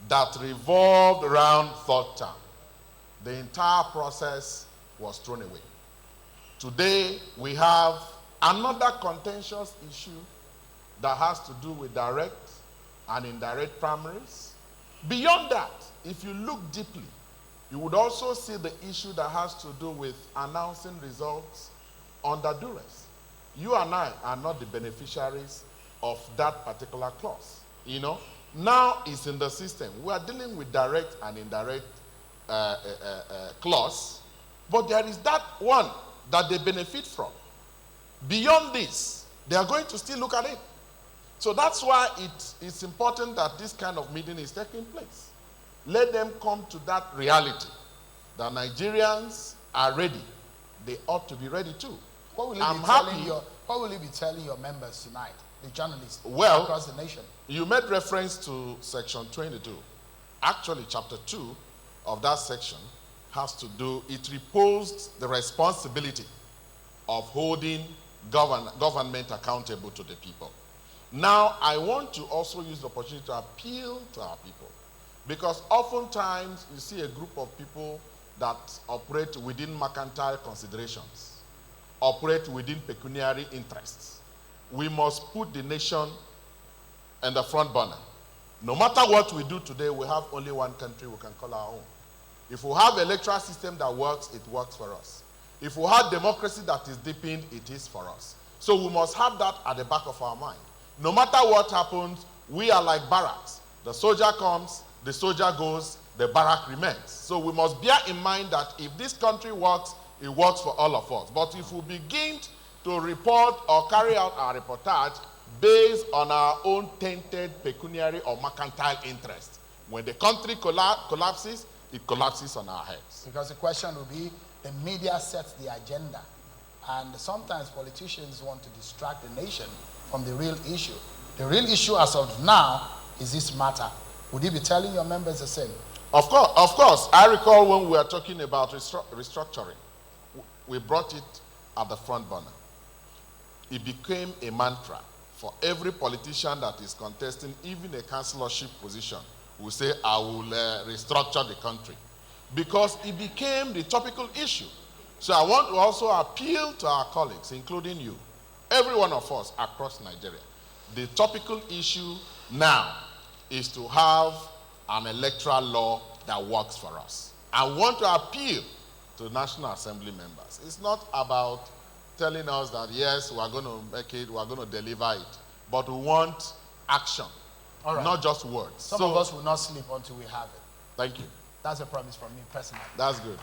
that revolved around third term, the entire process was thrown away. Today, we have another contentious issue that has to do with direct and indirect primaries. Beyond that, if you look deeply, you would also see the issue that has to do with announcing results under duress. You and I are not the beneficiaries of that particular clause. You know, now it's in the system. We are dealing with direct and indirect clause, but there is that one that they benefit from. Beyond this, they are going to still look at it. So that's why it's important that this kind of meeting is taking place. Let them come to that reality that Nigerians are ready. They ought to be ready too. What will you be telling your members tonight, the journalists across the nation? You made reference to section 22. Actually, chapter 2 of that section has to do, it reposed the responsibility of holding government accountable to the people. Now, I want to also use the opportunity to appeal to our people, because oftentimes you see a group of people that operate within mercantile considerations, operate within pecuniary interests. We must put the nation in the front burner. No matter what we do today, we have only one country we can call our own. If we have an electoral system that works, it works for us. If we have democracy that is deepened, it is for us. So we must have that at the back of our mind. No matter what happens, we are like barracks. The soldier comes, the soldier goes, the barrack remains. So we must bear in mind that if this country works, it works for all of us. But if we begin to report or carry out our reportage based on our own tainted pecuniary or mercantile interests, when the country collapses, it collapses on our heads. Because the question will be, the media sets the agenda. And sometimes politicians want to distract the nation from the real issue. The real issue as of now is this matter. Would you be telling your members the same? Of course. I recall when we were talking about restructuring, we brought it at the front burner. It became a mantra for every politician that is contesting even a councillorship position. Will say, I will restructure the country. Because it became the topical issue. So I want to also appeal to our colleagues, including you, every one of us across Nigeria. The topical issue now is to have an electoral law that works for us. I want to appeal to National Assembly members. It's not about telling us that, yes, we're going to make it, we're going to deliver it, but we want action, not just words. Some of us will not sleep until we have it. Thank you. That's a promise from me personally. That's good.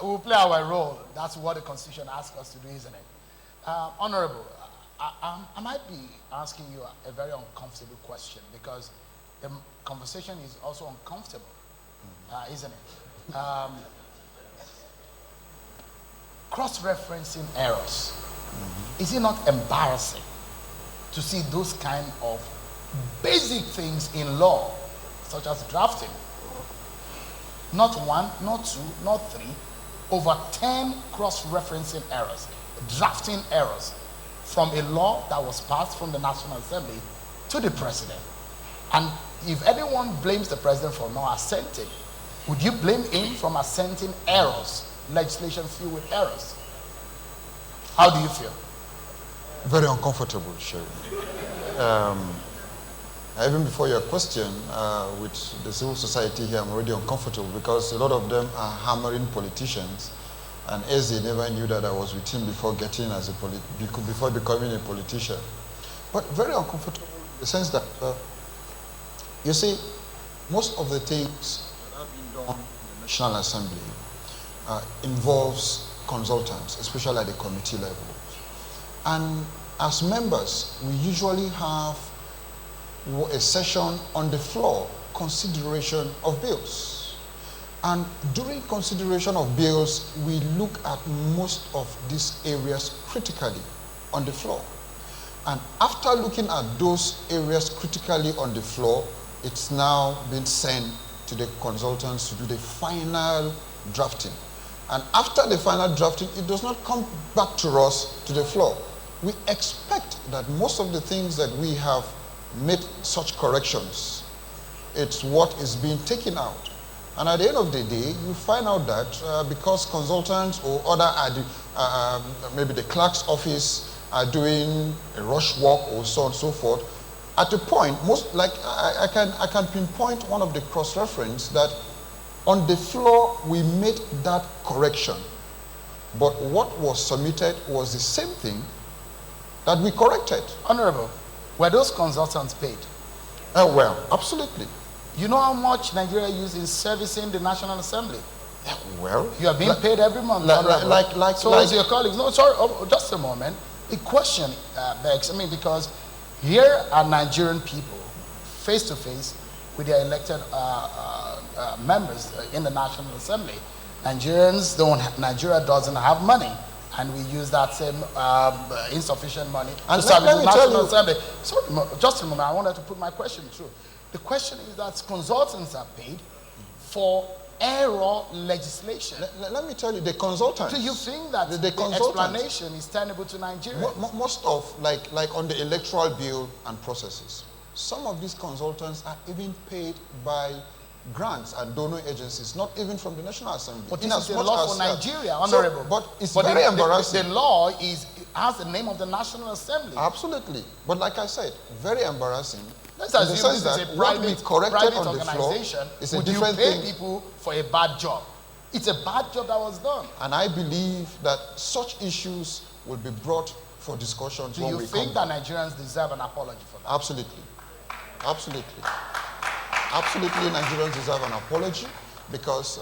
We'll play our role. That's what the Constitution asks us to do, isn't it? Honorable, I might be asking you a very uncomfortable question, because the conversation is also uncomfortable, isn't it? Cross-referencing errors. Is it not embarrassing to see those kind of basic things in law, such as drafting? Not one, not two, not three, over 10 cross-referencing errors, drafting errors, from a law that was passed from the National Assembly to the president. And if anyone blames the president for not assenting, would you blame him from assenting errors, legislation filled with errors? How do you feel? Very uncomfortable, Sherry. Even before your question, with the civil society here, I'm already uncomfortable, because a lot of them are hammering politicians, and Eze never knew that I was with him before getting as before becoming a politician. But very uncomfortable in the sense that, you see, most of the things that have been done in the National Assembly involves consultants, especially at the committee level. And as members, we usually have a session on the floor, consideration of bills. And during consideration of bills, we look at most of these areas critically on the floor. And after looking at those areas critically on the floor, it's now been sent to the consultants to do the final drafting. And after the final drafting, it does not come back to us to the floor. We expect that most of the things that we have made such corrections, it's what is being taken out. And at the end of the day, you find out that because consultants or other, maybe the clerk's office are doing a rush work or so on and so forth, at a point, I can pinpoint one of the cross-reference that on the floor we made that correction, but what was submitted was the same thing that we corrected. Honorable, were those consultants paid? Well, absolutely. You know how much Nigeria uses in servicing the National Assembly? Well, you are being paid every month. So as your colleagues, no, sorry, just a moment. The question begs, because here are Nigerian people face to face with their elected members in the National Assembly. Nigeria doesn't have money, and we use that same insufficient money to service the National Assembly. Sorry, just a moment, I wanted to put my question through. The question is that consultants are paid for error legislation. Let me tell you, the consultants. Do you think that the explanation is tenable to Nigeria? Most of, like on the electoral bill and processes, some of these consultants are even paid by grants and donor agencies, not even from the National Assembly. But this is the law for Nigeria, Honorable. But it's very embarrassing. The law has the name of the National Assembly. Absolutely. But like I said, very embarrassing. Let's assume this is a private organization. It's a Would different you pay thing. people for a bad job? It's a bad job that was done. And I believe that such issues will be brought for discussions when we come back. Do you think that Nigerians deserve an apology for that? Absolutely. Absolutely. Absolutely, Nigerians deserve an apology because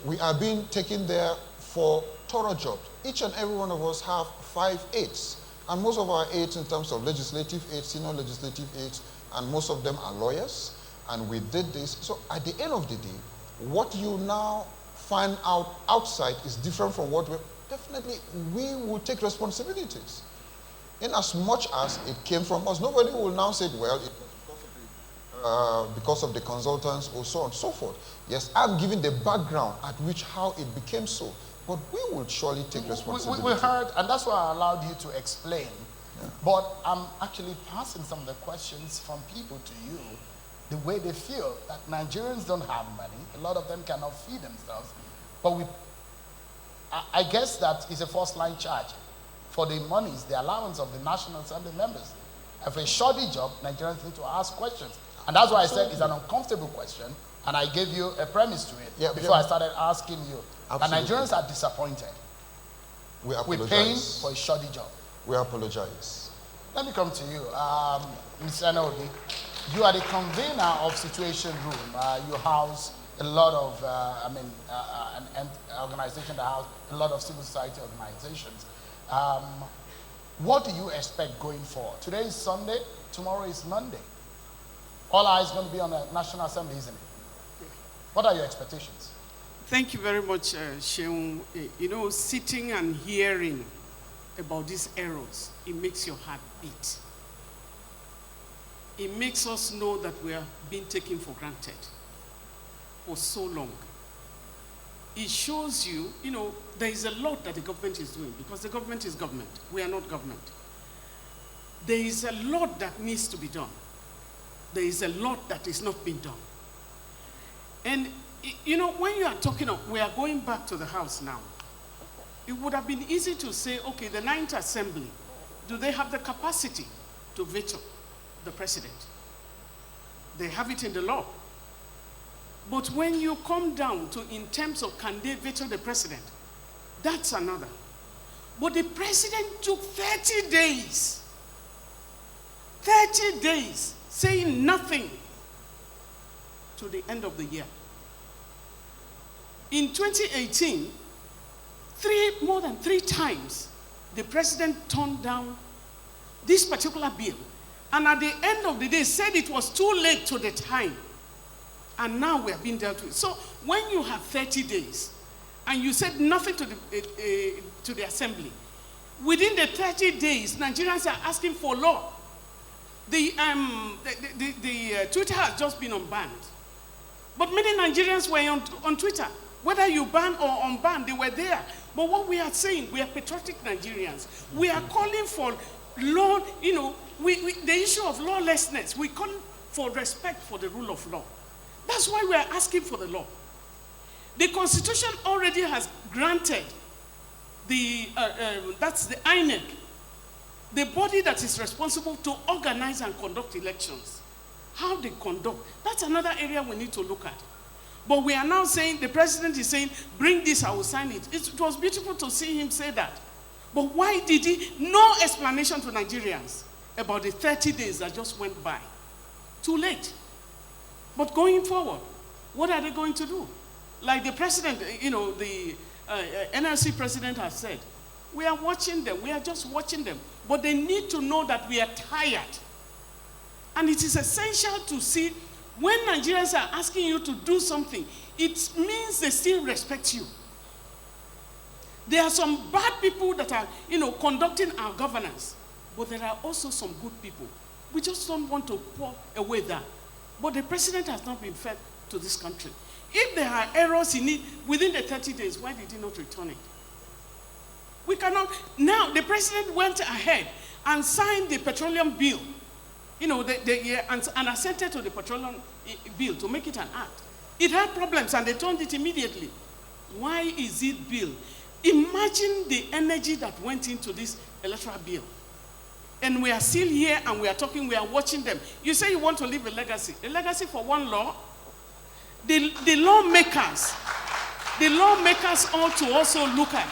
we are being taken there for thorough jobs. Each and every one of us have 5 aides. And most of our aides in terms of legislative aides, senior legislative aides, and most of them are lawyers. And we did this. So at the end of the day, what you now find out outside is different from what definitely we will take responsibilities. In as much as it came from us, nobody will now say, well, it was because of the consultants or so on and so forth. Yes, I'm giving the background at which how it became so. But we will surely take responsibility. We heard, and that's why I allowed you to explain. Yeah. But I'm actually passing some of the questions from people to you, the way they feel that Nigerians don't have money. A lot of them cannot feed themselves. But I guess that is a first-line charge for the monies, the allowance of the National Assembly members. If a shoddy job, Nigerians need to ask questions. And that's why I said it's an uncomfortable question, and I gave you a premise to it before I started asking you. Absolutely. That Nigerians are disappointed. We apologize. We're paying for a shoddy job. We apologize. Let me come to you, Ms. Enobi. You are the convener of Situation Room. You house a lot of, an organization that has a lot of civil society organizations. What do you expect going forward? Today is Sunday, tomorrow is Monday. All eyes going to be on the National Assembly, isn't it? What are your expectations? Thank you very much, Sheung. You know, sitting and hearing about these errors, it makes your heart beat. It makes us know that we are being taken for granted for so long. It shows you, you know, there is a lot that the government is doing because the government is government. We are not government. There is a lot that needs to be done. There is a lot that is not being done. And you know, when you are talking of, we are going back to the House now, it would have been easy to say, okay, the 9th Assembly, do they have the capacity to veto the president? They have it in the law. But when you come down to in terms of can they veto the president, that's another. But the president took 30 days, 30 days, saying nothing to the end of the year. In 2018, more than three times, the president turned down this particular bill. And at the end of the day, said it was too late to the time. And now we are being dealt with. So when you have 30 days, and you said nothing to the assembly, within the 30 days, Nigerians are asking for law. The Twitter has just been unbanned. But many Nigerians were on Twitter. Whether you ban or unban, they were there. But what we are saying, we are patriotic Nigerians. We are calling for law, the issue of lawlessness. We call for respect for the rule of law. That's why we are asking for the law. The Constitution already has granted that's the INEC, the body that is responsible to organize and conduct elections. How they conduct, that's another area we need to look at. But we are now saying, the president is saying, bring this, I will sign it. It was beautiful to see him say that. But why did he? No explanation to Nigerians about the 30 days that just went by. Too late. But going forward, what are they going to do? Like the president, the NLC president has said, we are watching them. We are just watching them. But they need to know that we are tired. And it is essential to see when Nigerians are asking you to do something, it means they still respect you. There are some bad people that are, conducting our governance. But there are also some good people. We just don't want to pour away that. But the president has not been fed to this country. If there are errors in it within the 30 days, why did he not return it? We cannot. Now, the president went ahead and signed the petroleum bill, and assented to the petroleum bill to make it an act. It had problems and they turned it immediately. Why is it bill? Imagine the energy that went into this electoral bill. And we are still here and we are talking, we are watching them. You say you want to leave a legacy. A legacy for one law? The lawmakers ought to also look at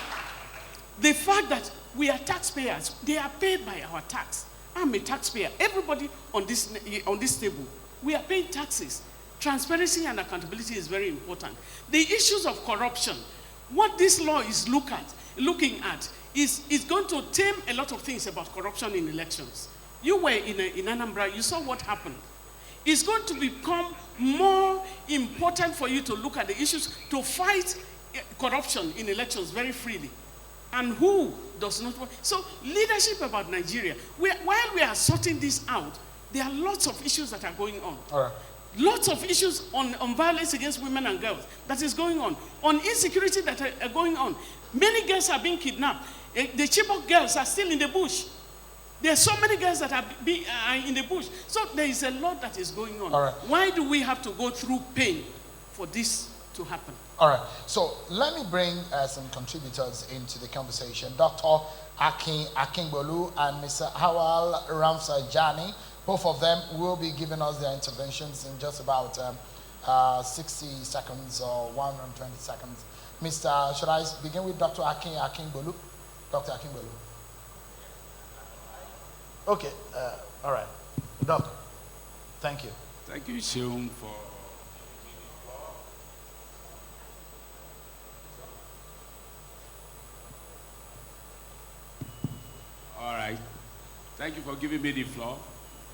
the fact that we are taxpayers. They are paid by our tax. I'm a taxpayer. Everybody on this table, we are paying taxes. Transparency and accountability is very important. The issues of corruption, what this law is looking at is going to tame a lot of things about corruption in elections. You were in Anambra, you saw what happened. It's going to become more important for you to look at the issues to fight corruption in elections very freely. And who does not want? So leadership about Nigeria, while we are sorting this out, there are lots of issues that are going on. All right. Lots of issues on violence against women and girls that is going on insecurity that are going on. Many girls are being kidnapped. The Chibok girls are still in the bush. There are so many girls that are in the bush. So there is a lot that is going on. All right. Why do we have to go through pain for this to happen? All right. So let me bring some contributors into the conversation. Dr. Akingbolu and Mr. Hawal Ramsajani. Both of them will be giving us their interventions in just about 60 seconds or 120 seconds. Should I begin with Dr. Akingbolu? Dr. Akingbolu. Okay. All right. Doctor, thank you. Thank you, Seun, for all right. Thank you for giving me the floor.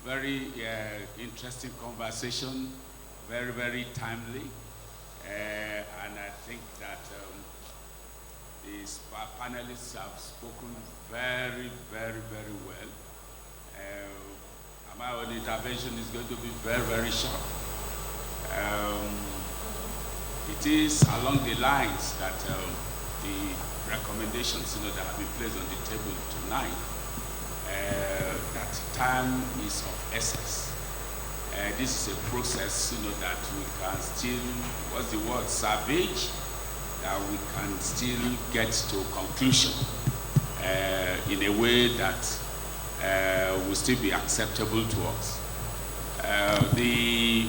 Very interesting conversation, very, very timely. And I think that these panelists have spoken very, very, very well. My own intervention is going to be very, very short. It is along the lines that the recommendations that have been placed on the table tonight, that time is of essence. This is a process, that we can still, what's the word, salvage, that we can still get to conclusion in a way that will still be acceptable to us. The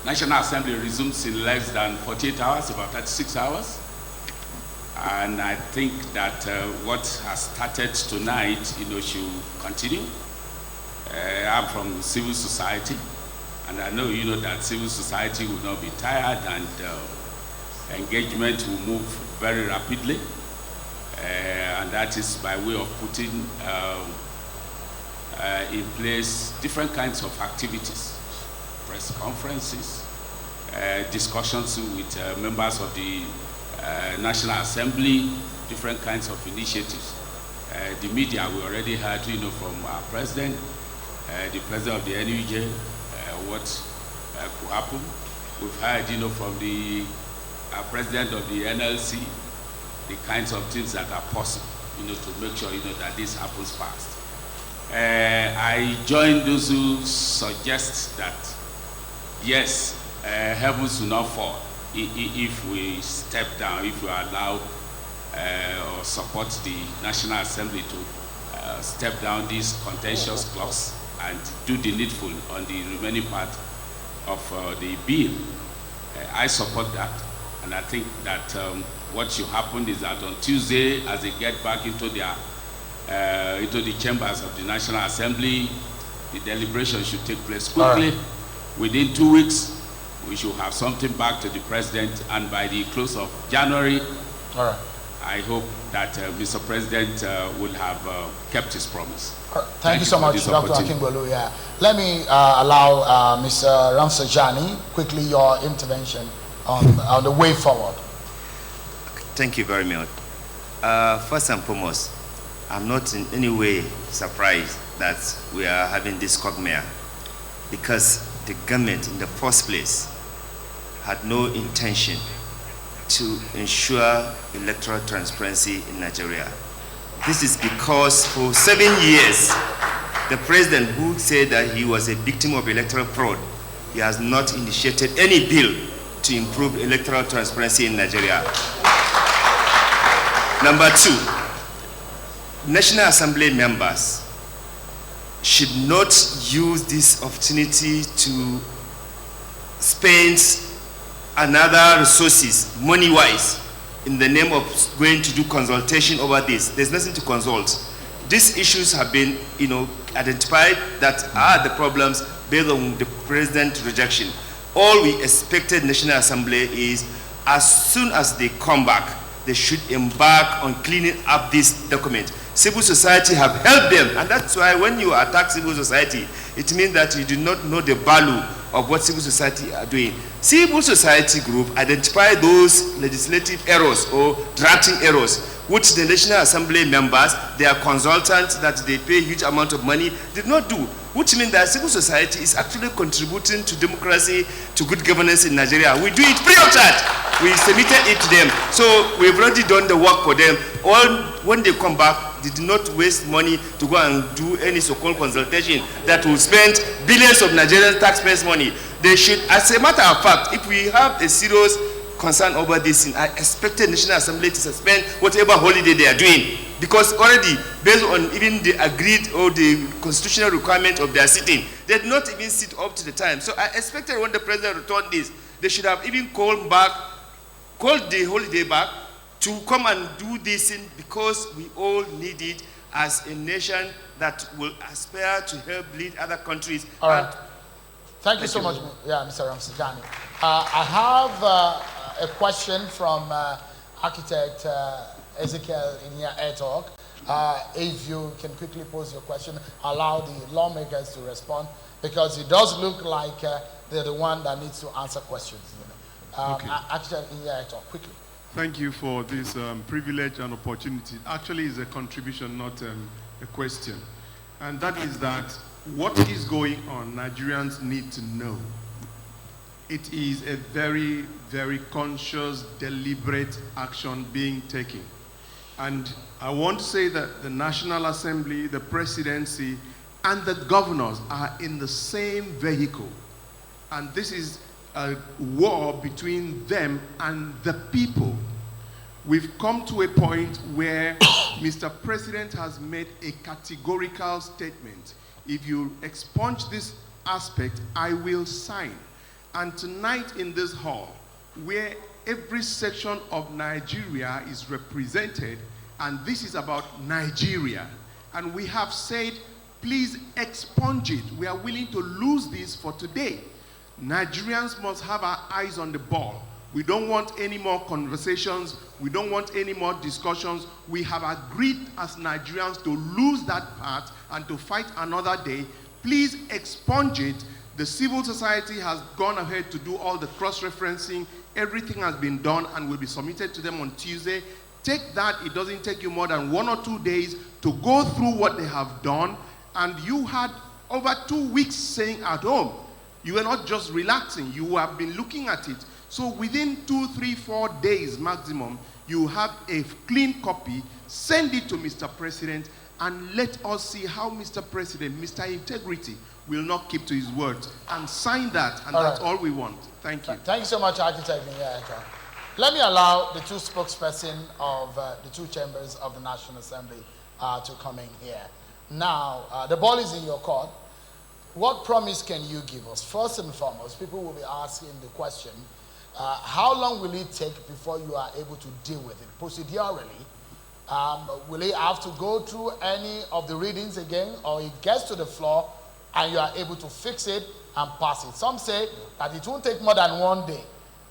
National Assembly resumes in less than 48 hours, about 36 hours. And I think that what has started tonight, should continue. I'm from civil society, and I know, that civil society will not be tired, and engagement will move very rapidly, and that is by way of putting in place different kinds of activities, press conferences, discussions with members of the National Assembly, different kinds of initiatives. The media, we already heard, from our president, the president of the NUJ, what could happen. We've heard, from the president of the NLC, the kinds of things that are possible, to make sure, that this happens fast. I join those who suggest that, yes, heavens will not fall if we step down, if we allow or support the National Assembly to step down these contentious clause and do the needful on the remaining part of the bill. I support that, and I think that what should happen is that on Tuesday, as they get back into the chambers of the National Assembly, the deliberation should take place quickly. Right. Within 2 weeks, we should have something back to the president, and by the close of January, all right, I hope that Mr. President will have kept his promise. Thank you so much, Dr. Akingbolu. Yeah. Let me allow Mr. Ramsajani, quickly your intervention on the way forward. Thank you very much. First and foremost, I'm not in any way surprised that we are having this quagmire, because the government in the first place had no intention to ensure electoral transparency in Nigeria. This is because for 7 years, the president who said that he was a victim of electoral fraud, he has not initiated any bill to improve electoral transparency in Nigeria. Number two, National Assembly members should not use this opportunity to spend another resources, money-wise, in the name of going to do consultation over this. There's nothing to consult. These issues have been, identified that are the problems based on the president's rejection. All we expected National Assembly is, as soon as they come back, they should embark on cleaning up this document. Civil society have helped them, and that's why when you attack civil society, it means that you do not know the value of what civil society are doing. Civil society group identify those legislative errors or drafting errors, which the National Assembly members, their consultants that they pay huge amount of money, did not do, which means that civil society is actually contributing to democracy, to good governance in Nigeria. We do it free of charge. We submitted it to them. So we've already done the work for them. All when they come back, they did not waste money to go and do any so-called consultation that will spend billions of Nigerian taxpayers' money. They should, as a matter of fact, if we have a serious concern over this, I expected National Assembly to suspend whatever holiday they are doing, because already, based on even the agreed or the constitutional requirement of their sitting, they did not even sit up to the time. So I expected when the president returned this, they should have even called the holiday back to come and do this thing, because we all need it as a nation that will aspire to help lead other countries. All right. Thank you so much, Mr. Ramsajani. I have a question from architect Ezekiel Yiaga. If you can quickly pose your question, allow the lawmakers to respond, because it does look like they're the one that needs to answer questions. Okay. Architect Yiaga, quickly. Thank you for this privilege and opportunity. Actually, it's a contribution, not a question. And that is that what is going on, Nigerians need to know. It is a very, very conscious, deliberate action being taken. And I want to say that the National Assembly, the presidency, and the governors are in the same vehicle. And this is a war between them and the people. We've come to a point where Mr. President has made a categorical statement. If you expunge this aspect, I will sign. And tonight in this hall, where every section of Nigeria is represented, and this is about Nigeria, and we have said, please expunge it. We are willing to lose this for today. Nigerians must have our eyes on the ball. We don't want any more conversations. We don't want any more discussions. We have agreed as Nigerians to lose that part and to fight another day. Please expunge it. The civil society has gone ahead to do all the cross-referencing. Everything has been done and will be submitted to them on Tuesday. Take that. It doesn't take you more than 1 or 2 days to go through what they have done. And you had over 2 weeks staying at home. You were not just relaxing. You have been looking at it. So within 2, 3, 4 days maximum, you have a clean copy. Send it to Mr. President and let us see how Mr. President, Mr. Integrity, will not keep to his words and sign that, and that's all we want. Thank you. Thank you so much, Architect Yiaga. Let me allow the two spokespersons of the two chambers of the National Assembly to come in here. Now, the ball is in your court. What promise can you give us? First and foremost, people will be asking the question, how long will it take before you are able to deal with it? Procedurally, will it have to go through any of the readings again, or it gets to the floor and you are able to fix it and pass it? Some say that it won't take more than 1 day.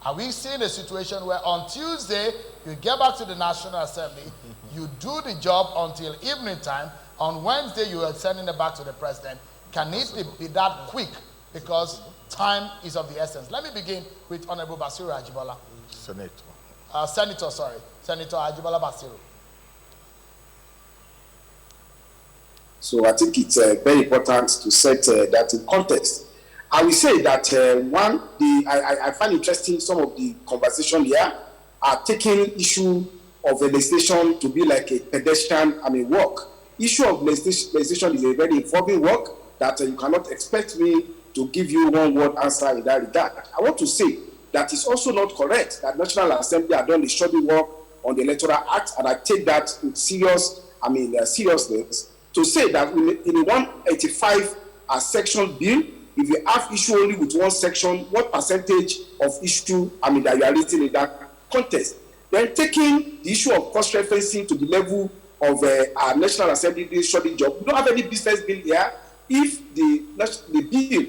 Are we seeing a situation where on Tuesday, you get back to the National Assembly, you do the job until evening time, on Wednesday you are sending it back to the President? Can it be that quick? Because time is of the essence. Let me begin with Honorable Basiru Ajibola. Senator Ajibola Basiru. So I think it's very important to set that in context. I will say that I find interesting some of the conversation here are taking issue of legislation to be like a pedestrian work. Issue of legislation is a very informing work that you cannot expect me to give you one word answer in that regard. I want to say that it's also not correct that National Assembly have done the study work on the Electoral Act, and I take that with seriousness, to say that in a 185 section bill, if you have issue only with one section, what percentage of issue that you are raising in that context? Then taking the issue of cross-referencing to the level of our National Assembly study job, we don't have any business bill here if the bill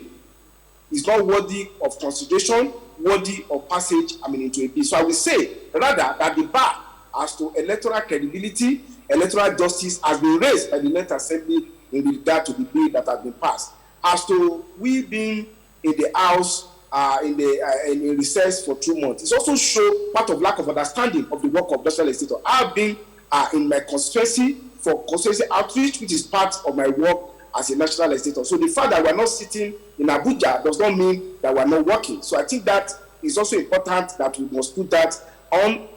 is not worthy of consideration, worthy of passage into a bill. So I will say rather that the bar as to electoral credibility, electoral justice has been raised by the National Assembly in regard to the bill that has been passed. As to we being in the House in recess for 2 months, it also shows part of lack of understanding of the work of national legislator. I have been in my constituency for constituency outreach, which is part of my work as a national legislator. So the fact that we are not sitting in Abuja does not mean that we are not working. So I think that is also important that we must put that on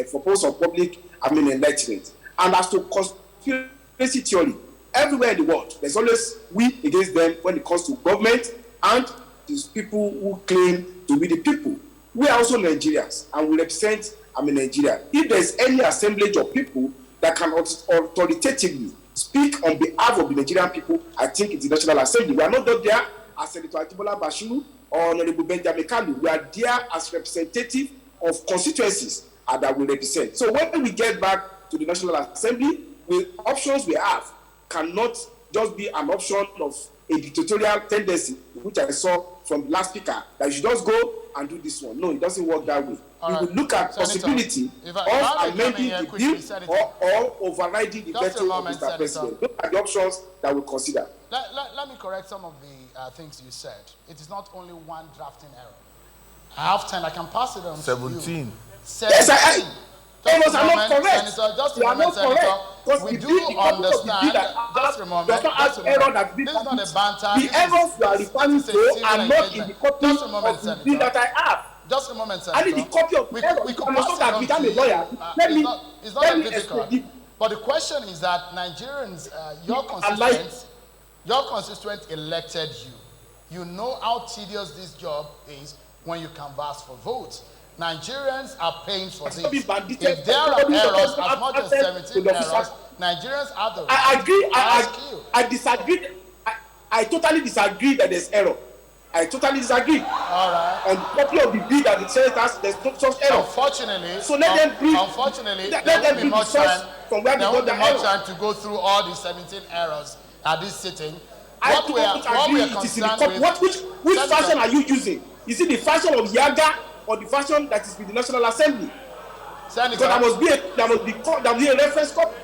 for purpose of public enlightenment. And as to conspiracy theory, everywhere in the world, there's always we against them when it comes to government and these people who claim to be the people. We are also Nigerians and we represent Nigeria. If there's any assemblage of people that can authoritatively speak on behalf of the Nigerian people, I think it's the National Assembly. We are not there as Senator Ajibola Basiru or Honorable Benjamin Kalu. We are there as representative of constituencies that we represent. So when we get back to the National Assembly, with options we have cannot just be an option of a dictatorial tendency, which I saw from the last speaker, that you should just go and do this one. No, it doesn't work that way. We will look at possibility of amending the bill or overriding the veto of Mr. President. Look at the options that we consider. Let me correct some of the things you said. It is not only one drafting error. I have 10. I can pass it on 17. to you. 17. Yes, Almost are not correct. Senator, just a you are moment, not correct. Senator. We do understand. Just a moment. This is not a banter. The errors you are referring to are not in the copy of the bill that I have. Just a moment, Senator. I need the copy of we could pass it on become to a lawyer. It's not that difficult. But the question is that Nigerians, your constituents elected you. You know how tedious this job is when you canvass for votes. Nigerians are paying for this. If there are errors, as much as 17 errors, Nigerians have the right. I agree. I disagree. I totally disagree that there's error. I totally disagree. All right. On the copy of the bill that it says that there's no such error. Unfortunately, so let them bring. Unfortunately, let there them won't be much time. From where there won't be much time to go through all the 17 errors at this sitting. What we are concerned with. Which fashion are you using? Is it the fashion of Yiaga or the version that is with the National Assembly. Senator, so there must be a reference copy.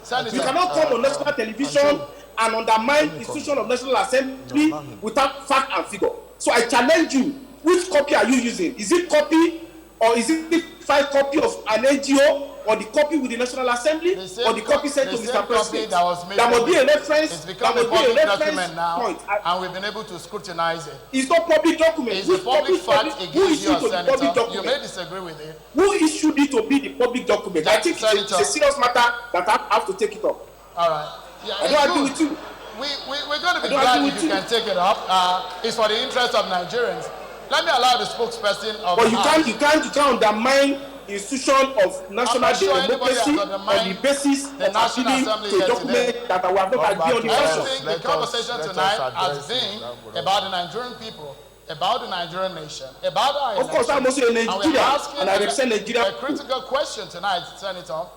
Senator, You cannot come on national television and undermine the institution of National Assembly without fact and figure. So I challenge you, which copy are you using? Is it copy or is it file copy of an NGO or the copy with the National Assembly or the copy sent to Mr. President? There must be a reference. It's become a public document now, and we've been able to scrutinize it. It's not public document. It's a public fact against you, Senator. You may disagree with it. Who issued it to be the public document? I think it's a serious matter that I have to take it up. All right. Yeah, I don't agree with you. We're going to be glad if you can take it up. It's for the interest of Nigerians. Let me allow the spokesperson of. But you can't undermine the institution of national democracy on the basis of appealing to a document that we have not agreed on the version. The conversation tonight has been about the Nigerian people, about the Nigerian nation, about our election. Of course, I'm also a Nigerian, and I represent Nigeria. A critical question tonight, Senator.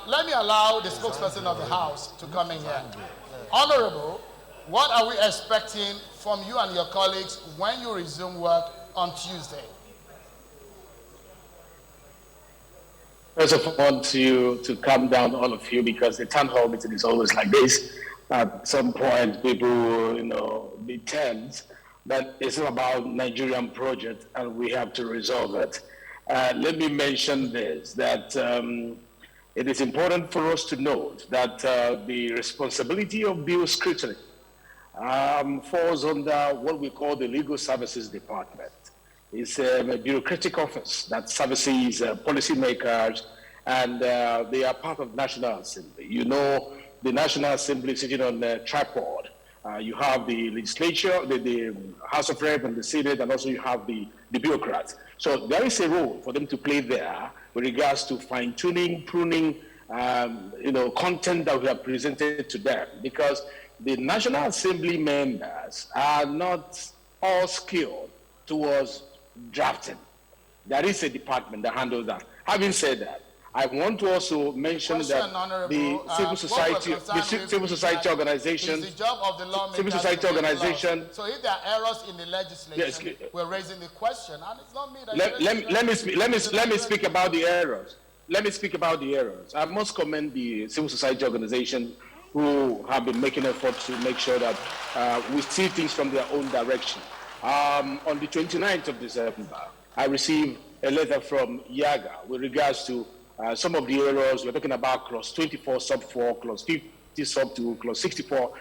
Let me allow the spokesperson of the House to come in here. Honorable, what are we expecting from you and your colleagues when you resume work on Tuesday? First of all, I want to calm down all of you because the town hall meeting is always like this. At some point, people, be tense that it's about Nigerian project and we have to resolve it. Let me mention this, that it is important for us to note that the responsibility of bill scrutiny falls under what we call the Legal Services Department. It's a bureaucratic office that services policymakers, and they are part of National Assembly. You know, the National Assembly sitting on a tripod. You have the legislature, the House of Rep and the Senate, and also you have the bureaucrats. So there is a role for them to play there with regards to fine-tuning, pruning, content that we have presented to them, because the National Assembly members are not all skilled towards drafting. There is a department that handles that. Having said that, I want to also mention that the civil society organization, it's the job of the lawmakers, civil society organization. So if there are errors in the legislation, we're raising the question, and it's not me that. Let me speak about the errors. Let me speak about the errors. I must commend the civil society organization who have been making efforts to make sure that we see things from their own direction. On the 29th of December, I received a letter from Yiaga with regards to some of the errors. We're talking about clause 24 sub 4, clause 50 sub 2, clause 64,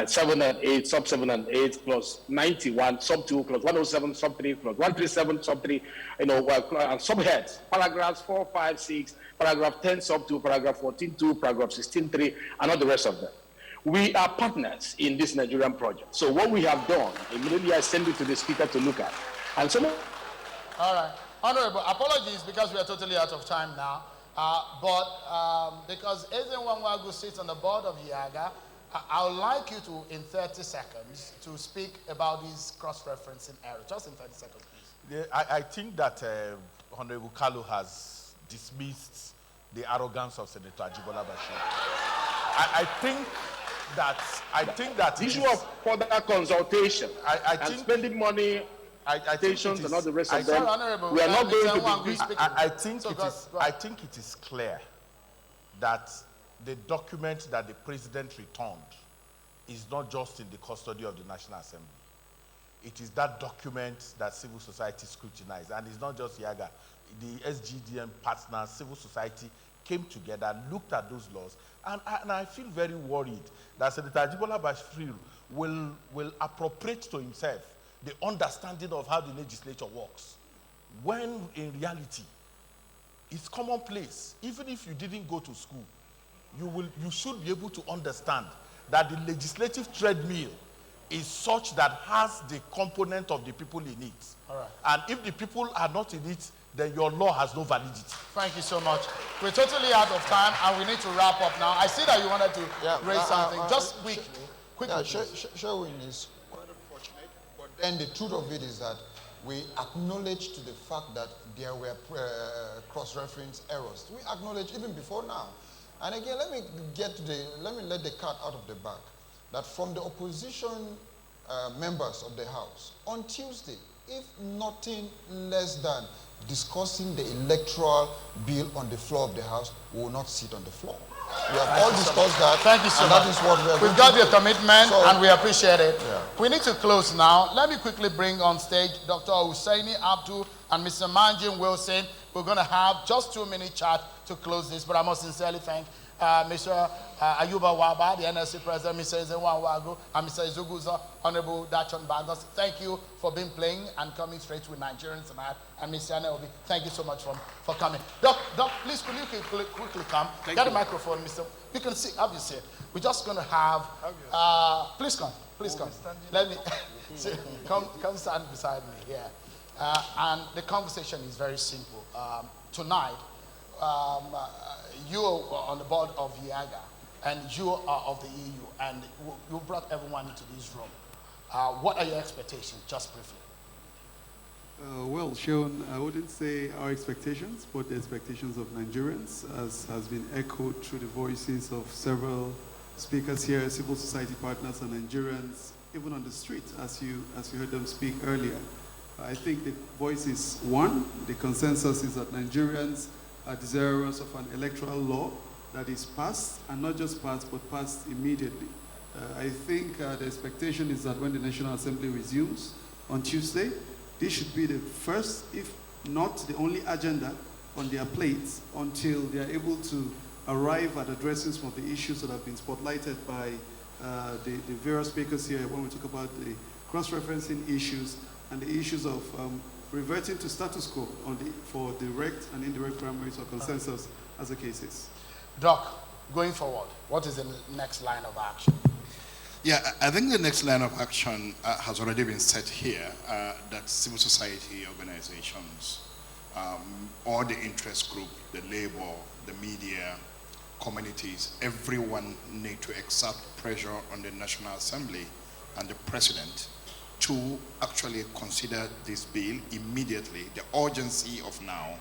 7 and 8, sub 7 and 8, clause 91 sub 2, clause 107 sub 3, clause 137 sub 3, and subheads, paragraphs 4, 5, 6, paragraph 10 sub 2, paragraph 14 2, paragraph 16 3, and all the rest of them. We are partners in this Nigerian project. So what we have done, immediately I send it to the speaker to look at. And so. All right. Honorable, apologies because we are totally out of time now. Because Eze Nwangwagu sits on the board of Yiaga, I would like you to, in 30 seconds, to speak about this cross-referencing error. Just in 30 seconds, please. Yeah, I think that Honorable Kalu has dismissed the arrogance of Senator Ajibola Bashir. I think that the issue of further consultation and spending money, attention and all the rest of them. We are not going to be. I think it is clear that the document that the president returned is not just in the custody of the National Assembly. It is that document that civil society scrutinized, and it's not just Yiaga. The SGDM partners, civil society came together, looked at those laws, and I feel very worried that Senator Ajibola Bashir will appropriate to himself the understanding of how the legislature works, when in reality, it's commonplace. Even if you didn't go to school, you should be able to understand that the legislative treadmill is such that has the component of the people in it. All right. And if the people are not in it, then your law has no validity. Thank you so much. We're totally out of time, and we need to wrap up now. I see that you wanted to raise something. Just quickly. Sherwin is quite unfortunate, but then the truth of it is that we acknowledge to the fact that there were cross-reference errors. We acknowledge even before now. And again, let me let the cat out of the bag. That from the opposition members of the House on Tuesday, if nothing less than discussing the electoral bill on the floor of the House, we will not sit on the floor. We have all discussed that. Thank you so and much. That is what we are We've got your commitment, and we appreciate it. Yeah. We need to close now. Let me quickly bring on stage Dr. Hussaini Abdul and Mr. Manjin Wilson. We're going to have just 2-minute chat to close this, but I must sincerely thank Mr. Aliyuwaba, the NLC President, Mr. Ezenwa Wago, and Mr. Izuguzo, Honorable Dachon Bagos. Thank you for being playing and coming straight with Nigerians tonight. And Mr. Aneobi, thank you so much for coming. Doc, please could you quickly come? Get the microphone, Mr. You can see, obviously. We're just going to have, please come. Let me, come stand beside me here. And the conversation is very simple. Tonight, you are on the board of Yiaga, and you are of the EU, and you brought everyone into this room. What are your expectations, just briefly? Well, Sean, I wouldn't say our expectations, but the expectations of Nigerians, as has been echoed through the voices of several speakers here, civil society partners and Nigerians, even on the street, as you heard them speak earlier. I think the voice is one. The consensus is that Nigerians are desirous of an electoral law that is passed, and not just passed, but passed immediately. I think the expectation is that when the National Assembly resumes on Tuesday, this should be the first, if not the only agenda on their plates until they are able to arrive at addressing some of the issues that have been spotlighted by the various speakers here when we talk about the cross-referencing issues and the issues of reverting to status quo for direct and indirect primaries or consensus as the case is. Doc, going forward, what is the next line of action? Yeah, I think the next line of action has already been set here, that civil society organizations, all the interest group, the labor, the media, communities, everyone need to exert pressure on the National Assembly and the President to actually consider this bill immediately, the urgency of now,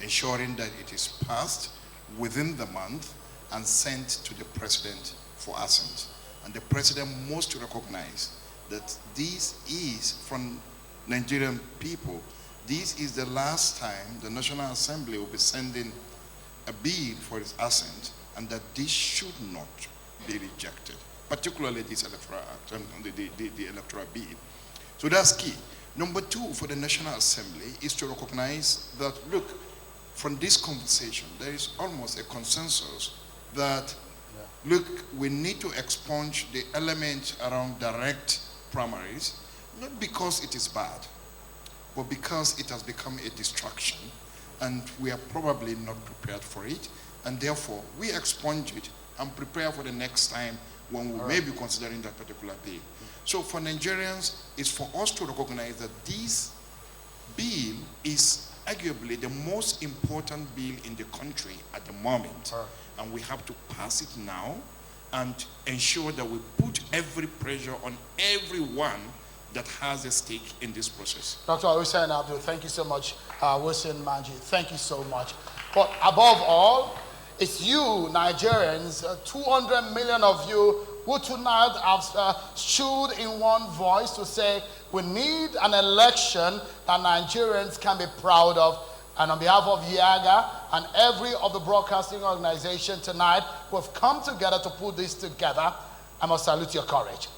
ensuring that it is passed within the month and sent to the President for assent. And the President must recognize that this is, from Nigerian people, this is the last time the National Assembly will be sending a bill for its assent, and that this should not be rejected, particularly this electoral act, the electoral bill. So that's key. Number two for the National Assembly is to recognize that, look, from this conversation, there is almost a consensus that, look, we need to expunge the element around direct primaries, not because it is bad, but because it has become a distraction, and we are probably not prepared for it, and therefore we expunge it and prepare for the next time when we may be considering that particular bill. So for Nigerians, it's for us to recognize that this bill is arguably the most important bill in the country at the moment. And we have to pass it now and ensure that we put every pressure on everyone that has a stake in this process. Dr. Hussaini Abdul, thank you so much. Wilson Manji, thank you so much. But above all, it's you, Nigerians, 200 million of you, who tonight have stood in one voice to say we need an election that Nigerians can be proud of. And on behalf of Yiaga and every of the broadcasting organization tonight who have come together to put this together, I must salute your courage.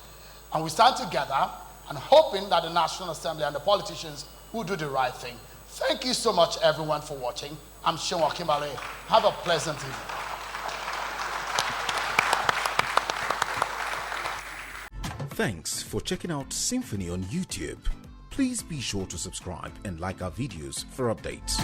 And we stand together and hoping that the National Assembly and the politicians will do the right thing. Thank you so much, everyone, for watching. I'm Sean Wakimale. Have a pleasant evening. Thanks for checking out SYMFONI on YouTube. Please be sure to subscribe and like our videos for updates.